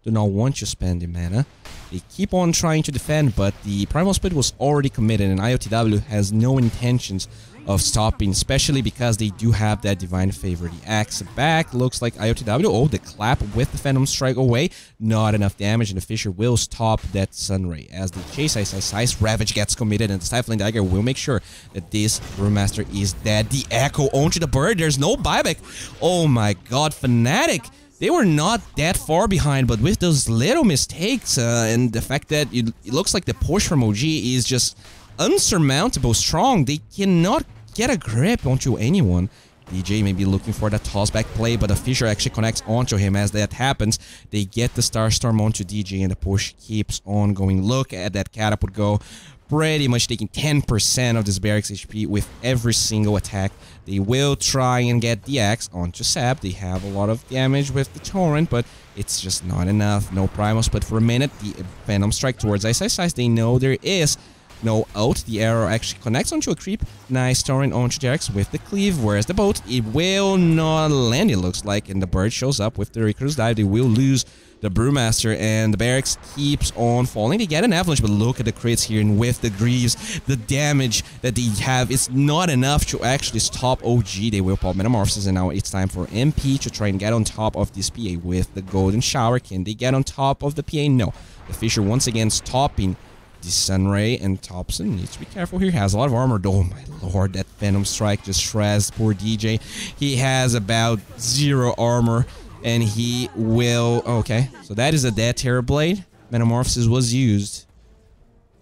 do not want to spend the mana. They keep on trying to defend, but the Primal Split was already committed and IOTW has no intentions of stopping, especially because they do have that Divine Favor. The Axe back, looks like IOTW. Oh, the clap with the Phantom Strike away. Not enough damage, and the Fisher will stop that Sunray. As the chase Ice, Ravage gets committed, and the Stifling Dagger will make sure that this Brewmaster is dead. The Echo onto the bird. There's no buyback. Oh my god, Fnatic. They were not that far behind, but with those little mistakes and the fact that it looks like the push from OG is just unsurmountable strong, they cannot get a grip onto anyone. DJ may be looking for that tossback play, but the Fisher actually connects onto him. As that happens, they get the Starstorm onto DJ, and the push keeps on going. Look at that catapult go. pretty much taking 10% of this barracks HP with every single attack. They will try and get the axe onto Sab. They have a lot of damage with the torrent, but it's just not enough. No primals, but for a minute, the Venom Strike towards Ice. They know there is no ult. The arrow actually connects onto a creep. Nice torrent onto Jarex with the cleave. Whereas the boat, it will not land, it looks like, and the bird shows up with the recruit's dive. They will lose the Brewmaster, and the barracks keeps on falling. They get an avalanche, but look at the crits here, and with the Greaves, the damage that they have is not enough to actually stop OG. They will pop Metamorphosis, and now it's time for MP to try and get on top of this PA with the Golden Shower. Can they get on top of the PA? No. The Fisher once again stopping the Sunray, and Thompson needs to be careful here. He has a lot of armor. Oh my lord, that Venom Strike just shreds poor DJ. He has about 0 armor. And he will... Okay, so that is a dead Terrorblade. Metamorphosis was used.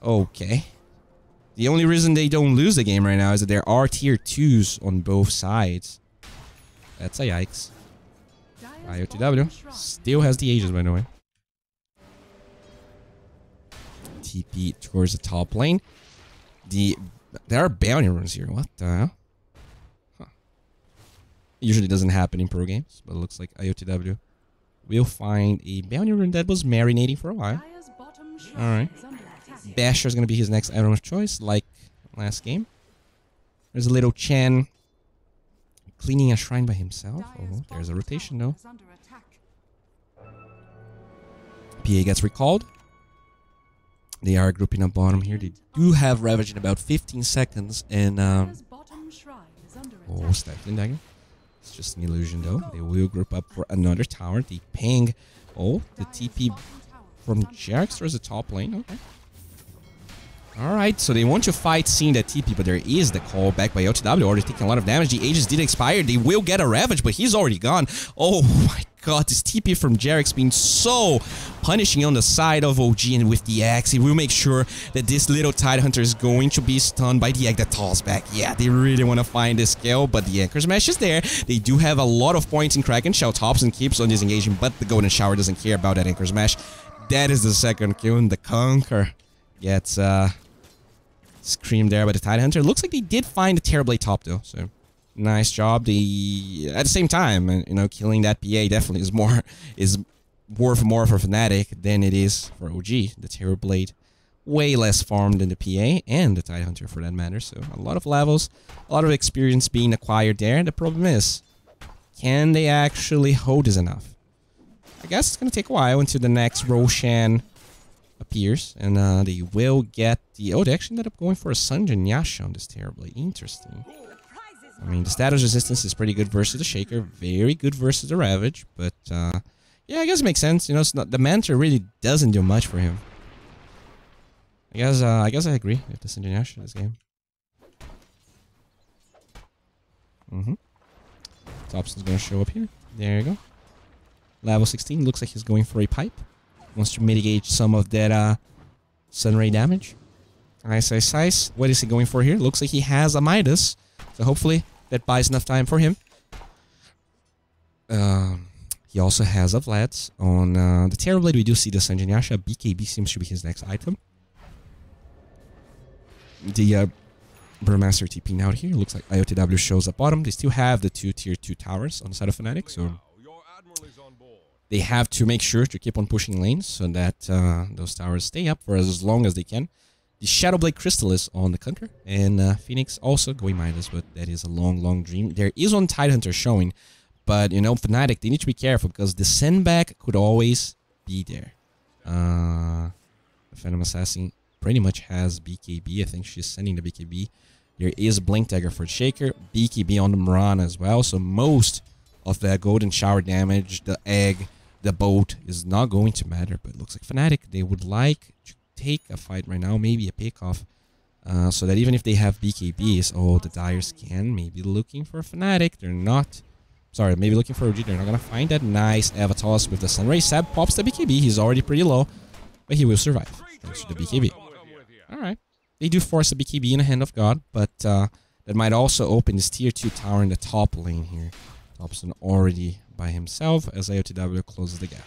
Okay. The only reason they don't lose the game right now is that there are tier 2s on both sides. That's a yikes. IOTW still has the Aegis, by the way. TP towards the top lane. There are bounty runes here. What the hell? Usually doesn't happen in pro games, but it looks like IOTW will find a bounty rune that was marinating for a while. Alright. Basher is going to be his next item of choice, like last game. There's a little Chen cleaning a shrine by himself. Oh, there's a rotation though. PA gets recalled. They are grouping up bottom here. They do have Ravage in about 15 seconds, and oh, Stifling Dagger. It's just an illusion though. They will group up for another tower. The ping. Oh, the TP from Jax towards the top lane. Okay. Alright, so they want to fight seeing that TP, but there is the call back by OTW. Already taking a lot of damage. The Aegis did expire. They will get a Ravage, but he's already gone. Oh my god, this TP from Jarex being so punishing on the side of OG, and with the axe, he will make sure that this little Tidehunter is going to be stunned by the egg that toss back. Yeah, they really want to find this kill, but the Anchor Smash is there. They do have a lot of points in Kraken Shell. Thompson keeps on disengaging, but the Golden Shower doesn't care about that Anchor Smash. That is the second kill, and the Conquer gets screamed there by the Tidehunter. Looks like they did find the Terrorblade top though, so nice job. At the same time, you know, killing that PA definitely is worth more for Fnatic than it is for OG. The Terrorblade way less farmed than the PA and the Tidehunter for that matter. So a lot of levels, a lot of experience being acquired there. The problem is, can they actually hold this enough? I guess it's gonna take a while until the next Roshan appears, and they will get the... Oh, they actually ended up going for a Sanjin Yasha on this Terrorblade. Interesting. I mean, the status resistance is pretty good versus the Shaker, very good versus the Ravage, but yeah, I guess it makes sense. You know, it's not, the Mentor really doesn't do much for him. I guess I agree with the Sanjin Yasha in this game. Thompson's gonna show up here. There you go. Level 16, looks like he's going for a pipe. Wants to mitigate some of that Sunray damage. Ice. What is he going for here? Looks like he has a Midas. So hopefully that buys enough time for him. He also has a Vlad's. On the Terrorblade, we do see the Sanjin Yasha. BKB seems to be his next item. The Brewmaster TPing out here. Looks like IOTW shows up bottom. They still have the 2 tier 2 towers on the side of Fnatic, so they have to make sure to keep on pushing lanes so that those towers stay up for as long as they can. The Shadowblade Crystal is on the Conquer, and Phoenix also going Midas, but that is a long dream. There is one Tidehunter showing, but you know, Fnatic, they need to be careful because the sendback could always be there. The Phantom Assassin pretty much has BKB. I think she's sending the BKB. There is Blink Dagger for Shaker, BKB on the Mirana as well, so most of the Golden Shower damage, the egg, the boat is not going to matter, but it looks like Fnatic, they would like to take a fight right now, maybe a pick-off, so that even if they have BKBs, oh, the Dyers can maybe looking for Fnatic. They're not, sorry, maybe looking for OG. They're not going to find that. Nice Avatos with the Sunray. Sab pops the BKB. He's already pretty low, but he will survive thanks to the BKB. Alright, they do force the BKB in the hand of God, but that might also open this tier 2 tower in the top lane here. Thompson already by himself as IOTW closes the gap.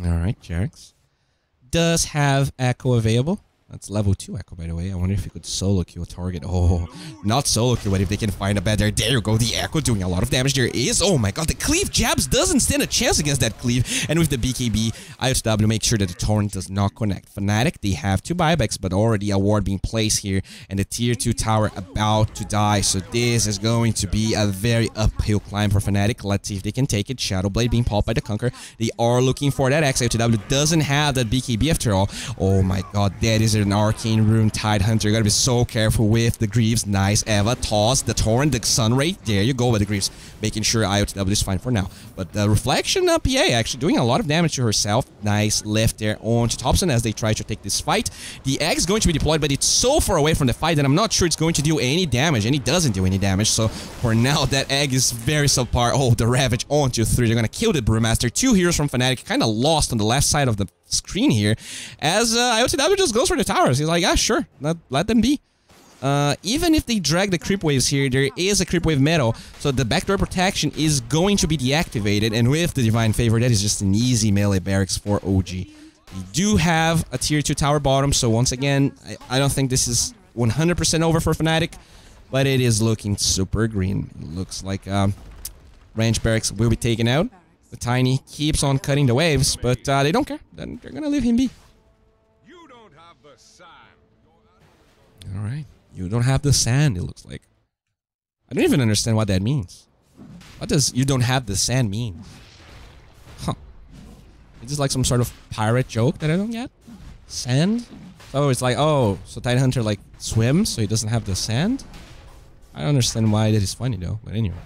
Alright, Jarex does have Echo available. That's level 2 Echo, by the way. I wonder if you could solo kill a target. Oh, not solo kill, but if they can find a better. There you go. The Echo doing a lot of damage. There is. Oh my god, the cleave jabs doesn't stand a chance against that cleave. And with the BKB, IOTW make sure that the torrent does not connect. Fnatic, they have 2 buybacks, but already a ward being placed here. And the tier 2 tower about to die. So this is going to be a very uphill climb for Fnatic. Let's see if they can take it. Shadowblade being popped by the Conquer. They are looking for that X. IOTW doesn't have that BKB after all. Oh my god, that is an arcane rune Tidehunter. You gotta be so careful with the Greaves. Nice Eva toss the torrent, the Sunray. There you go with the Greaves, making sure IOTW is fine for now. But the reflection PA actually doing a lot of damage to herself. Nice lift there onto Thompson as they try to take this fight. The egg is going to be deployed, but it's so far away from the fight that I'm not sure it's going to do any damage, and it doesn't do any damage. So for now, that egg is very subpar. Oh, the Ravage onto 3. They're gonna kill the Brewmaster. 2 heroes from Fnatic, kind of lost on the left side of the screen here, as IOTW just goes for the towers. He's like, yeah, sure, let them be. Even if they drag the creep waves here, there is a creep wave metal, so the backdoor protection is going to be deactivated, and with the Divine Favor, that is just an easy melee barracks for OG. We do have a tier 2 tower bottom, so once again, I don't think this is 100% over for Fnatic, but it is looking super green. It looks like range barracks will be taken out. The Tiny keeps on cutting the waves, but they don't care. Then they're gonna leave him be. You don't have the sand. Alright. You don't have the sand, it looks like. I don't even understand what that means. What does you don't have the sand mean? Huh. Is this like some sort of pirate joke that I don't get? Sand? Oh, it's like, oh, so Tidehunter like swims, so he doesn't have the sand? I don't understand why that is funny though, but anyways.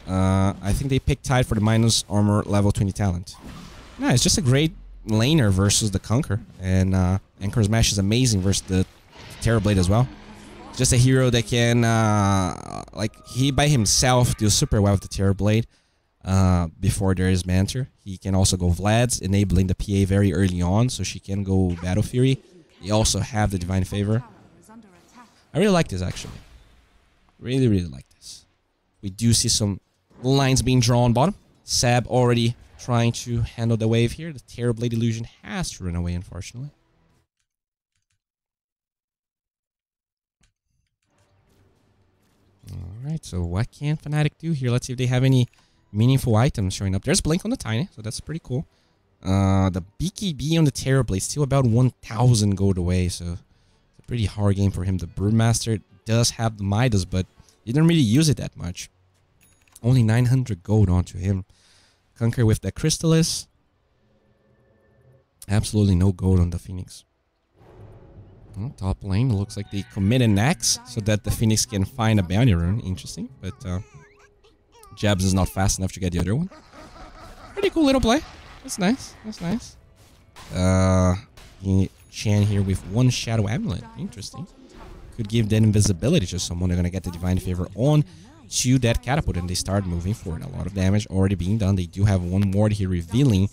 I think they picked Tide for the minus armor level 20 talent. No, it's just a great laner versus the Conquer. And Anchor's Mash is amazing versus the Terrorblade as well. Just a hero that can, like, he by himself do super well with the Terrorblade before there is Manter. He can also go Vlad's, enabling the PA very early on, so she can go Battle Fury. They also have the Divine Favor. I really like this, actually. Really, really like this. We do see some lines being drawn bottom. Sab already trying to handle the wave here. The Terrorblade illusion has to run away, unfortunately. Alright, so what can Fnatic do here? Let's see if they have any meaningful items showing up. There's Blink on the Tiny, so that's pretty cool. The BKB on the Terrorblade still about 1,000 gold away, so it's a pretty hard game for him. The Brewmaster does have the Midas, but he didn't really use it that much. Only 900 gold onto him. Conquer with the Crystallis. Absolutely no gold on the Phoenix. Well, top lane, looks like they commit an axe so that the Phoenix can find a bounty rune. Interesting, but Jabs is not fast enough to get the other one. Pretty cool little play. That's nice. That's nice. Chan here with one Shadow Amulet. Interesting. Could give that invisibility to someone. They're gonna get the Divine Favor on to that catapult, and they start moving forward. A lot of damage already being done. They do have one ward here revealing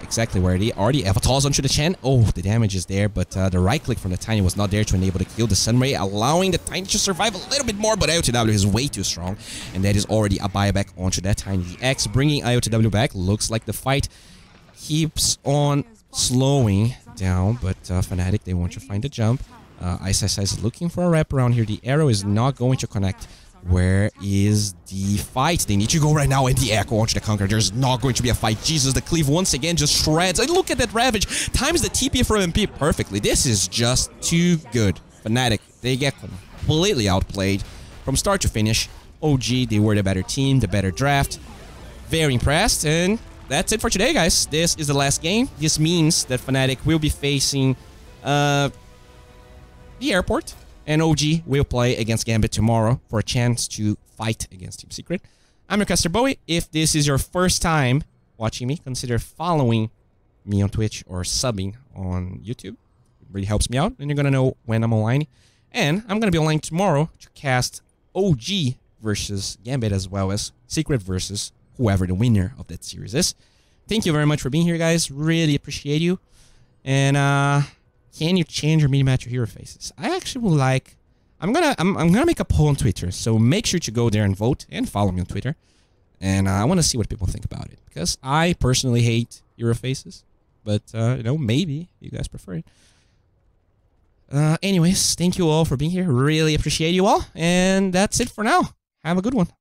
exactly where they are. The Avatar's onto the Chen. Oh, the damage is there, but the right click from the Tiny was not there to enable the kill. The Sunray allowing the Tiny to survive a little bit more, but IOTW is way too strong, and that is already a buyback onto that Tiny. The X bringing IOTW back. Looks like the fight keeps on slowing down, but Fnatic, they want to find the jump. Ice is looking for a wrap around here. The arrow is not going to connect. Where is the fight? They need to go right now, and the Echo onto the Conqueror. There's not going to be a fight. Jesus, the Cleave once again just shreds. And look at that Ravage. Times the TP from MP perfectly. This is just too good. Fnatic, they get completely outplayed from start to finish. OG, they were the better team, the better draft. Very impressed, and that's it for today, guys. This is the last game. This means that Fnatic will be facing the airport. And OG will play against Gambit tomorrow for a chance to fight against Team Secret. I'm your D.Bowie. If this is your first time watching me, consider following me on Twitch or subbing on YouTube. It really helps me out, and you're going to know when I'm online. And I'm going to be online tomorrow to cast OG versus Gambit, as well as Secret versus whoever the winner of that series is. Thank you very much for being here, guys. Really appreciate you. And can you change or mini-match your hero faces? I actually would like... I'm gonna make a poll on Twitter, so make sure to go there and vote and follow me on Twitter. And I want to see what people think about it, because I personally hate hero faces, but you know, maybe you guys prefer it. Anyways, thank you all for being here. Really appreciate you all, and that's it for now. Have a good one.